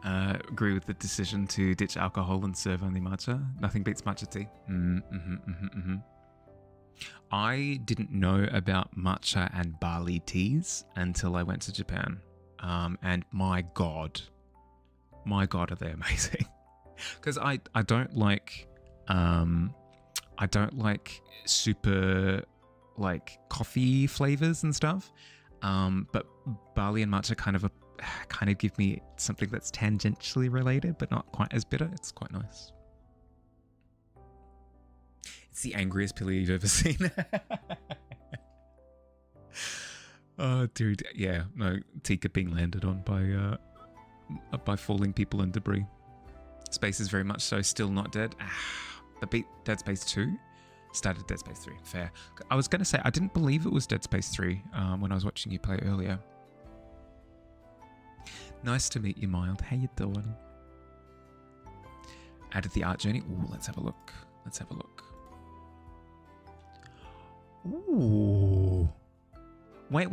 Agree with the decision to ditch alcohol and serve only matcha. Nothing beats matcha tea. I didn't know about matcha and barley teas until I went to Japan. And my God, are they amazing? Because I don't like super like coffee flavors and stuff. But barley and matcha kind of give me something that's tangentially related, but not quite as bitter. It's quite nice. It's the angriest pilly you've ever seen. Oh, dude. Yeah, no, Tika being landed on by falling people and debris. Space is very much so still not dead. The beat Dead Space 2 started Dead Space 3. Fair. I was going to say, I didn't believe it was Dead Space 3 when I was watching you play earlier. Nice to meet you, Mild. How you doing? Added the art journey. Ooh, let's have a look. Ooh. Wait.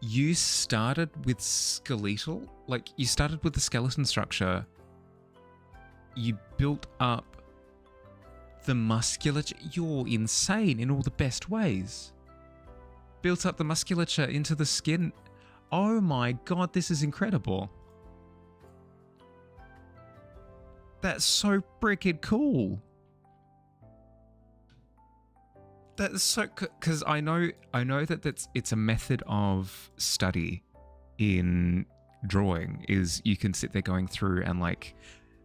You started with skeletal? Like, you started with the skeleton structure. You built up the musculature. You're insane in all the best ways. Built up the musculature into the skin. Oh my god, this is incredible. That's so freaking cool. That's so, because I know that it's a method of study in drawing, is you can sit there going through and like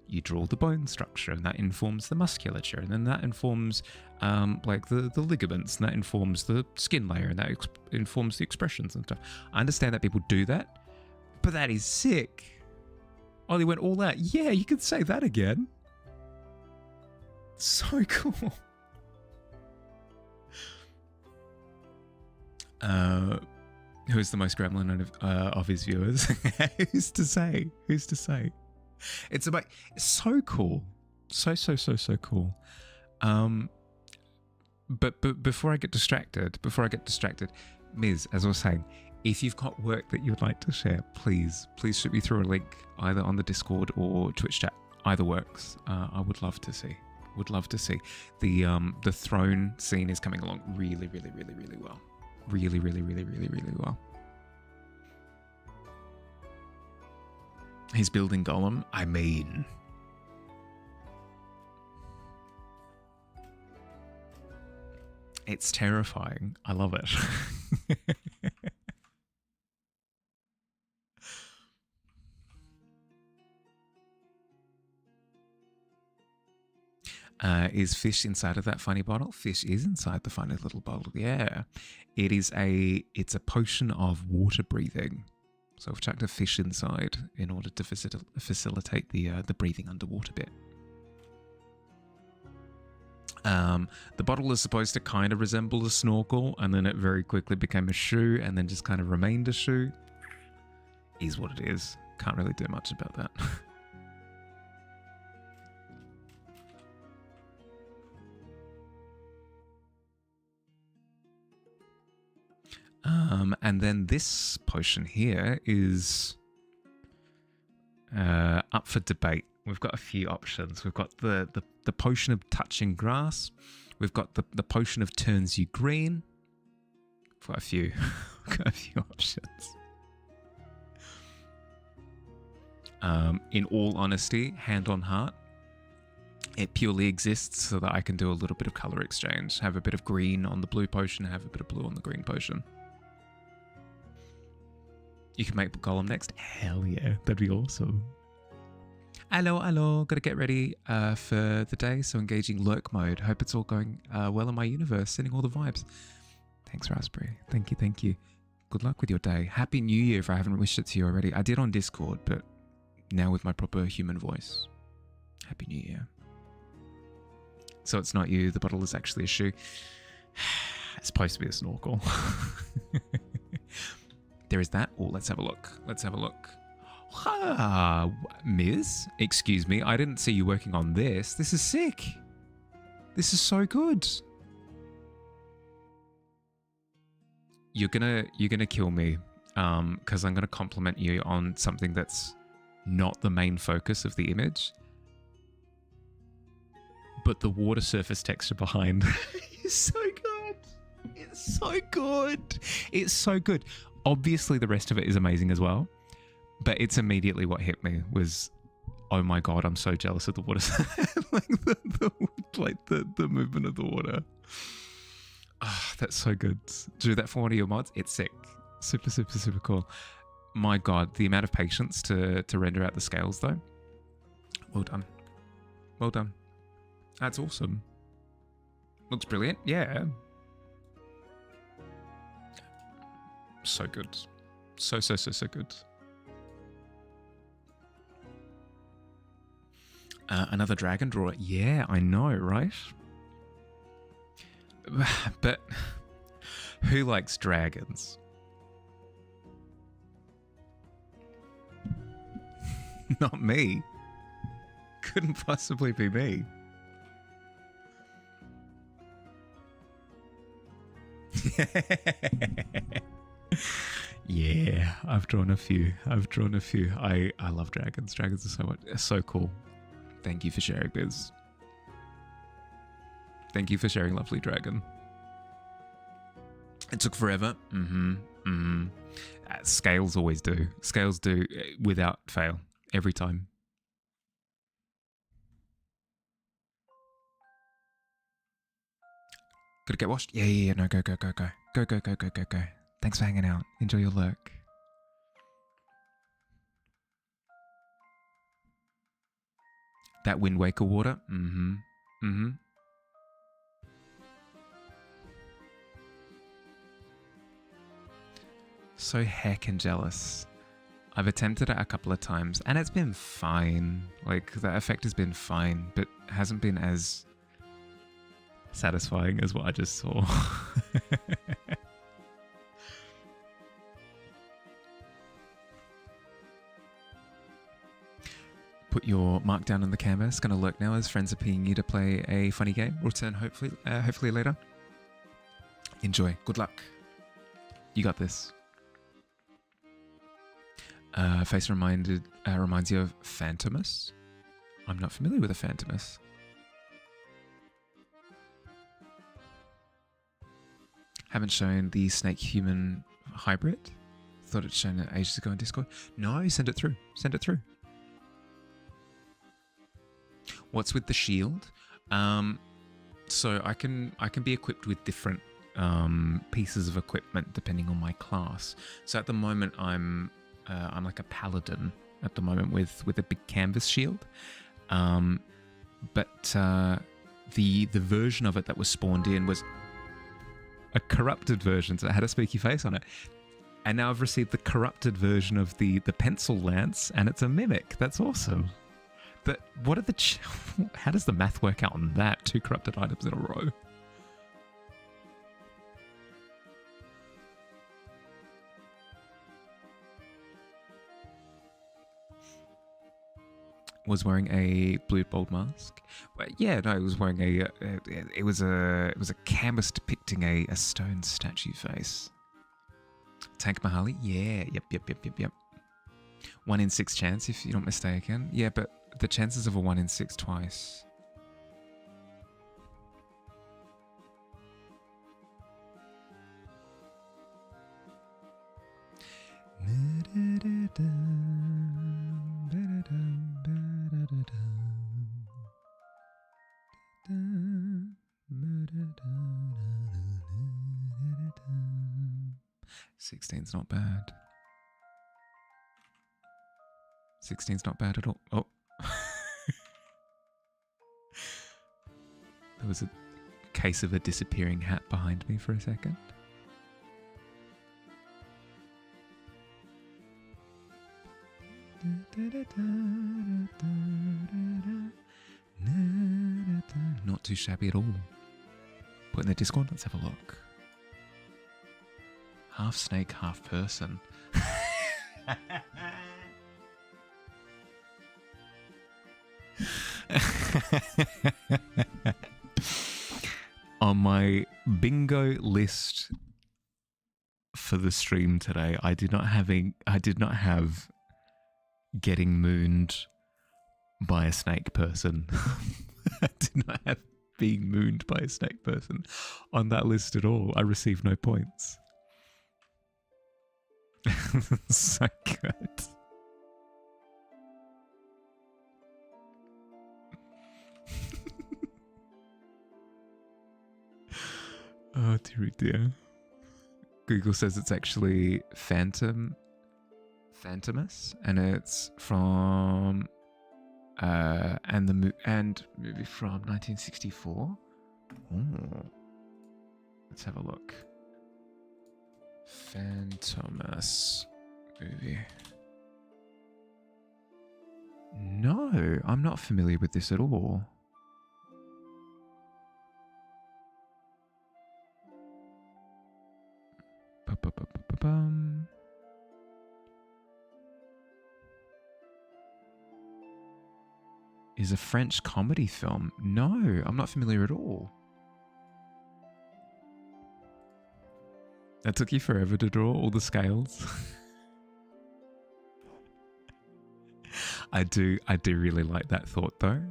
you draw the bone structure and that informs the musculature, and then that informs like the ligaments, and that informs the skin layer, and that informs the expressions and stuff. I understand that people do that, but that is sick. Oh, they went all out. Yeah, you could say that again. So cool. Who's the most gremlin of his viewers? Who's to say? Who's to say? It's so cool. So cool. But before I get distracted, Ms, as I was saying, if you've got work that you'd like to share, please shoot me through a link either on the Discord or Twitch chat. Either works. I would love to see. The throne scene is coming along really well. Really well. He's building Golem. I mean, it's terrifying. I love it. Is fish inside of that funny bottle? Fish is inside the funny little bottle. Yeah, it's a potion of water breathing. So I've chucked a fish inside in order to facilitate the breathing underwater bit. The bottle is supposed to kind of resemble a snorkel, and then it very quickly became a shoe, and then just kind of remained a shoe. Is what it is. Can't really do much about that. And then this potion here is up for debate. We've got a few options. We've got the potion of touching grass. We've got the potion of turns you green. We've got a few, options. In all honesty, hand on heart, it purely exists so that I can do a little bit of color exchange. Have a bit of green on the blue potion, have a bit of blue on the green potion. You can make Golem next? Hell yeah, that'd be awesome. Hello, gotta get ready for the day, so engaging lurk mode. Hope it's all going well in my universe, sending all the vibes. Thanks, Raspberry. Thank you. Good luck with your day. Happy New Year if I haven't wished it to you already. I did on Discord, but now with my proper human voice. Happy New Year. So it's not you, the bottle is actually a shoe. It's supposed to be a snorkel. There is that. Oh, let's have a look. Ah, Ms. Excuse me, I didn't see you working on this. This is sick. This is so good. You're gonna kill me, because I'm gonna compliment you on something that's not the main focus of the image, but the water surface texture behind is so good. It's so good. Obviously, the rest of it is amazing as well, but it's immediately what hit me was, oh my god, I'm so jealous of the water, like the movement of the water. Oh, that's so good. Do that for one of your mods. It's sick. Super cool. My god, the amount of patience to render out the scales though. Well done. That's awesome. Looks brilliant. Yeah. So good. So good. Another dragon drawer. Yeah, I know, right? But who likes dragons? Not me. Couldn't possibly be me. Yeah, I've drawn a few. I love dragons. Dragons are so cool. Thank you for sharing, Biz. Thank you for sharing, lovely dragon. It took forever. Mm. Scales always do. Scales do without fail every time. Gotta get washed? Yeah. No, go. Go. Thanks for hanging out. Enjoy your lurk. That Wind Waker water? Mm-hmm. So heckin' jealous. I've attempted it a couple of times and it's been fine. Like, the effect has been fine, but hasn't been as satisfying as what I just saw. Put your mark down on the canvas. Gonna lurk now as friends are pinging you to play a funny game. Return hopefully later. Enjoy. Good luck. You got this. Face reminds you of Phantomus. I'm not familiar with a Phantomus. Haven't shown the snake-human hybrid. Thought it's shown it ages ago on Discord. No, send it through. Send it through. What's with the shield? So I can be equipped with different pieces of equipment depending on my class. So at the moment I'm like a paladin at the moment with a big canvas shield. But the version of it that was spawned in was a corrupted version, so it had a spooky face on it. And now I've received the corrupted version of the pencil lance, and it's a mimic. That's awesome. But what are the... how does the math work out on that? 2 corrupted items in a row. Was wearing a blue bold mask. But yeah, no, it was wearing it was a canvas depicting a stone statue face. Tank Mahali? Yeah, yep. 1 in 6 chance, if you're not mistaken. Yeah, but the chances of a 1 in 6 twice. Sixteen's not bad. 16's not bad at all. Oh. There was a case of a disappearing hat behind me for a second. Not too shabby at all. Put in the Discord, let's have a look. Half snake, half person. On my bingo list for the stream today, I did not have getting mooned by a snake person. I did not have being mooned by a snake person on that list at all. I received no points. So good. Oh dear. Google says it's actually Phantomus, and it's from and movie from 1964. Ooh. Let's have a look. Phantomus movie. No, I'm not familiar with this at all. Is a French comedy film? No, I'm not familiar at all. That took you forever to draw all the scales. I do really like that thought though,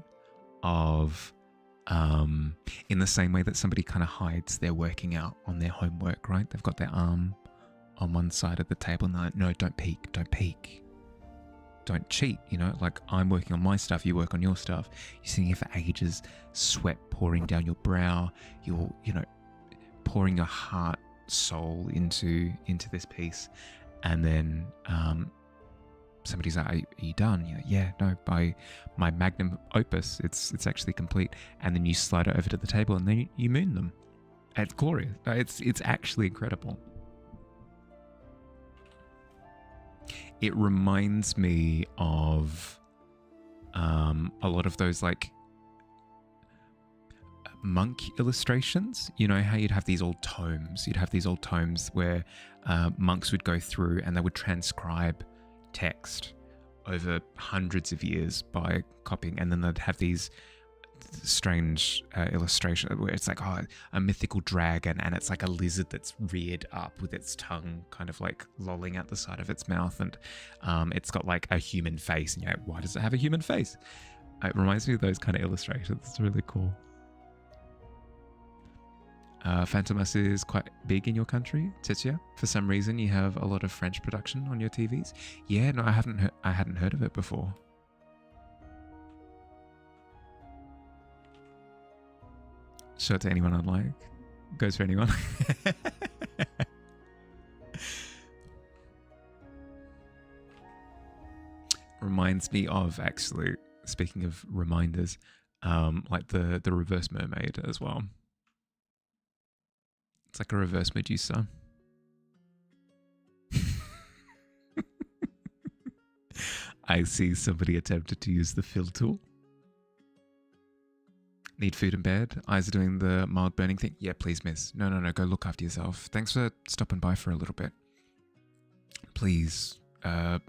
of in the same way that somebody kind of hides their working out on their homework, right? They've got their arm on one side of the table. No, don't peek, don't peek. Don't cheat, you know, like I'm working on my stuff, you work on your stuff. You're sitting here for ages, sweat pouring down your brow, you're, pouring your heart, soul into this piece. And then somebody's like, are you done? You're like, yeah, no, by my magnum opus, it's actually complete. And then you slide it over to the table and then you moon them. It's glorious. It's actually incredible. It reminds me of a lot of those like monk illustrations. You know how you'd have these old tomes. You'd have these old tomes where monks would go through and they would transcribe text over hundreds of years by copying, and then they'd have these strange illustration where it's like, oh, a mythical dragon, and it's like a lizard that's reared up with its tongue kind of like lolling out the side of its mouth, and it's got like a human face, and you're like, why does it have a human face? It reminds me of those kind of illustrations. It's really cool. Fantomas is quite big in your country, Tetsuya. For some reason, you have a lot of French production on your TVs. Yeah, no, I hadn't heard of it before. Show it to anyone I'd like. Goes for anyone. Reminds me of, actually, speaking of reminders, like the reverse mermaid as well. It's like a reverse Medusa. I see somebody attempted to use the fill tool. Need food in bed. Eyes are doing the mild burning thing. Yeah, please, miss. No. Go look after yourself. Thanks for stopping by for a little bit. Please, yeah,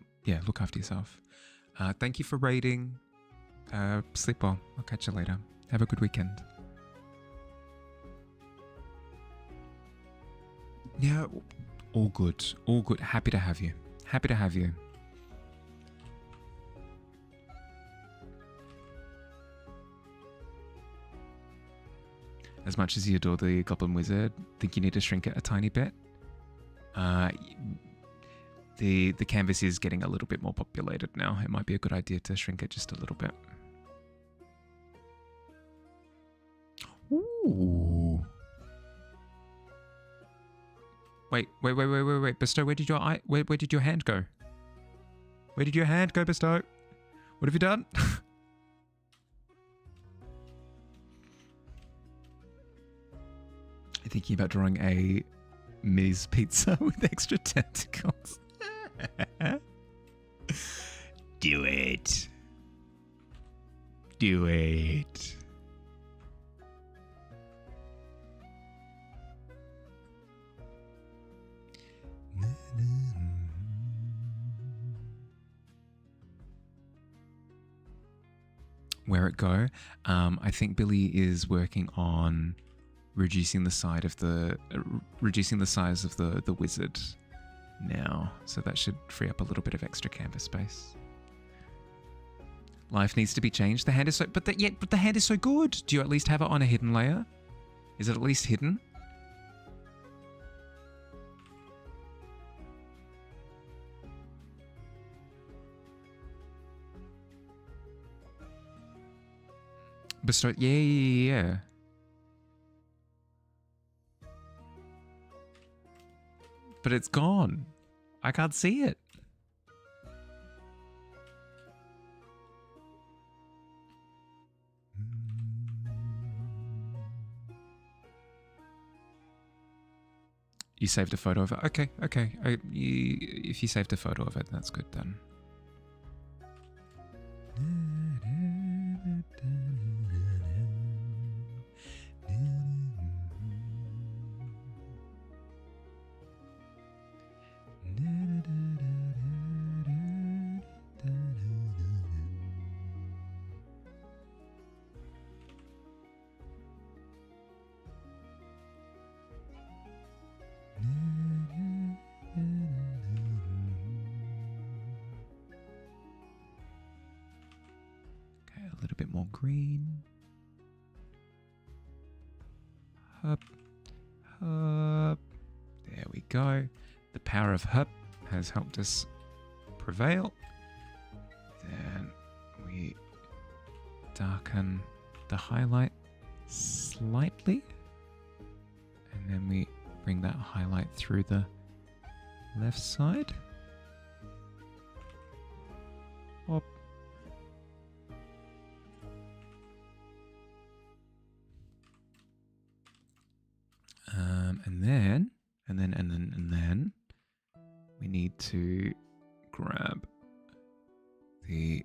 look after yourself. Thank you for raiding. Sleep well. I'll catch you later. Have a good weekend. Yeah, all good. All good. Happy to have you. Happy to have you. As much as you adore the Goblin Wizard, think you need to shrink it a tiny bit? The canvas is getting a little bit more populated now. It might be a good idea to shrink it just a little bit. Ooh. Wait. Bestow, where did your hand go? Where did your hand go, Bestow? What have you done? Thinking about drawing a Ms. Pizza with extra tentacles. Do it. Do it. Where it go? I think Billy is working on reducing the size of the wizard now, so that should free up a little bit of extra canvas space. Life needs to be changed. The hand is so, but the hand is so good. Do you at least have it on a hidden layer? Is it at least hidden? Bestow, yeah. But it's gone. I can't see it. You saved a photo of it? Okay. If you saved a photo of it, that's good then. Green. Up. There we go. The power of Hup has helped us prevail. Then we darken the highlight slightly. And then we bring that highlight through the left side. Hop. And then we need to grab the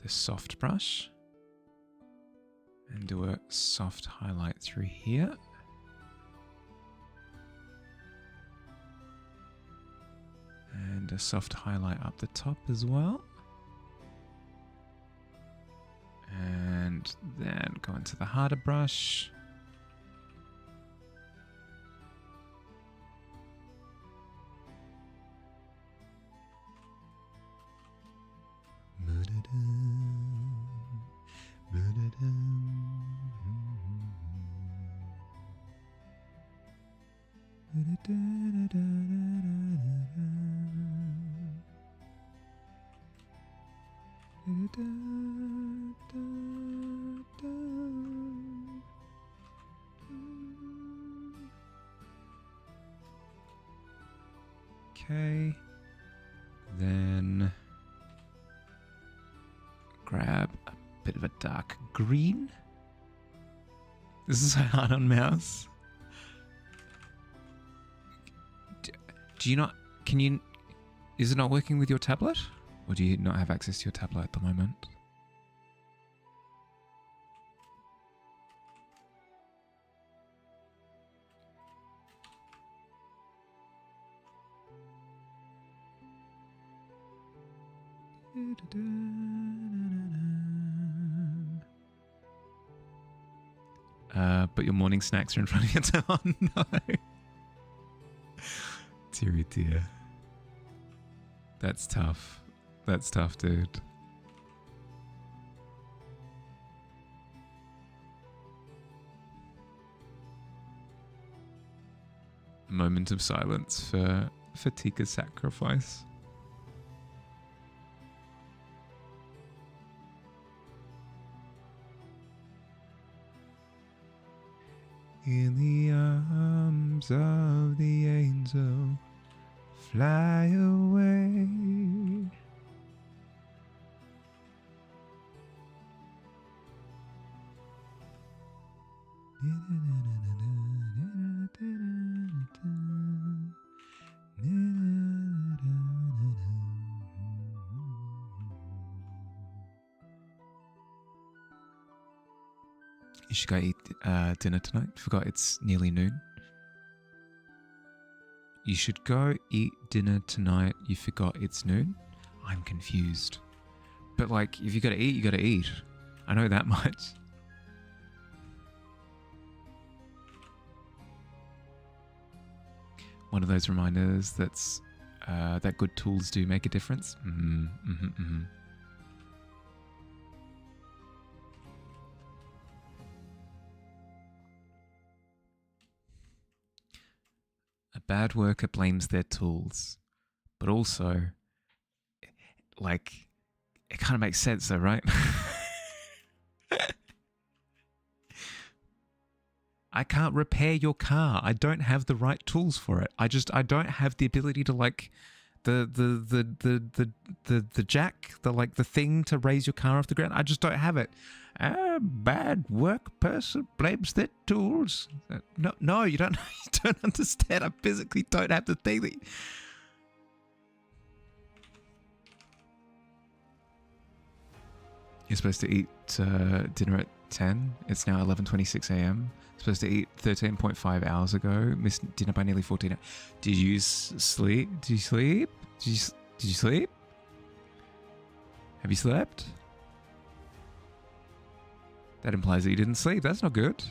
soft brush and do a soft highlight through here. And a soft highlight up the top as well. And then go into the harder brush. Okay, then grab a bit of a dark green. This is so hard on mouse. Do you not, can you, is it not working with your tablet? Or do you not have access to your tablet at the moment? But your morning snacks are in front of you. Oh no. Dear, dear. That's tough. That's tough, dude. A moment of silence for Tika's sacrifice. In the arms of the angel, fly away. You should go eat dinner tonight. Forgot it's nearly noon. You should go eat dinner tonight. You forgot it's noon. I'm confused. But like, if you gotta eat, you gotta eat. I know that much. One of those reminders that's that good tools do make a difference. A bad worker blames their tools, but also, like, it kind of makes sense though, right? I can't repair your car. I don't have the right tools for it. I don't have the ability to like the jack, the thing to raise your car off the ground. I just don't have it. A bad work person blames their tools. No, you don't. You don't understand. I physically don't have the thing that. You're supposed to eat dinner at 10. It's now 11:26 a.m. Supposed to eat 13.5 hours ago. Missed dinner by nearly 14 hours. Did you sleep? Did you sleep? Did you sleep? Have you slept? That implies that you didn't sleep. That's not good.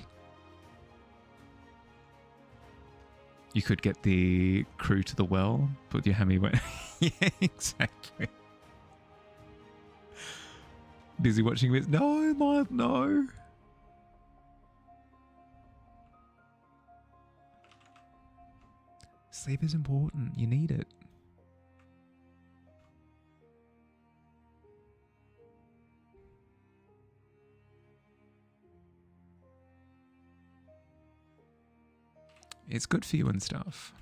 You could get the crew to the well, put your hammy wet. Yeah, exactly. Busy watching this. No, Mild, no. Sleep is important. You need it. It's good for you and stuff.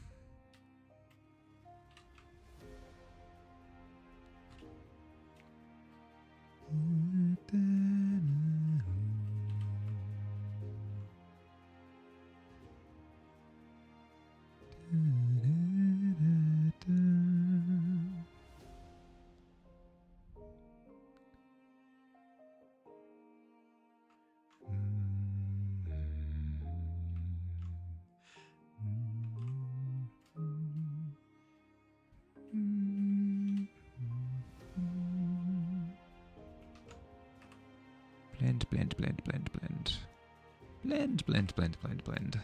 Blend, blend, blend, blend, blend. Blend, blend, blend, blend, blend.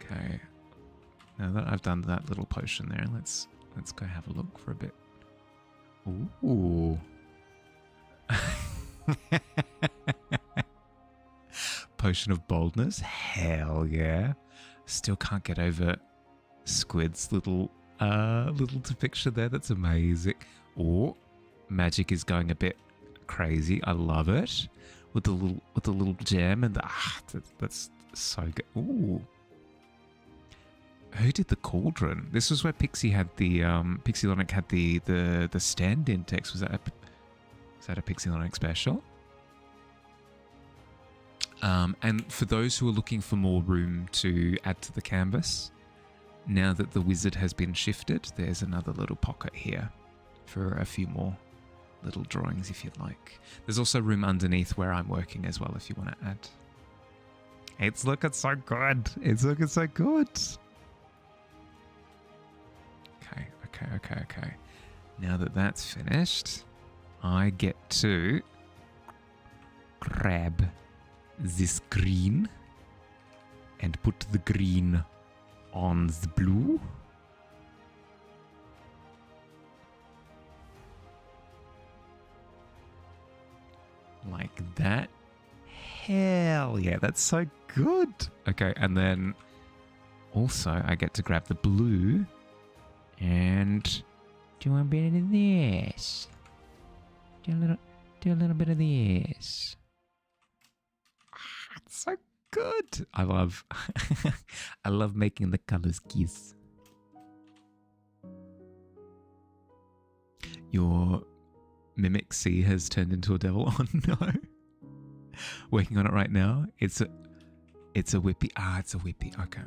Okay. Now that I've done that little potion there, let's go have a look for a bit. Ooh. Potion of boldness? Hell yeah. Still can't get over Squid's little depiction there. That's amazing. Oh, magic is going a bit crazy. I love it. With the little gem and that's so good. Ooh. Who did the cauldron? This was where Pixie had the Pixie had the stand-in text. Was that a Pixie special? And for those who are looking for more room to add to the canvas, now that the wizard has been shifted, there's another little pocket here for a few more little drawings if you'd like. There's also room underneath where I'm working as well if you want to add. It's looking so good. It's looking so good. Okay. Now that that's finished, I get to grab this green and put the green on the blue. Like that. Hell yeah, that's so good. Okay, and then also I get to grab the blue and do a bit of this. Do a little bit of this. It's so good. I love making the colors kiss. Your Mimic C has turned into a devil. Oh no. Working on it right now. It's a whippy. Ah, it's a whippy. Okay.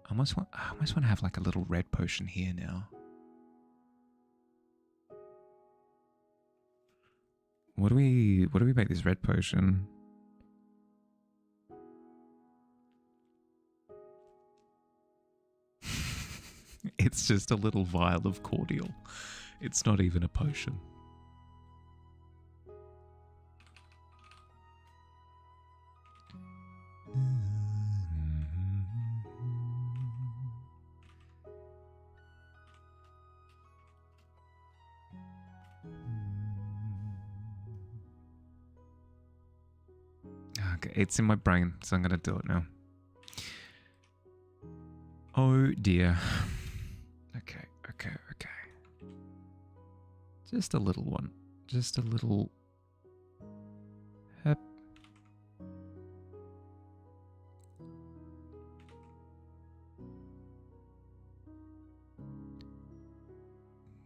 I almost want to have like a little red potion here now. What do we make this red potion? It's just a little vial of cordial. It's not even a potion. Okay, it's in my brain, so I'm going to do it now. Oh dear. Okay. Just a little one. Just a little... Hep.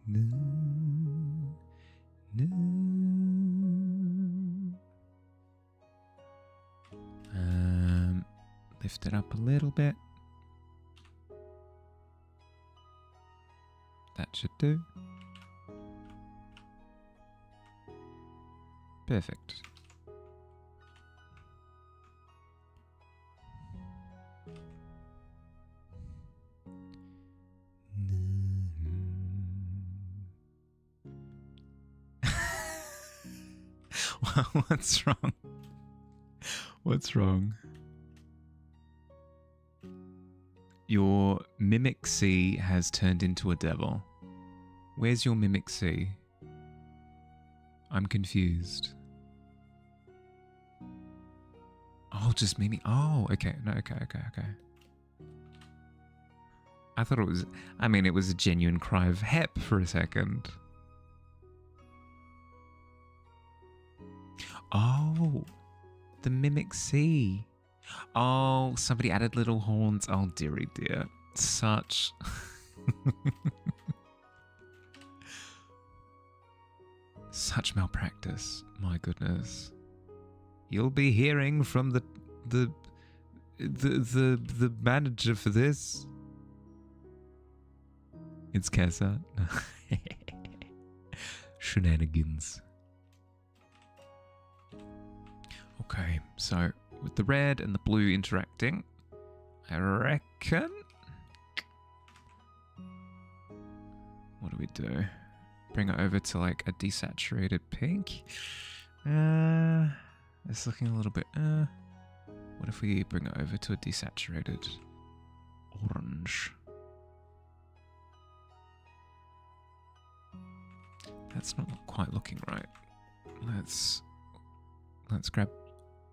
No. Lift it up a little bit. That should do. Perfect. What's wrong? What's wrong? Your Mimic C has turned into a devil. Where's your Mimic C? I'm confused. Oh, just Mimi. Oh, okay. No, okay. I thought it was, I mean, it was a genuine cry of hep for a second. Oh, the Mimic C. Oh, somebody added little horns. Oh, dearie dear. Such. Such malpractice. My goodness. You'll be hearing from the manager for this. It's Kessa. Shenanigans. Okay, so with the red and the blue interacting, I reckon. What do we do? Bring it over to like a desaturated pink. It's looking a little bit. What if we bring it over to a desaturated orange? That's not quite looking right. Let's grab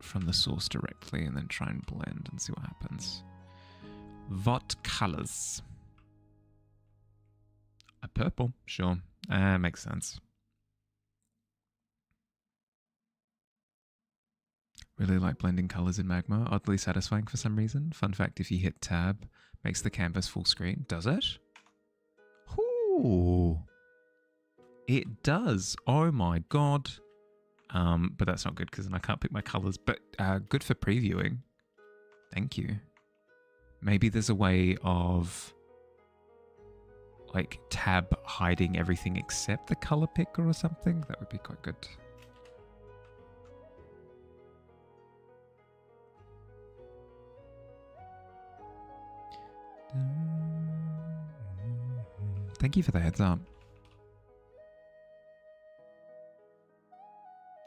from the source directly and then try and blend and see what happens. What colors? A purple, sure. Makes sense. Really like blending colors in Magma. Oddly satisfying for some reason. Fun fact, if you hit tab, makes the canvas full screen. Does it? Ooh. It does. Oh my god. But that's not good because then I can't pick my colors. But good for previewing. Thank you. Maybe there's a way of like tab hiding everything except the color picker or something. That would be quite good. Thank you for the heads up.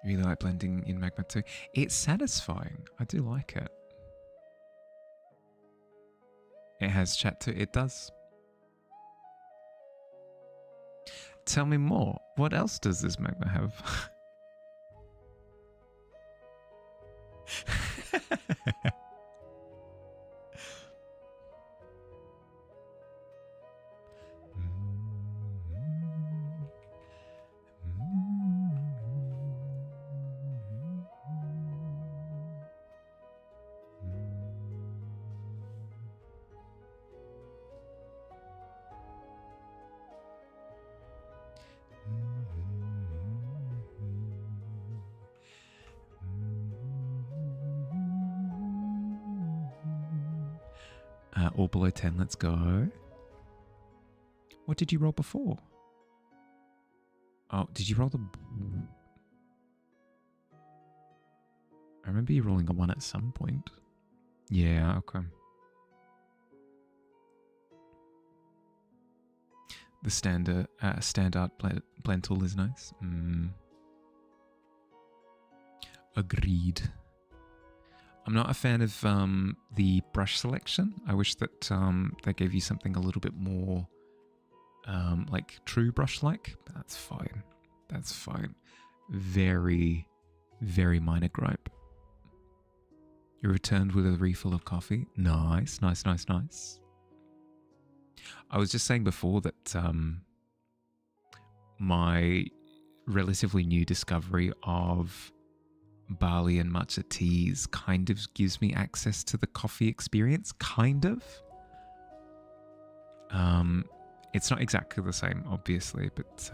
You really like blending in Magma too. It's satisfying. I do like it. It has chat too. It does. Tell me more. What else does this Magma have? All below 10, let's go. What did you roll before? Oh, did you roll the... I remember you rolling a 1 at some point. Yeah, okay. The standard blend tool is nice. Agreed. I'm not a fan of the brush selection. I wish that they gave you something a little bit more like true brush-like. But that's fine. That's fine. Very, very minor gripe. You returned with a refill of coffee. Nice, nice, nice, nice. I was just saying before that my relatively new discovery of barley and matcha teas kind of gives me access to the coffee experience, kind of. It's not exactly the same, obviously, but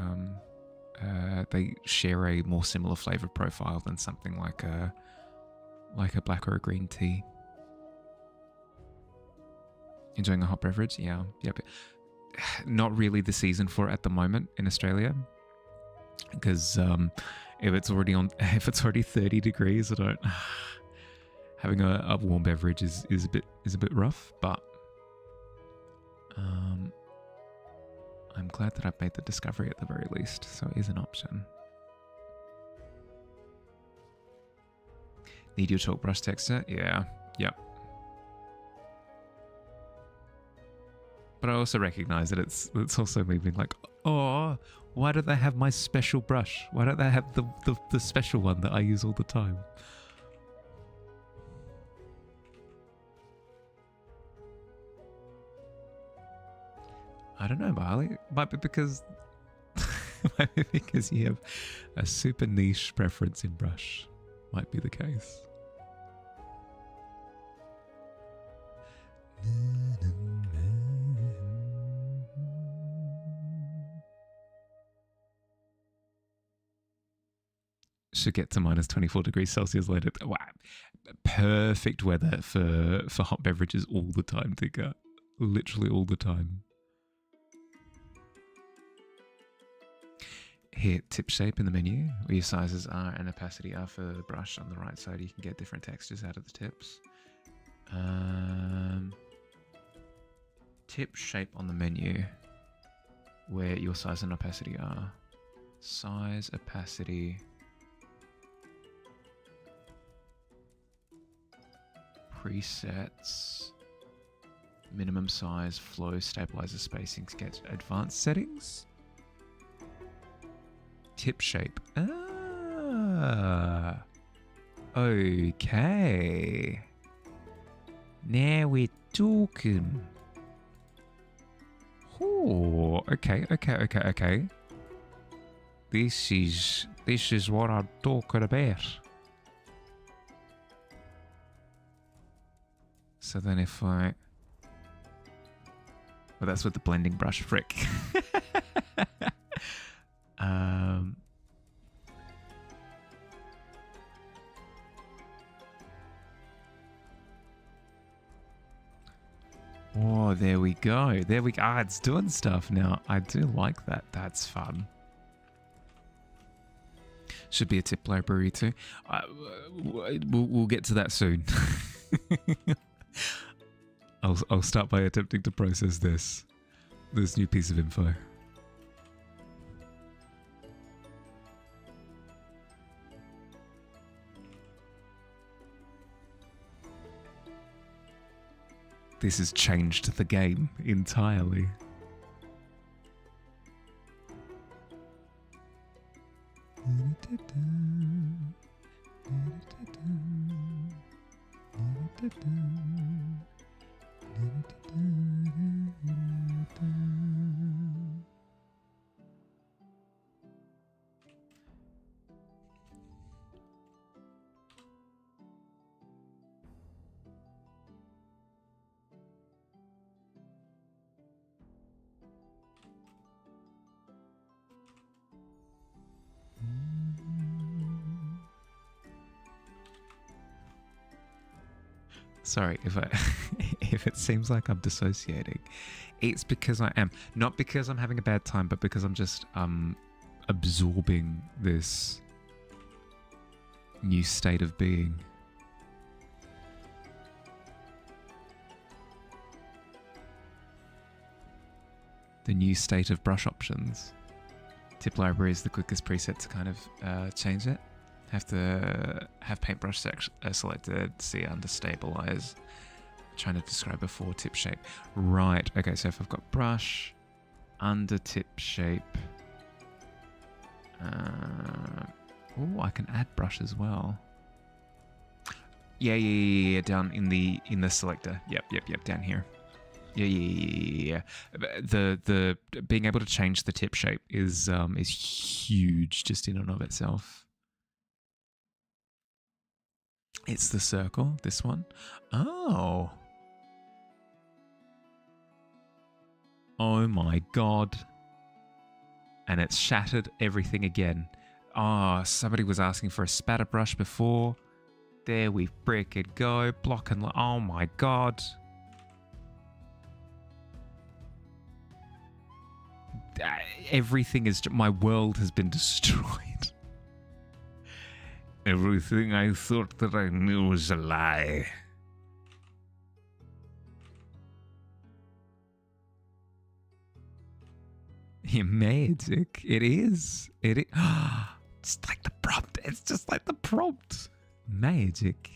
they share a more similar flavor profile than something like a black or a green tea. Enjoying a hot beverage? Yeah, but not really the season for it at the moment in Australia, because if it's already 30 degrees, I don't. Having a warm beverage is a bit rough, but I'm glad that I've made the discovery at the very least, so it is an option. Need your chalk brush texture? Yeah. Yep. But I also recognize that it's also me being like, oh, why don't they have my special brush? Why don't they have the special one that I use all the time? I don't know, Barley. Might be because you have a super niche preference in brush. Might be the case. Should get to minus 24 degrees Celsius later. Wow. Perfect weather for hot beverages all the time, Tika. Literally all the time. Here, tip shape in the menu, where your sizes are and opacity are for the brush on the right side. You can get different textures out of the tips. Tip shape on the menu, where your size and opacity are. Size, opacity. Presets. Minimum size, flow, stabilizer, spacing, sketch, advanced settings. Tip shape. Ah. Okay. Now we're talking. Oh, okay. This is what I'm talking about. So then if I... Well, that's with the blending brush, frick. Oh, there we go. There we go. Ah, it's doing stuff now. I do like that. That's fun. Should be a tip library too. We'll get to that soon. I'll start by attempting to process this new piece of info. This has changed the game entirely. Sorry, if it seems like I'm dissociating, it's because I am. Not because I'm having a bad time, but because I'm just absorbing this new state of being. The new state of brush options. Tip library is the quickest preset to kind of change it. Have to have paintbrush selected, see under stabilize. Trying to describe before tip shape. Right, okay, so if I've got brush, under tip shape. Oh, I can add brush as well. Yeah, down in the selector. Yep, down here. Yeah. The being able to change the tip shape is huge just in and of itself. It's the circle, this one. Oh. Oh my god. And it's shattered everything again. Oh, somebody was asking for a spatter brush before. There we frickin' go. Block and... Oh my god. Everything is... My world has been destroyed. Everything I thought that I knew was a lie. Magic. It is. It is. Just like the prompt. It's just like the prompt. Magic.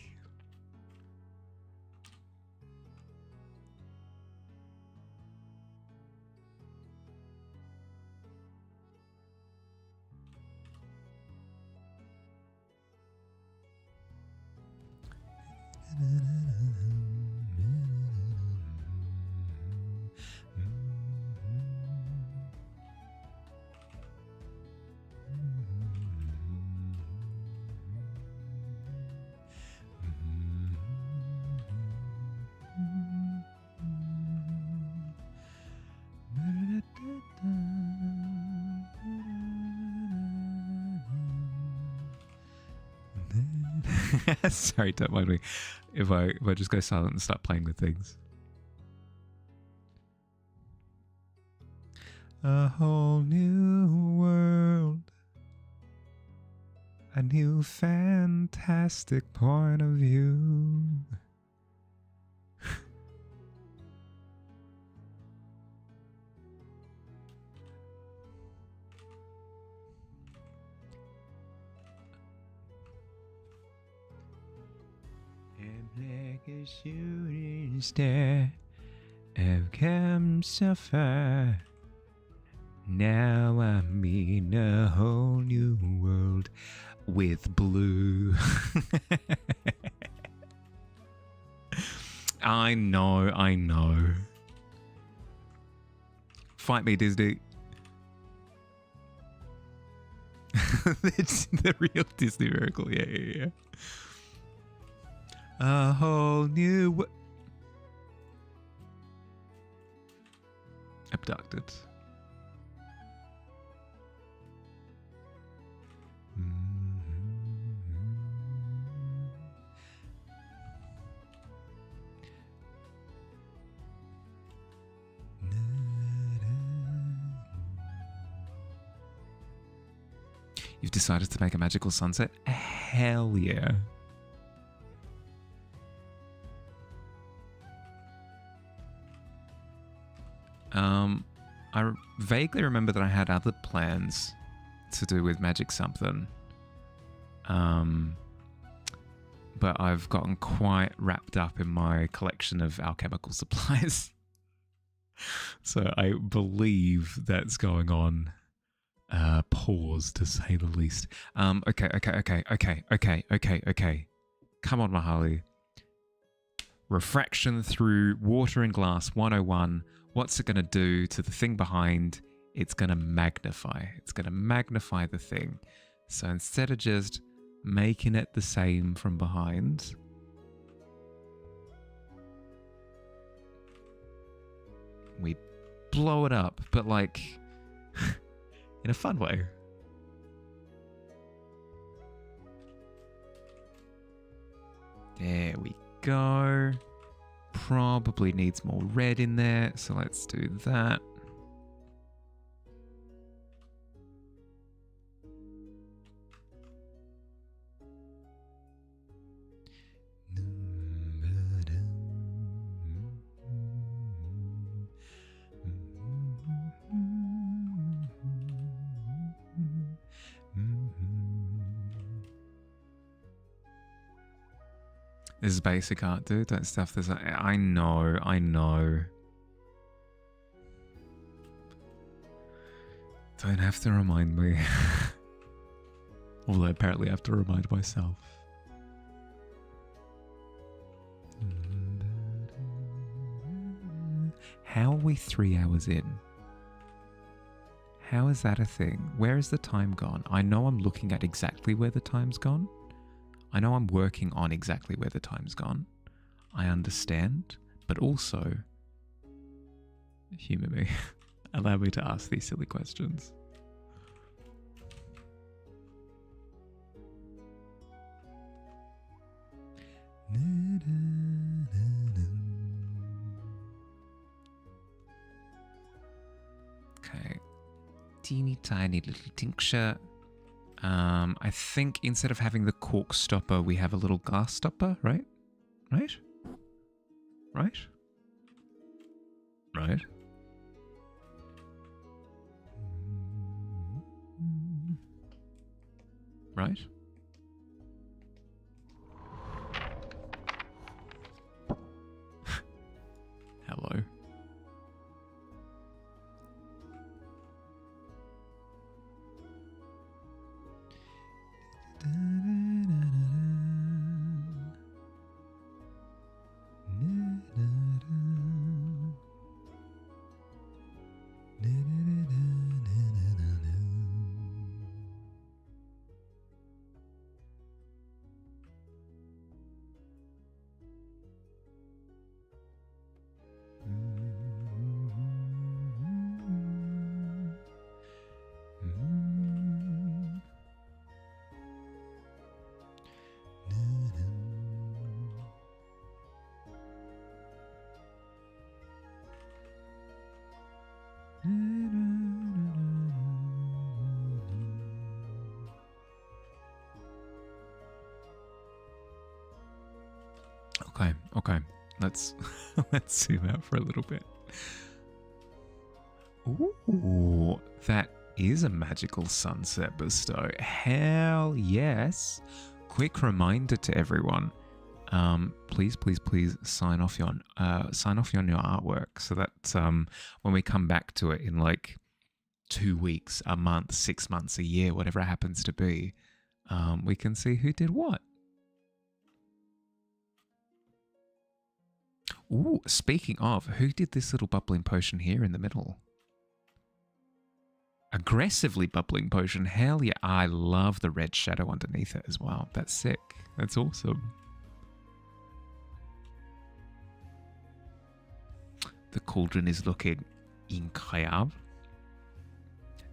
Sorry, don't mind me if I just go silent and start playing with things. A whole new world, a new fantastic point of view. Like a shooting star, I've come so far. Now I'm in a whole new world with blue. I know. Fight me, Disney. It's the real Disney miracle. Yeah. A whole new... Abducted. You've decided to make a magical sunset? Hell yeah. I vaguely remember that I had other plans to do with magic something. But I've gotten quite wrapped up in my collection of alchemical supplies. So I believe that's going on pause, to say the least. Okay. Come on, Mahali. Refraction through water and glass 101. What's it going to do to the thing behind? It's going to magnify. It's going to magnify the thing. So instead of just making it the same from behind, we blow it up, but like in a fun way. There we go. Probably needs more red in there, so let's do that. This is basic art, dude. That stuff, there's I know. Don't have to remind me. Although apparently I have to remind myself. How are we 3 hours in? How is that a thing? Where is the time gone? I know I'm looking at exactly where the time's gone. I know I'm working on exactly where the time's gone. I understand, but also, humour me. Allow me to ask these silly questions. Okay. Teeny tiny little tincture. I think instead of having the cork stopper, we have a little glass stopper, right? Right? Okay. Let's let's zoom out for a little bit. Ooh, that is a magical sunset bestow. Hell yes. Quick reminder to everyone. Please sign off on your artwork so that when we come back to it in like 2 weeks, a month, 6 months, a year, whatever it happens to be, we can see who did what. Ooh, speaking of, who did this little bubbling potion here in the middle? Aggressively bubbling potion. Hell yeah. I love the red shadow underneath it as well. That's sick. That's awesome. The cauldron is looking incroyable.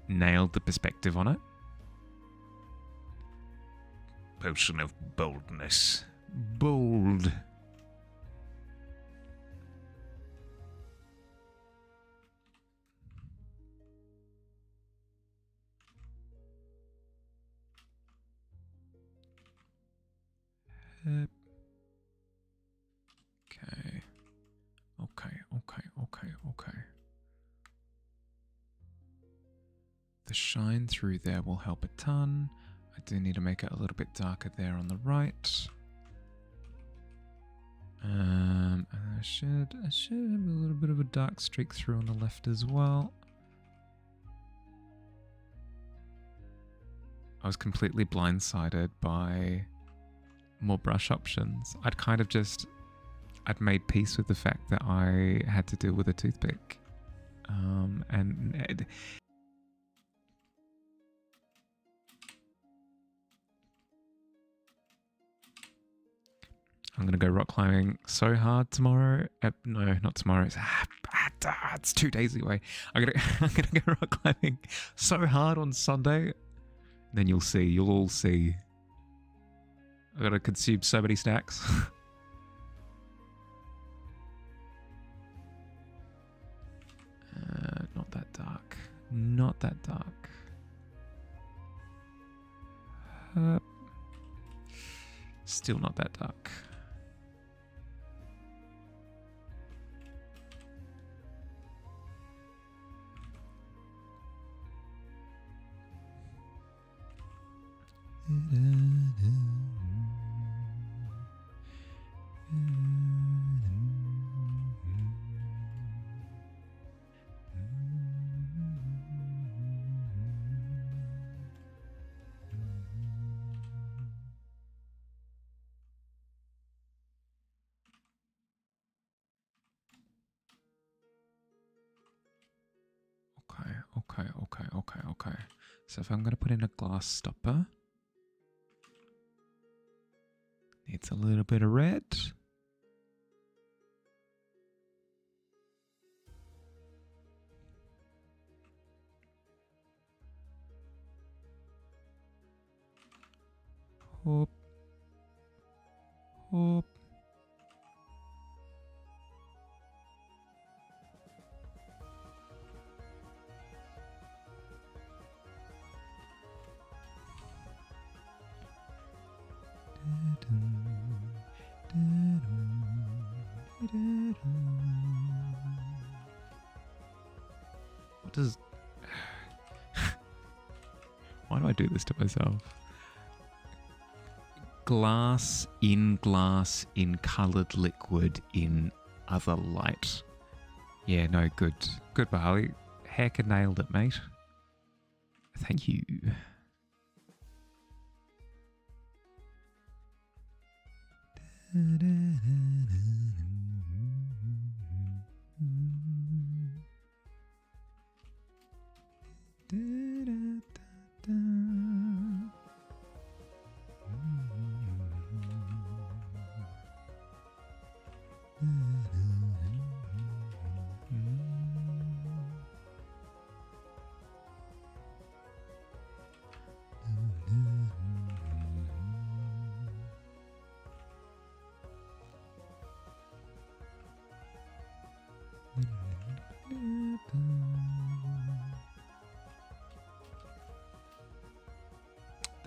Nailed the perspective on it. Potion of boldness. Bold. Okay. The shine through there will help a ton. I do need to make it a little bit darker there on the right. And I should have a little bit of a dark streak through on the left as well. I was completely blindsided by more brush options. I'd made peace with the fact that I had to deal with a toothpick. And I'm going to go rock climbing so hard tomorrow. No, not tomorrow. It's 2 days away. I'm gonna go rock climbing so hard on Sunday. Then you'll all see. I gotta consume so many snacks. Not that dark. Still not that dark. Okay. So if I'm going to put in a glass stopper, needs a little bit of red. Hop. Hop. What does... Why do I do this to myself? Glass in coloured liquid in other light. Yeah, no, good. Good, Bahali. Heck, nailed it, mate. Thank you.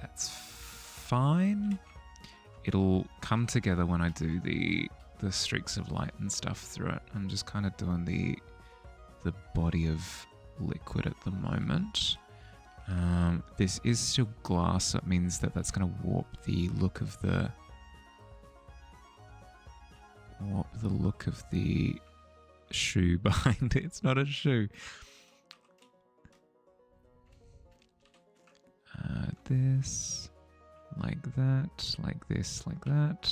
That's fine. It'll come together when I do the the streaks of light and stuff through it. I'm just kind of doing the body of liquid at the moment. This is still glass, so it means that that's going to warp the look of the shoe behind it. It's not a shoe. This, like that, like this, like that.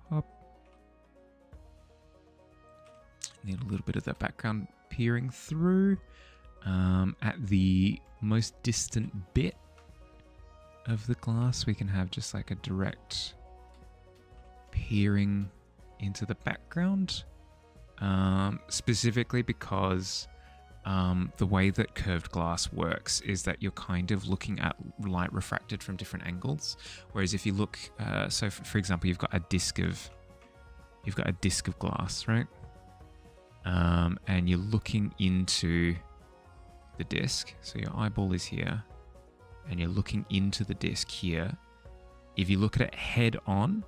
Hop. Need a little bit of that background peering through. At the most distant bit of the glass, we can have just like a direct peering into the background, specifically because the way that curved glass works is that you're kind of looking at light refracted from different angles. Whereas if you look, so for example, you've got a disc of glass, right? And you're looking into the disc. So your eyeball is here, and you're looking into the disc here. If you look at it head on,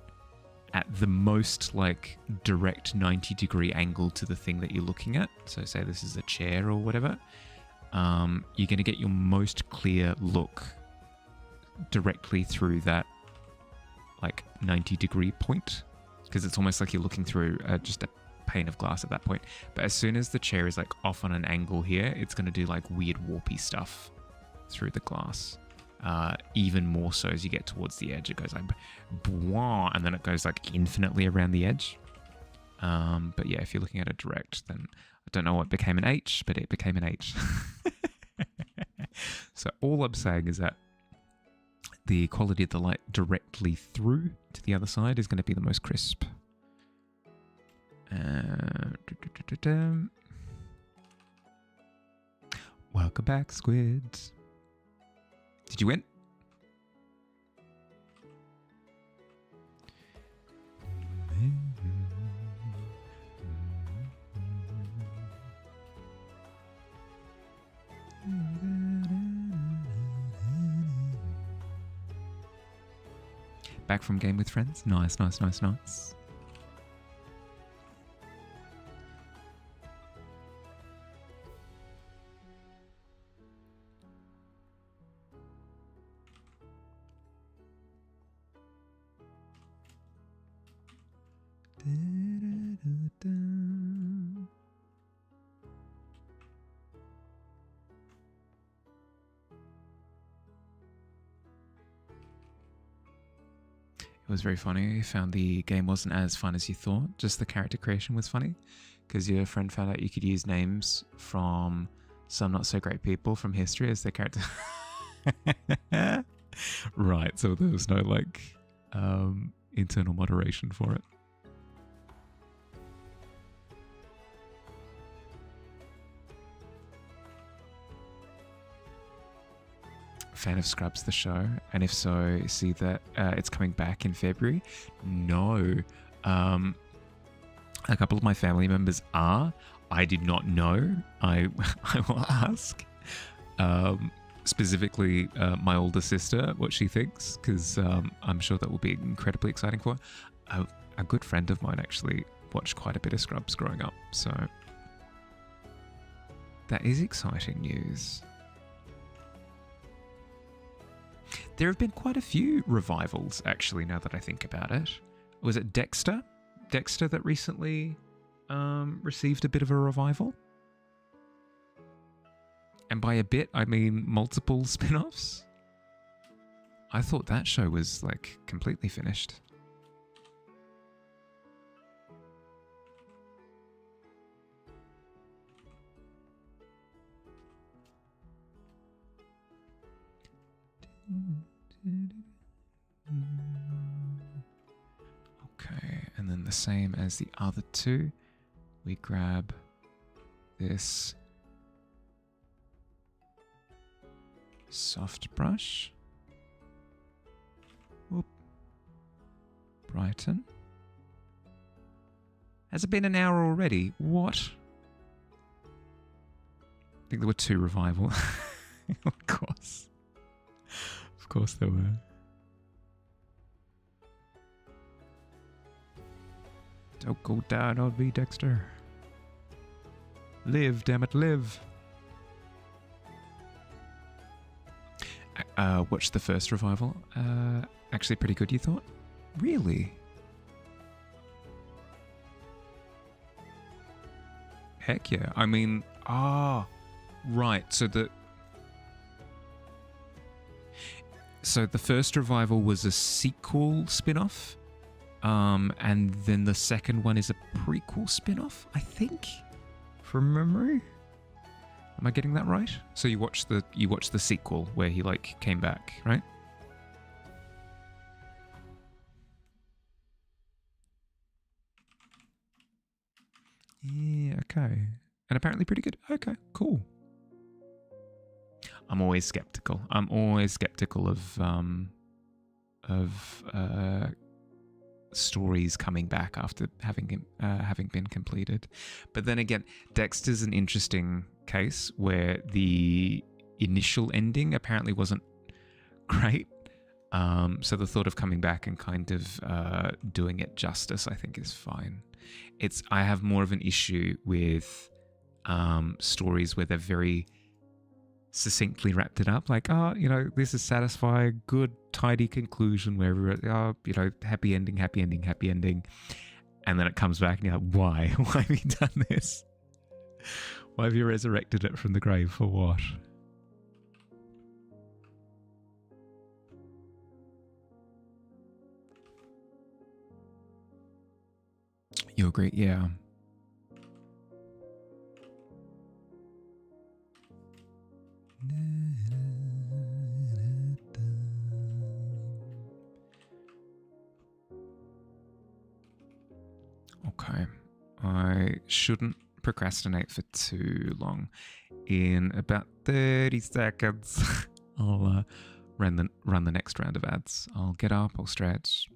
at the most like direct 90-degree angle to the thing that you're looking at, so say this is a chair or whatever, you're going to get your most clear look directly through that like 90-degree point, because it's almost like you're looking through just a pane of glass at that point. But as soon as the chair is like off on an angle here, it's going to do like weird warpy stuff through the glass. Even more so as you get towards the edge. It goes like bwah, and then it goes like infinitely around the edge. But yeah, if you're looking at it direct, then I don't know what became an H, but it became an H. So all I'm saying is that the quality of the light directly through to the other side is going to be the most crisp. Welcome back, squids. Did you win? Back from game with friends? Nice, nice, nice, nice. It was very funny. You found the game wasn't as fun as you thought. Just the character creation was funny, because your friend found out you could use names from some not so great people from history as their character. Right, so there was no like internal moderation for it. Fan of Scrubs the show? And if so, see that it's coming back in February? No. A couple of my family members are. I did not know. I will ask. Specifically, my older sister, what she thinks, because I'm sure that will be incredibly exciting for her. A good friend of mine actually watched quite a bit of Scrubs growing up, so that is exciting news. There have been quite a few revivals, actually, now that I think about it. Was it Dexter? Dexter that recently received a bit of a revival? And by a bit, I mean multiple spin-offs? I thought that show was, like, completely finished. Okay, and then the same as the other two, we grab this soft brush. Whoop. Brighten. Has it been an hour already? What? I think there were two revival. Of course. Of course there were. Don't go down on me, Dexter. Live, damn it, live. Watched the first revival. Actually pretty good, you thought? Really? Heck yeah. I mean, right. So the first revival was a sequel spin-off. And then the second one is a prequel spin-off, I think, from memory. Am I getting that right? So you watched the sequel where he like came back, right? Yeah, okay. And apparently pretty good. Okay, cool. I'm always skeptical. I'm always skeptical of stories coming back after having been completed. But then again, Dexter's an interesting case where the initial ending apparently wasn't great. So the thought of coming back and kind of doing it justice, I think, is fine. I have more of an issue with stories where they're very succinctly wrapped it up, like, this is satisfying, good, tidy conclusion where happy ending, and then it comes back and you're like, why have you done this? Why have you resurrected it from the grave for what? You agree? Yeah. Okay. I shouldn't procrastinate for too long. In about 30 seconds, I'll run the next round of ads. I'll get up, I'll stretch,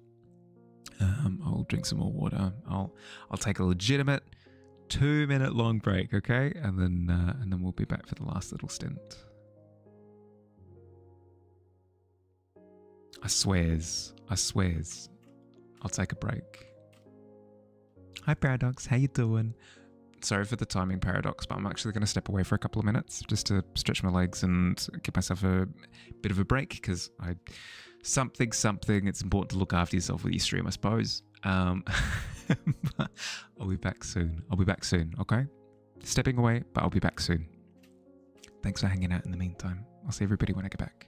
I'll drink some more water. I'll take a legitimate 2-minute long break, okay? And then we'll be back for the last little stint. I swears. I'll take a break. Hi Paradox, how you doing? Sorry for the timing, Paradox, but I'm actually going to step away for a couple of minutes just to stretch my legs and give myself a bit of a break, because something, it's important to look after yourself with your stream, I suppose. But I'll be back soon, okay? Stepping away, but I'll be back soon. Thanks for hanging out in the meantime. I'll see everybody when I get back.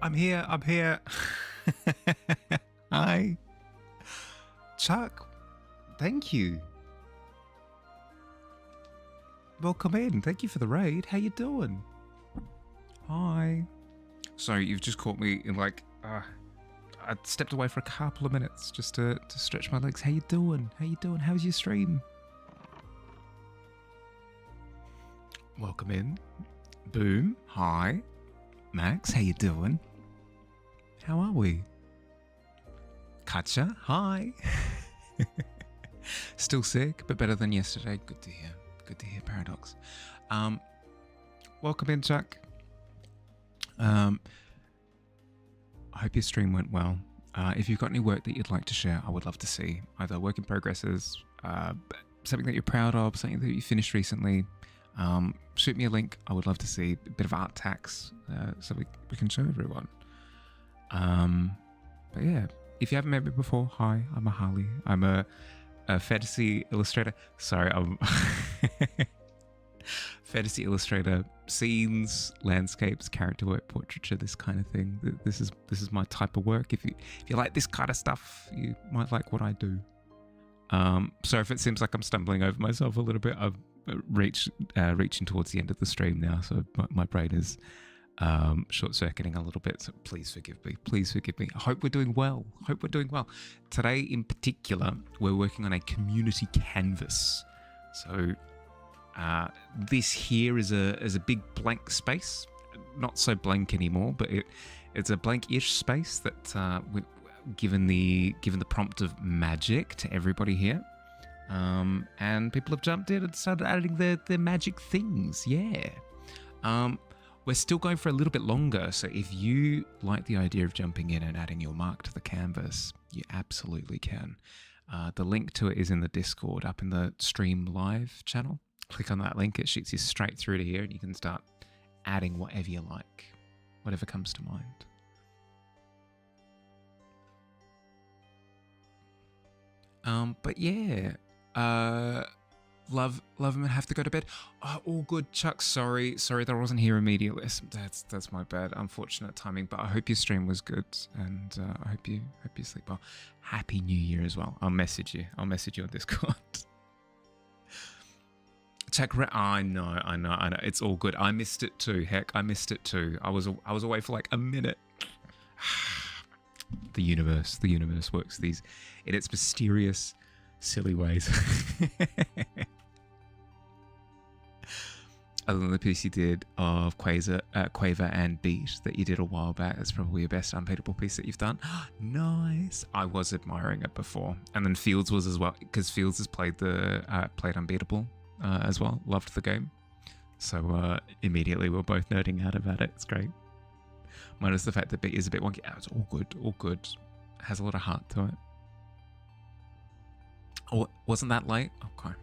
I'm here. I'm here. Hi. Chuck, thank you. Welcome in. Thank you for the raid. How you doing? Hi. Sorry, you've just caught me in like... I stepped away for a couple of minutes just to stretch my legs. How you doing? How you doing? How's your stream? Welcome in. Boom. Hi. Max, how you doing? How are we? Katja, hi. Still sick, but better than yesterday. Good to hear. Good to hear, Paradox. Welcome in, Chuck. I hope your stream went well. If you've got any work that you'd like to share, I would love to see. Either work in progresses, something that you're proud of, something that you finished recently. Shoot me a link. I would love to see a bit of art tax so we can show everyone. But yeah, if you haven't met me before, hi, I'm a Harley. I'm a fantasy illustrator. Sorry, I'm fantasy illustrator, scenes, landscapes, character work, portraiture, this kind of thing. This is my type of work. If you like this kind of stuff, you might like what I do. So if it seems like I'm stumbling over myself a little bit, I've reaching towards the end of the stream now, so my brain is short-circuiting a little bit, so please forgive me. Please forgive me. I hope we're doing well. Today in particular, we're working on a community canvas. So this here is a big blank space, not so blank anymore, but it's a blank-ish space that given the prompt of magic to everybody here, and people have jumped in and started adding their magic things. Yeah. We're still going for a little bit longer, so if you like the idea of jumping in and adding your mark to the canvas, you absolutely can. The link to it is in the Discord, up in the Stream Live channel. Click on that link, it shoots you straight through to here, and you can start adding whatever you like, whatever comes to mind. But yeah, Love him and have to go to bed. Oh, all good, Chuck. Sorry that I wasn't here immediately. That's my bad. Unfortunate timing. But I hope your stream was good, and I hope you sleep well. Happy New Year as well. I'll message you on Discord. Chuck, I know. It's all good. I missed it too. Heck, I missed it too. I was away for like a minute. The universe works in its mysterious, silly ways. Other than the piece you did of Quaver and Beat that you did a while back, that's probably your best unbeatable piece that you've done. Nice. I was admiring it before, and then Fields was as well, because Fields has played Unbeatable as well. Loved the game, so immediately we're both nerding out about it. It's great. Minus the fact that Beat is a bit wonky. Oh, it's all good. Has a lot of heart to it. Oh, wasn't that late? Okay.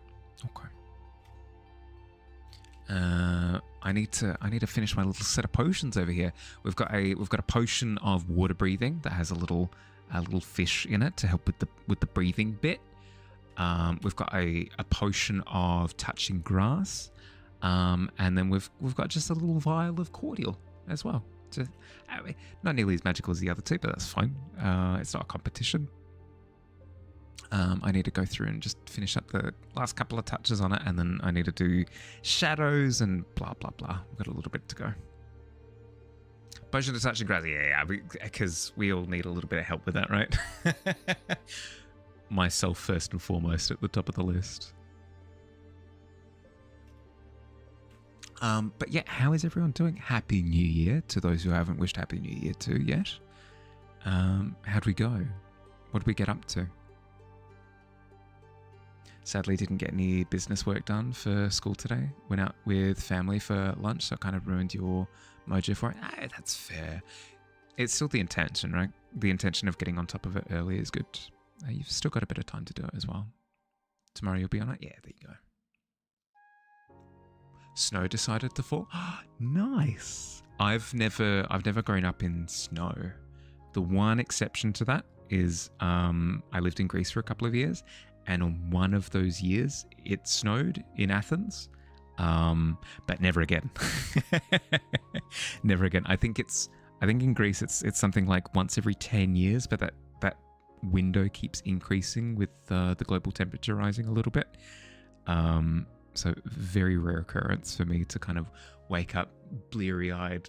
I need to finish my little set of potions over here. We've got a potion of water breathing that has a little fish in it to help with the breathing bit. We've got a potion of touching grass, and then we've got just a little vial of cordial as well. Not nearly as magical as the other two, but that's fine. It's not a competition. I need to go through and just finish up the last couple of touches on it, and then I need to do shadows and blah blah blah. We've got a little bit to go. Potion of touching grass, yeah, because we all need a little bit of help with that, right? Myself first and foremost at the top of the list. But yeah, how is everyone doing? Happy New Year to those who haven't wished Happy New Year to yet. How'd we go? What did we get up to? Sadly, didn't get any business work done for school today. Went out with family for lunch, so it kind of ruined your mojo for it. That's fair. It's still the intention, right? The intention of getting on top of it early is good. You've still got a bit of time to do it as well. Tomorrow you'll be on it? Yeah, there you go. Snow decided to fall. Nice. I've never grown up in snow. The one exception to that is I lived in Greece for a couple of years, and on one of those years it snowed in Athens, but never again. Never again. I think it's I think in Greece it's something like once every 10 years, but that window keeps increasing with the global temperature rising a little bit. So very rare occurrence for me to kind of wake up bleary-eyed.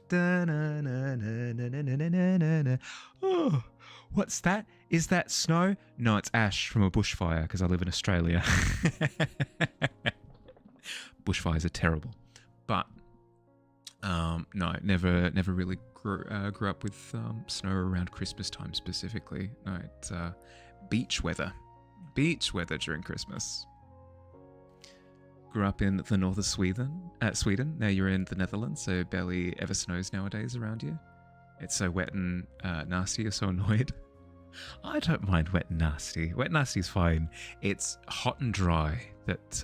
Oh, what's that? Is that snow? No, it's ash from a bushfire because I live in Australia. Bushfires are terrible, but no, never really grew up with snow around Christmas time specifically. No, it's beach weather during Christmas. Grew up in the north of Sweden. Now you're in the Netherlands, so barely ever snows nowadays around you. It's so wet and nasty. You're so annoyed. I don't mind wet and nasty. Wet and nasty's fine. It's hot and dry that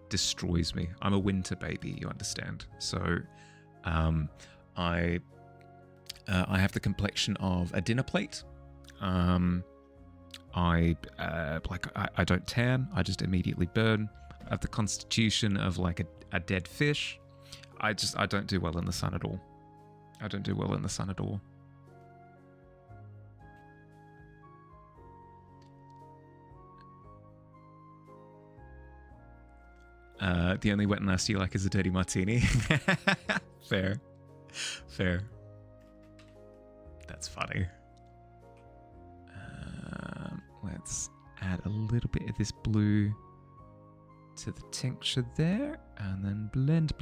destroys me. I'm a winter baby, you understand. So I have the complexion of a dinner plate. I don't tan. I just immediately burn. I have the constitution of like a dead fish. I don't do well in the sun at all. The only wet and nasty you like is a dirty martini. Fair. That's funny. Let's add a little bit of this blue to the tincture there, and then blend.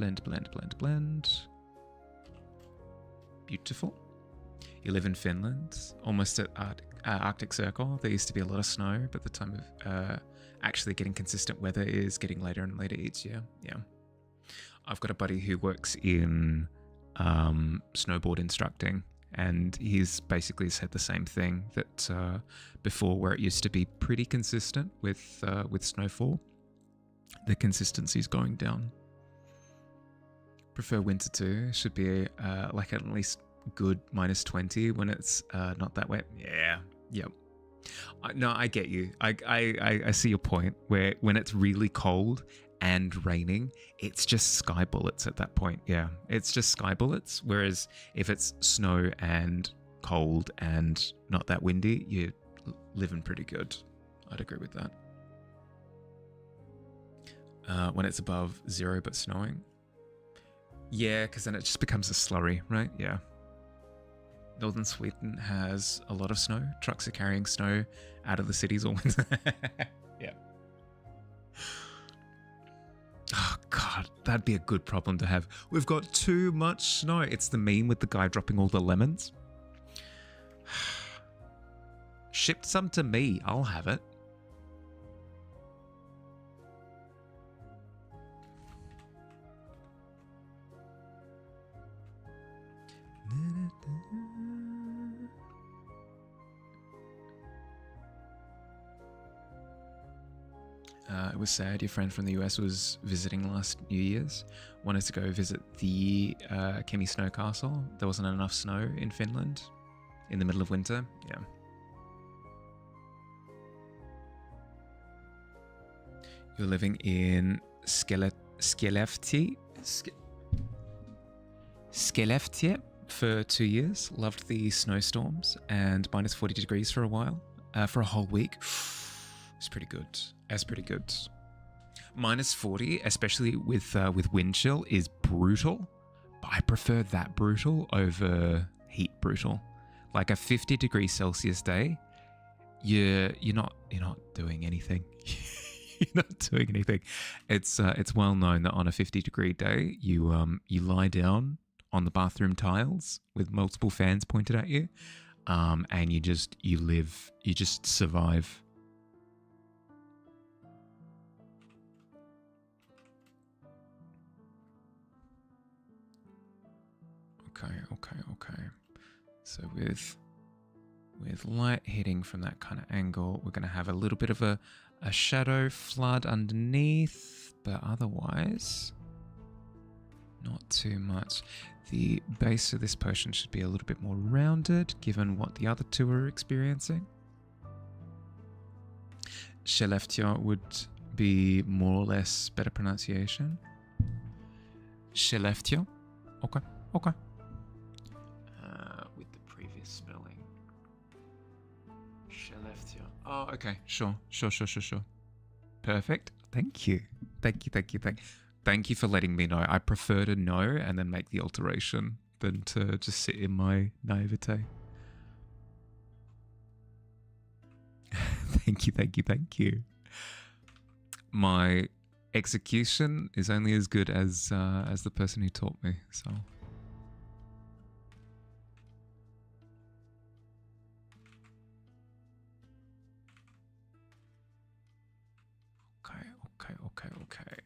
Beautiful. You live in Finland, almost at Arctic Circle. There used to be a lot of snow, but the time of actually getting consistent weather is getting later and later each year. Yeah. I've got a buddy who works in snowboard instructing, and he's basically said the same thing, that before, where it used to be pretty consistent with snowfall, the consistency's going down. Prefer winter too. Should be like at least good -20 when it's not that wet. Yeah. Yep. No, I get you. I see your point, where when it's really cold and raining, it's just sky bullets at that point. Yeah, it's just sky bullets. Whereas if it's snow and cold and not that windy, you're living pretty good. I'd agree with that. When it's above 0 but snowing. Yeah, because then it just becomes a slurry, right? Yeah. Northern Sweden has a lot of snow. Trucks are carrying snow out of the cities all winter. Yeah. Oh, God, that'd be a good problem to have. We've got too much snow. It's the meme with the guy dropping all the lemons. Ship some to me. I'll have it. It was sad. Your friend from the US was visiting last New Year's. Wanted to go visit the Kemi Snow Castle. There wasn't enough snow in Finland in the middle of winter. Yeah. You're living in Skellefteå for 2 years. Loved the snowstorms and -40 degrees for a while, for a whole week. It's pretty good. That's pretty good. -40, especially with wind chill, is brutal. But I prefer that brutal over heat brutal. Like a 50 degrees Celsius day, you're not doing anything. You're not doing anything. It's well known that on a 50-degree day, you lie down on the bathroom tiles with multiple fans pointed at you, and you just survive. Okay. So with light hitting from that kind of angle, we're going to have a little bit of a shadow flood underneath, but otherwise not too much. The base of this potion should be a little bit more rounded, given what the other two are experiencing. Skellefteå would be more or less better pronunciation. Skellefteå. Okay. spelling. Skellefteå. Oh, okay. Sure. Perfect. Thank you. Thank you for letting me know. I prefer to know and then make the alteration than to just sit in my naivete. Thank you. My execution is only as good as the person who taught me, so. Okay.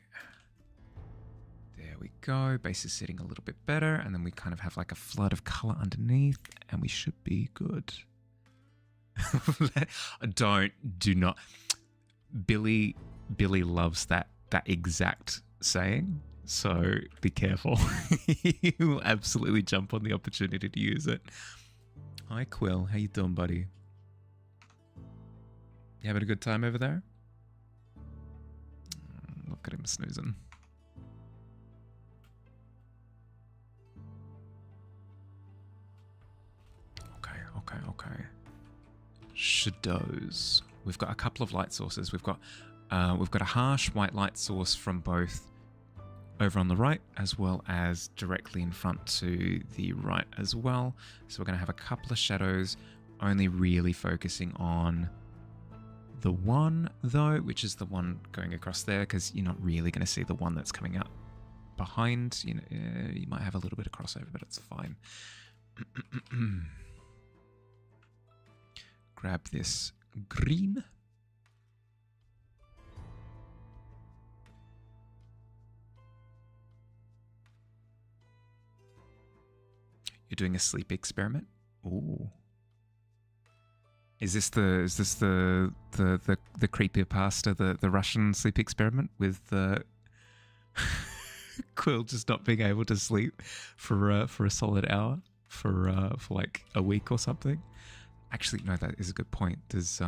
There we go. Base is sitting a little bit better, and then we kind of have like a flood of color underneath, and we should be good. Do not. Billy loves that exact saying, so be careful. He will absolutely jump on the opportunity to use it. Hi Quill, how you doing, buddy? You having a good time over there? Look at him snoozing. Okay. Shadows. We've got a couple of light sources. We've got a harsh white light source from both over on the right as well as directly in front to the right as well. So we're going to have a couple of shadows, only really focusing on the one though, which is the one going across there, because you're not really going to see the one that's coming out behind. You know, you might have a little bit of crossover, but it's fine. Grab this green. You're doing a sleep experiment? Ooh. Is this the creepypasta, the Russian sleep experiment with Quill just not being able to sleep for a solid hour for like a week or something? Actually, no, that is a good point. Does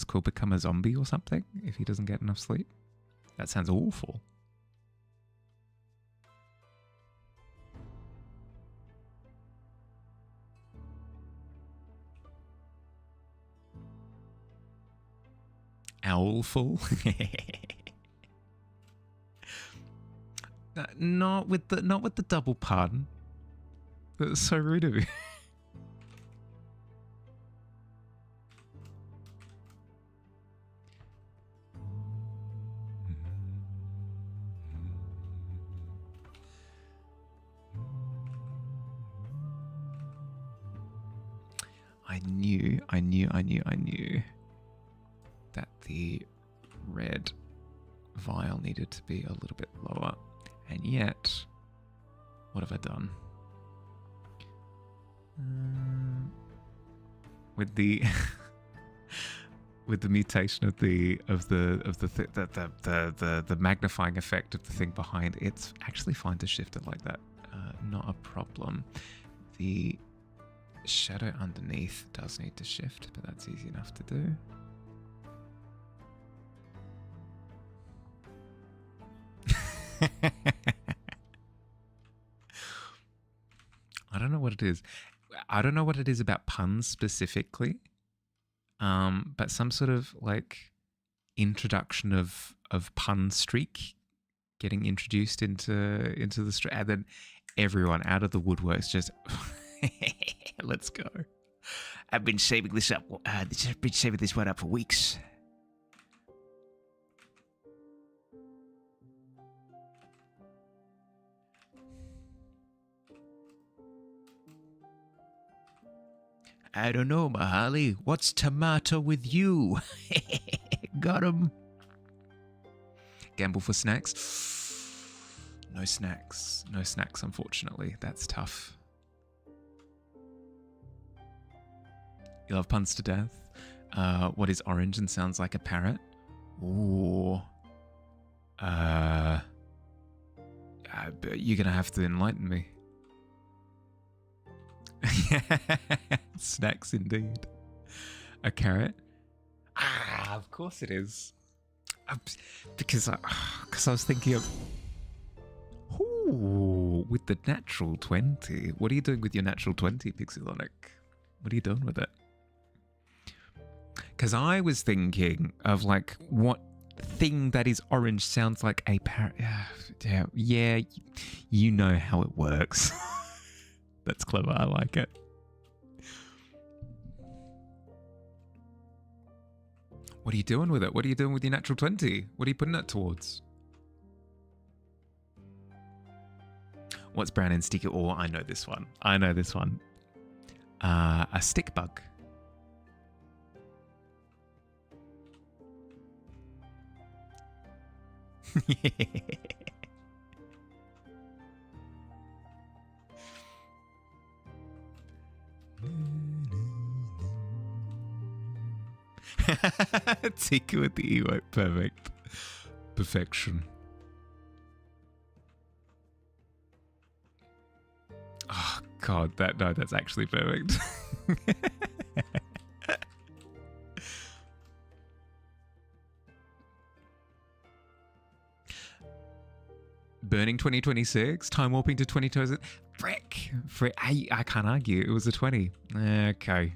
Quill become a zombie or something if he doesn't get enough sleep? That sounds awful. Owlful? Not with the double pun. That's so rude of you. I knew that the red vial needed to be a little bit lower. And yet, what have I done? With the with the mutation of the magnifying effect of the thing behind, it's actually fine to shift it like that. Not a problem. The shadow underneath does need to shift, but that's easy enough to do. I don't know what it is. I don't know what it is about puns specifically, but some sort of like introduction of pun streak getting introduced into the street, and then everyone out of the woodworks just let's go. I've been saving this up. I've been saving this one up for weeks. I don't know, Mahali. What's tomato with you? Got him. Gamble for snacks? No snacks. No snacks, unfortunately. That's tough. You love puns to death. What is orange and sounds like a parrot? Ooh. You're going to have to enlighten me. Snacks indeed. A carrot? Of course it is. Because I was thinking of... Ooh. Ooh, with the natural 20. What are you doing with your natural 20, Pixelonic? What are you doing with it? Because I was thinking of like what thing that is orange sounds like a parrot. Yeah, you know how it works. That's clever. I like it. What are you doing with it? What are you doing with your natural 20? What are you putting it towards? What's brown and sticky? Oh, I know this one. I know this one. A stick bug. Tika with the E-word. Perfect. Perfection. Oh god, that's actually perfect. Burning 2026, time warping to 2020. Frick. I can't argue. It was a 20. Okay.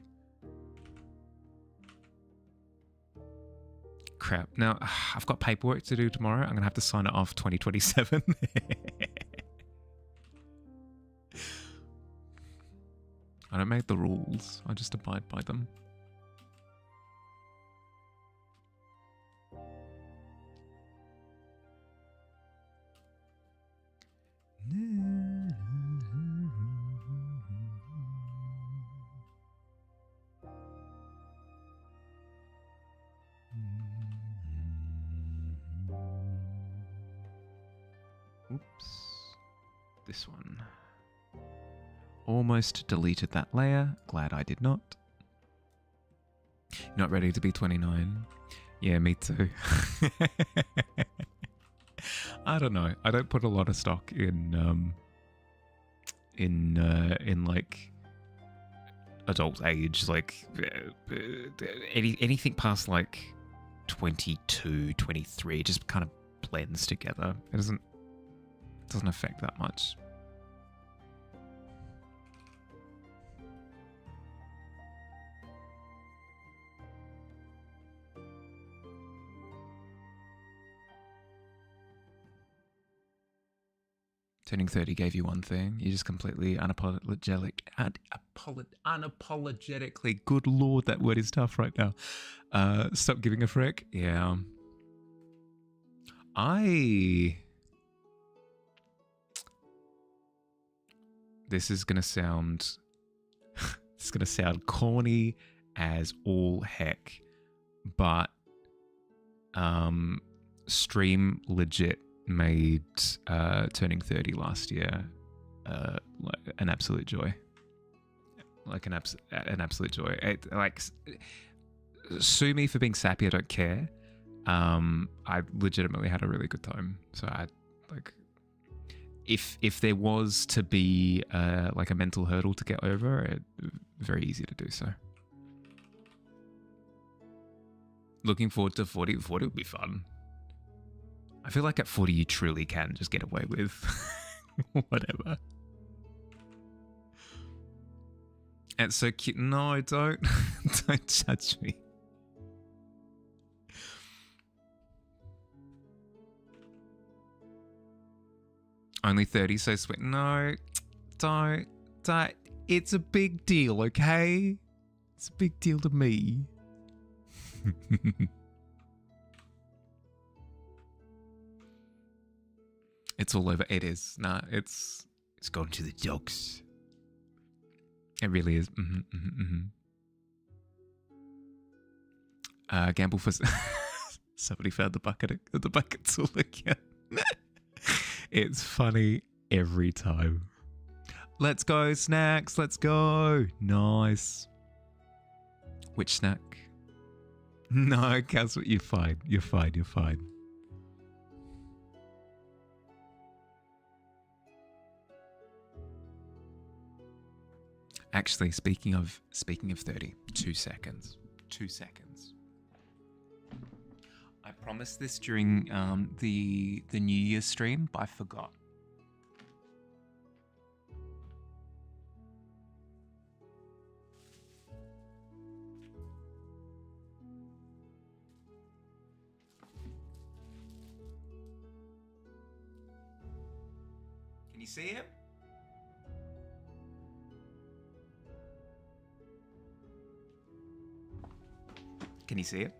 Crap. Now, I've got paperwork to do tomorrow. I'm going to have to sign it off 2027. I don't make the rules. I just abide by them. Oops. This one. Almost deleted that layer. Glad I did not. Not ready to be 29. Yeah, me too. I don't know. I don't put a lot of stock in like adult age, like anything past like 22, 23, it just kind of blends together. It doesn't affect that much. Turning 30 gave you one thing. You just completely unapologetically, good lord, that word is tough right now. Stop giving a frick. Yeah. This is gonna sound corny as all heck, but Stream legit made turning 30 last year an absolute joy. Like an absolute joy. Sue me for being sappy, I don't care. I legitimately had a really good time. So I like, if there was to be like a mental hurdle to get over, it very easy to do so. Looking forward to 40. 40 would be fun. I feel like at 40 you truly can just get away with whatever. It's so cute. No, don't judge me. Only 30, so sweet. No, don't. It's a big deal, okay? It's a big deal to me. It's all over. It is. Nah, it's gone to the dogs. It really is. Gamble for somebody found the bucket tool again. It's funny every time. Let's go, snacks. Let's go. Nice. Which snack? No, Castle, you're fine. You're fine. You're fine. Actually, speaking of 30, 2 seconds. 2 seconds. I promised this during the New Year stream, but I forgot. see him? Can you see it?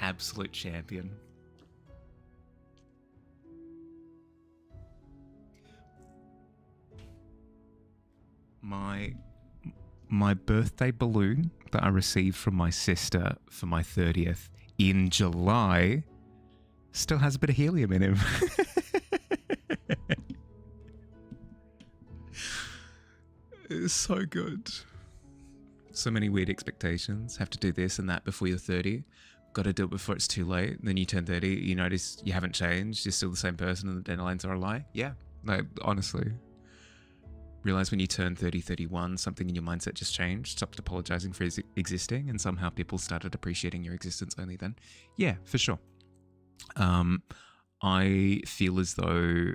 Absolute champion. My birthday balloon that I received from my sister for my 30th in July still has a bit of helium in him. It's so good. So many weird expectations. Have to do this and that before you're 30. Got to do it before it's too late. Then you turn 30, you notice you haven't changed. You're still the same person and the deadlines are a lie. Yeah, like, honestly. Realize when you turn 30, 31, something in your mindset just changed. Stopped apologizing for existing, and somehow people started appreciating your existence only then. Yeah, for sure. I feel as though,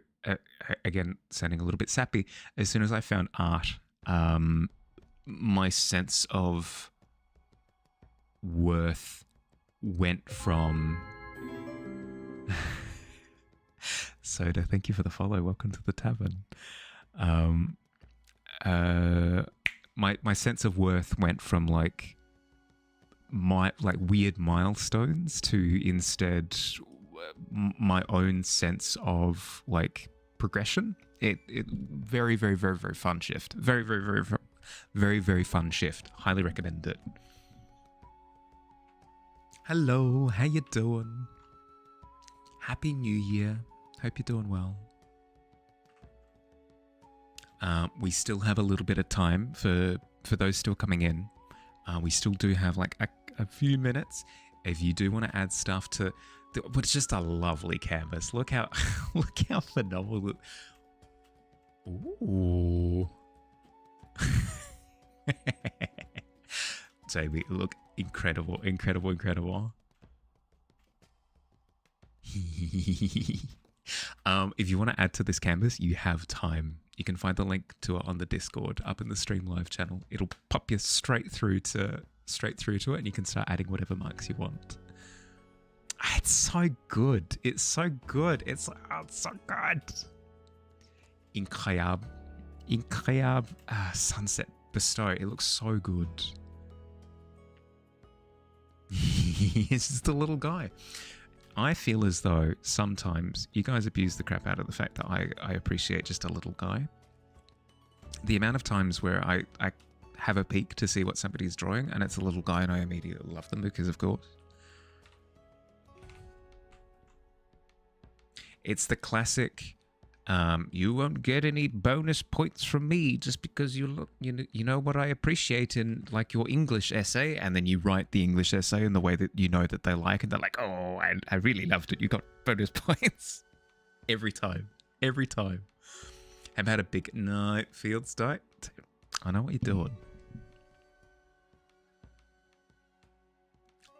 again, sounding a little bit sappy, as soon as I found art, my sense of worth went from... Soda, thank you for the follow. Welcome to the Tavern. My sense of worth went from like weird milestones to instead my own sense of like progression. It very, very, very, very fun shift. Very, very, very, very, very fun shift. Highly recommend it. Hello, how you doing? Happy New Year. Hope you're doing well. We still have a little bit of time for those still coming in. We still do have like a few minutes. If you do want to add stuff to, but it's just a lovely canvas. Look how look how phenomenal. Ooh. Jamie, look incredible, incredible, incredible. If you want to add to this canvas, you have time. You can find the link to it on the Discord up in the Stream Live channel. It'll pop you straight through to it, and you can start adding whatever marks you want. It's so good. It's so good. It's so good. Incroyable. Sunset Bestow. It looks so good. It's just a little guy. I feel as though sometimes you guys abuse the crap out of the fact that I appreciate just a little guy. The amount of times where I have a peek to see what somebody's drawing and it's a little guy and I immediately love them because of course. It's the classic, you won't get any bonus points from me just because you know what I appreciate in like your English essay, and then you write the English essay in the way that you know that they like, and they're like, oh, I really loved it. You got bonus points every time. How about a big night field start? I know what you're doing.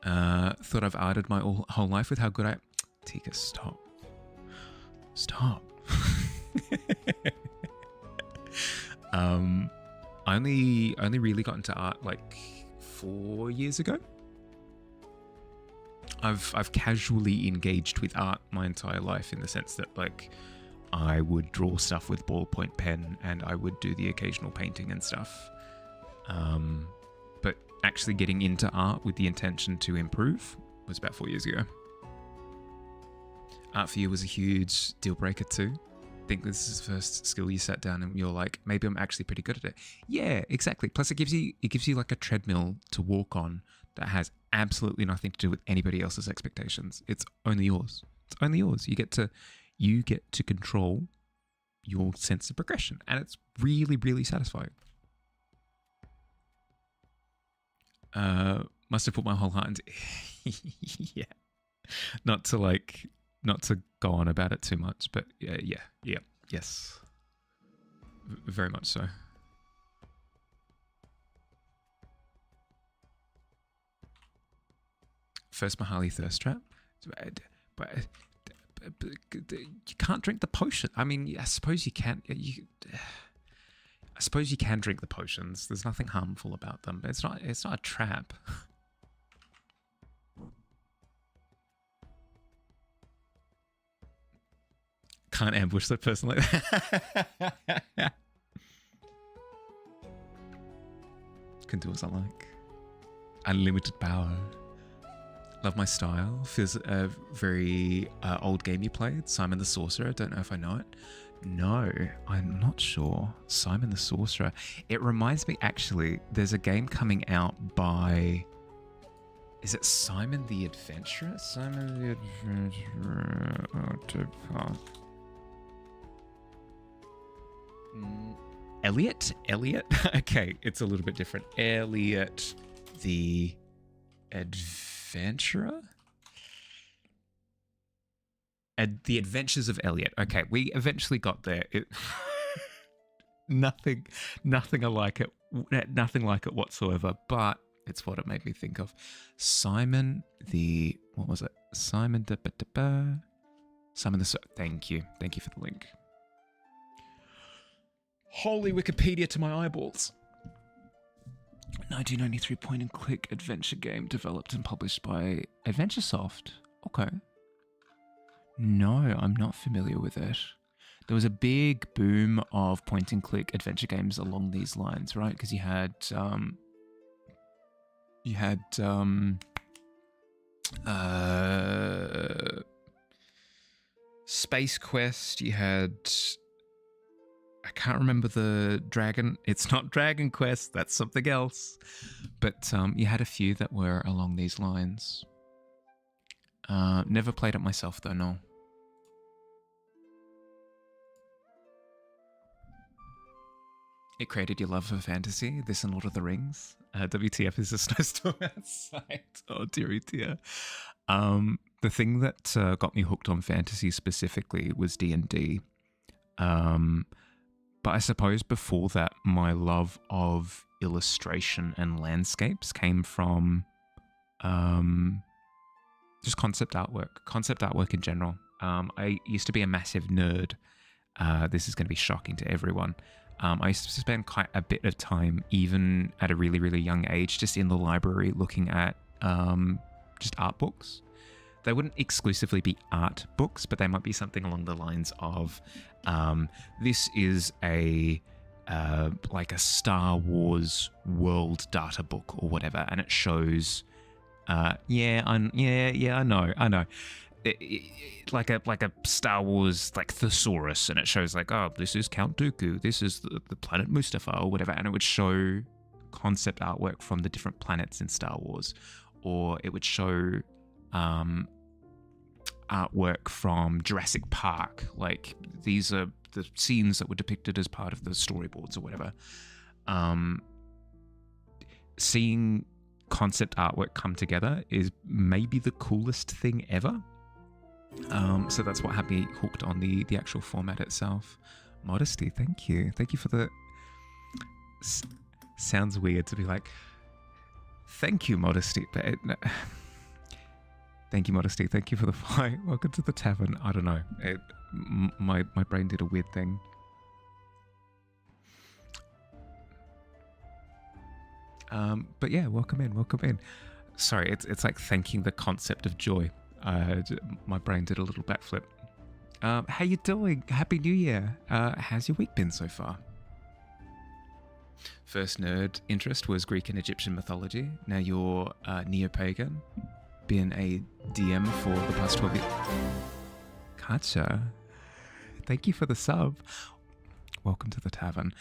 Thought I've arted my whole life with how good I... Tika, stop. I only really got into art like 4 years ago. I've casually engaged with art my entire life in the sense that like I would draw stuff with ballpoint pen and I would do the occasional painting and stuff. But actually getting into art with the intention to improve was about 4 years ago. Art for you was a huge deal breaker too. I think this is the first skill you sat down and you're like, maybe I'm actually pretty good at it. Yeah, exactly. Plus it gives you like a treadmill to walk on that has absolutely nothing to do with anybody else's expectations. It's only yours. It's only yours. You get to control your sense of progression, and it's really, really satisfying. Must have put my whole heart into yeah. Not to go on about it too much, but yes. Very much so. First Mahali thirst trap, but you can't drink the potion. I mean, I suppose you can. I suppose you can drink the potions. There's nothing harmful about them, but it's not a trap. can't ambush that person like that. Can do as I like. Unlimited power. Love my style. Feels a very old game you played. Simon the Sorcerer. Don't know if I know it. No, I'm not sure. Simon the Sorcerer. It reminds me, actually, there's a game coming out by... Is it Simon the Adventurer? Simon the Adventurer. Elliot? Elliot? Okay, it's a little bit different. Elliot the Adventurer? The Adventures of Elliot. Okay, we eventually got there. Nothing like it. Nothing like it whatsoever, but it's what it made me think of. Simon the... What was it? Simon the... Simon the... Thank you. Thank you for the link. Holy Wikipedia to my eyeballs. 1993 point-and-click adventure game developed and published by Adventuresoft. Okay. No, I'm not familiar with it. There was a big boom of point-and-click adventure games along these lines, right? Because you had Space Quest, you had... I can't remember the dragon. It's not Dragon Quest. That's something else. But you had a few that were along these lines. Never played it myself, though, no. It created your love for fantasy. This and Lord of the Rings. WTF is a snowstorm outside. Oh, dearie dear. The thing that got me hooked on fantasy specifically was D&D. But I suppose before that, my love of illustration and landscapes came from just concept artwork in general. I used to be a massive nerd. This is going to be shocking to everyone. I used to spend quite a bit of time, even at a really, really young age, just in the library looking at just art books. They wouldn't exclusively be art books, but they might be something along the lines of, this is a like a Star Wars world data book or whatever, and it shows, I know. Like a Star Wars like thesaurus, and it shows like, oh, this is Count Dooku, this is the planet Mustafar or whatever, and it would show concept artwork from the different planets in Star Wars, or it would show artwork from Jurassic Park. Like, these are the scenes that were depicted as part of the storyboards or whatever. Seeing concept artwork come together is maybe the coolest thing ever. So that's what had me hooked on the actual format itself. Modesty, thank you. Thank you for the... sounds weird to be like, thank you, Modesty, but... Thank you, Modesty. Thank you for the fight. Welcome to the tavern. I don't know. My brain did a weird thing. But yeah, welcome in. Sorry, it's like thanking the concept of joy. My brain did a little backflip. How you doing? Happy New Year. How's your week been so far? First nerd interest was Greek and Egyptian mythology. Now you're neo-pagan. Been a DM for the past 12 years. Katja, thank you for the sub. Welcome to the tavern.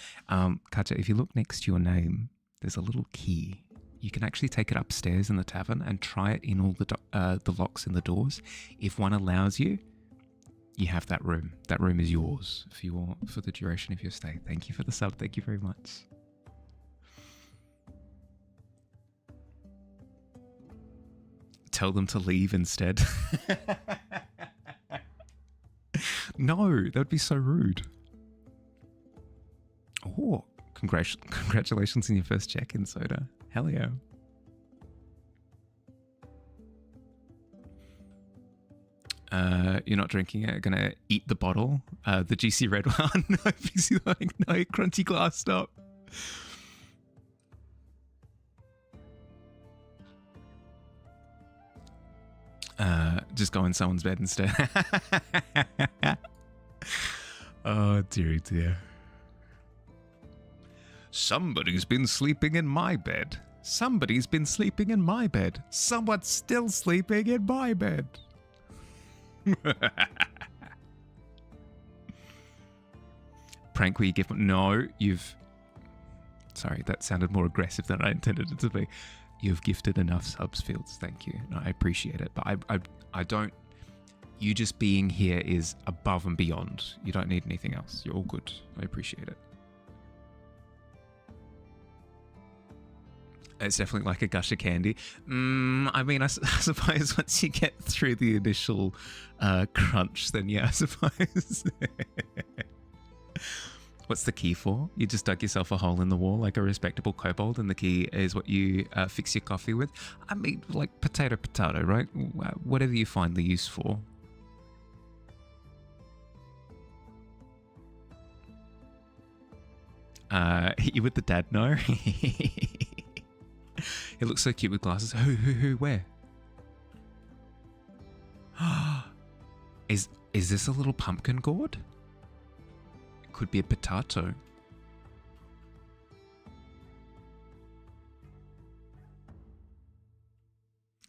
Katja, if you look next to your name, there's a little key. You can actually take it upstairs in the tavern and try it in all the locks in the doors. If one allows you, you have that room. That room is yours for the duration of your stay. Thank you for the sub. Thank you very much. Tell them to leave instead. No, that would be so rude. Oh, congratulations on your first check-in, Soda. Hell yeah. You're not drinking it. Gonna eat the bottle. The GC red one. No, crunchy glass, stop. Just go in someone's bed instead. Oh, dearie dear. Somebody's been sleeping in my bed. Somebody's been sleeping in my bed. Someone's still sleeping in my bed. Prank where you give... No, you've... Sorry, that sounded more aggressive than I intended it to be. You've gifted enough subs, Fields. Thank you. No, I appreciate it. But I don't... You just being here is above and beyond. You don't need anything else. You're all good. I appreciate it. It's definitely like a gush of candy. I mean, I suppose once you get through the initial crunch, then yeah, I suppose. What's the key for? You just dug yourself a hole in the wall like a respectable kobold, and the key is what you fix your coffee with. I mean, like potato, right? Whatever you find the use for. Hit you with the dad no? It looks so cute with glasses. Who, where? Is this a little pumpkin gourd? It could be a potato.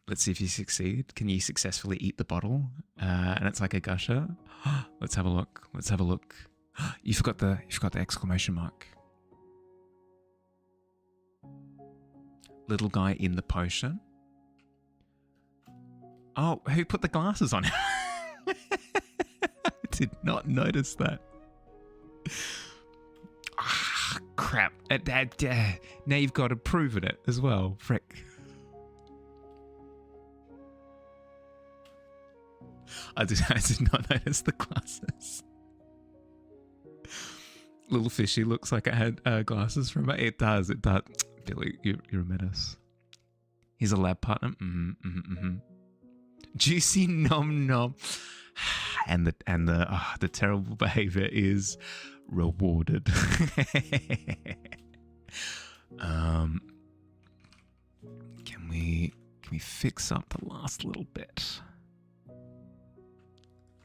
Let's see if you succeed. Can you successfully eat the bottle? And it's like a gusher. Let's have a look. Let's have a look. You forgot the exclamation mark. Little guy in the potion. Oh, who put the glasses on? I did not notice that. Ah, crap. Now you've got to prove it as well. Frick. I did not notice the glasses. Little fishy looks like it had glasses from it. It does. Billy, you're a menace. He's a lab partner. Juicy nom nom. And the terrible behavior is rewarded. Can we fix up the last little bit?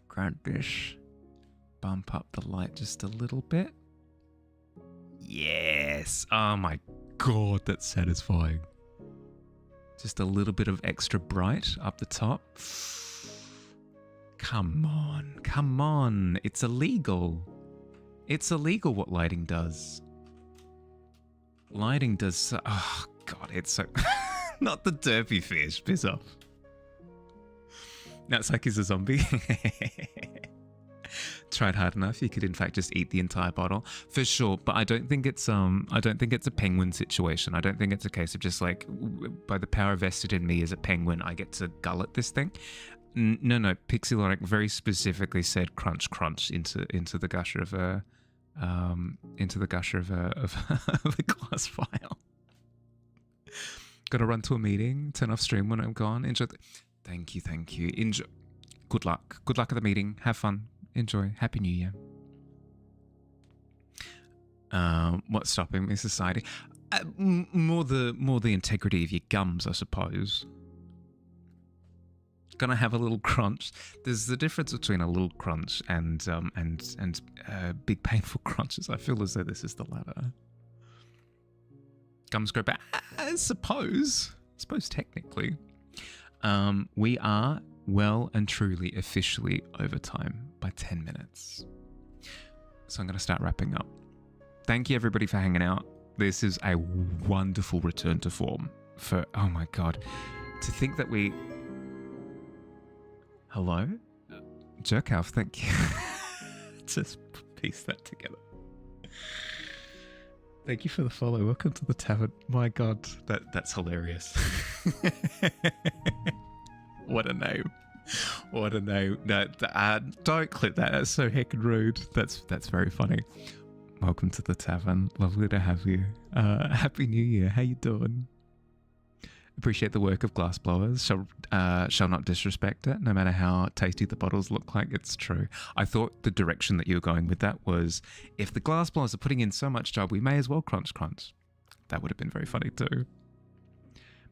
Grab this. Bump up the light just a little bit. Yes. Oh my God, that's satisfying. Just a little bit of extra bright up the top. Come on. It's illegal. It's illegal what lighting does. Lighting does so... Oh God, it's so... Not the derpy fish, piss off. No, it's like he's a zombie. Tried hard enough, you could in fact just eat the entire bottle for sure. But I don't think it's a penguin situation. I don't think it's a case of just like, by the power vested in me as a penguin, I get to gullet this thing. No, Pixie Loric very specifically said crunch into the gusher of a of a glass vial. Gotta run to a meeting. Turn off stream when I'm gone. Enjoy. Thank you. Enjoy. Good luck at the meeting. Have fun. Enjoy. Happy New Year. What's stopping me, society? More the integrity of your gums, I suppose. Gonna have a little crunch. There's the difference between a little crunch and big painful crunches. I feel as though this is the latter. Gums grow back. I suppose technically. We are well and truly officially over time by 10 minutes. So I'm going to start wrapping up. Thank you everybody for hanging out. This is a wonderful return to form for, oh my God, to think that we... Hello? Jerkow, thank you. Just piece that together. Thank you for the follow. Welcome to the tavern. My God, that's hilarious. What a name. No, don't clip that. That's so heckin' rude. That's very funny. Welcome to the tavern. Lovely to have you. Happy New Year. How you doing? Appreciate the work of glassblowers. Shall not disrespect it, no matter how tasty the bottles look like. It's true. I thought the direction that you were going with that was, if the glassblowers are putting in so much job, we may as well crunch. That would have been very funny too.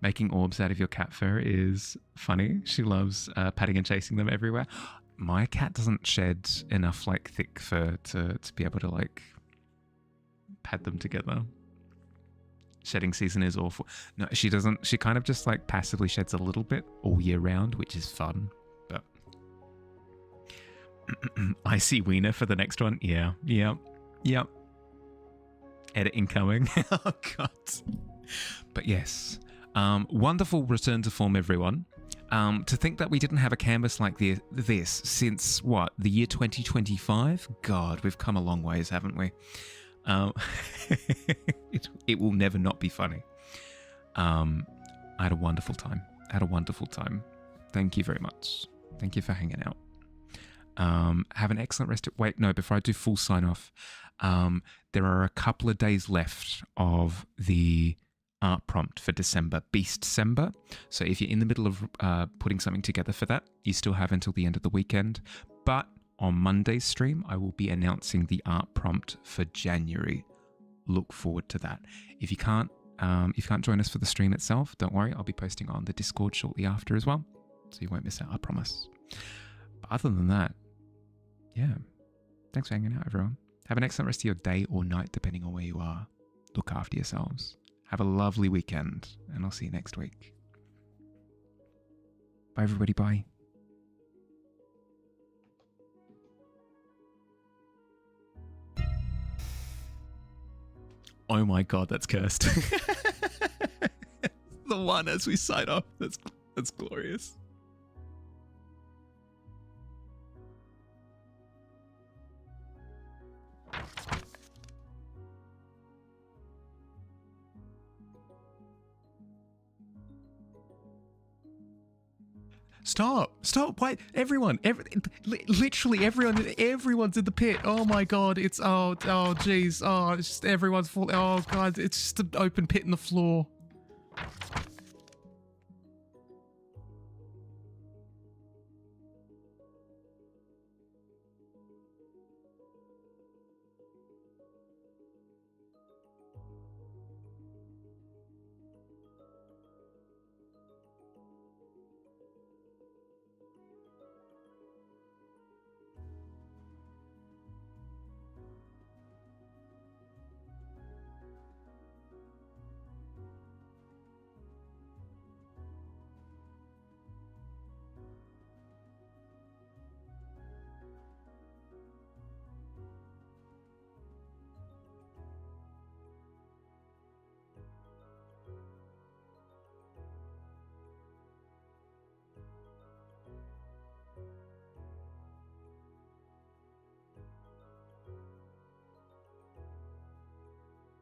Making orbs out of your cat fur is funny. She loves patting and chasing them everywhere. My cat doesn't shed enough like thick fur to be able to like pad them together. Shedding season is awful. No, she doesn't. She kind of just like passively sheds a little bit all year round, which is fun. But icy wiener for the next one. Yeah. Edit incoming. Oh god. But yes, wonderful return to form, everyone. To think that we didn't have a canvas like this since what, the year 2025? God, we've come a long ways, haven't we? It will never not be funny. I had a wonderful time. Thank you very much. Thank you for hanging out. Have an excellent rest. Wait, no, before I do full sign off, there are a couple of days left of the art prompt for December, Beast December. So if you're in the middle of putting something together for that, you still have until the end of the weekend. But on Monday's stream, I will be announcing the art prompt for January. Look forward to that. If you can't join us for the stream itself, don't worry. I'll be posting on the Discord shortly after as well, so you won't miss out, I promise. But other than that, yeah, thanks for hanging out, everyone. Have an excellent rest of your day or night, depending on where you are. Look after yourselves. Have a lovely weekend, and I'll see you next week. Bye, everybody. Bye. Oh my god, that's cursed. The one as we sign off. That's glorious. Stop, wait, everyone, literally everyone's in the pit. Oh my god, it's, jeez, it's just everyone's falling, oh god, it's just an open pit in the floor.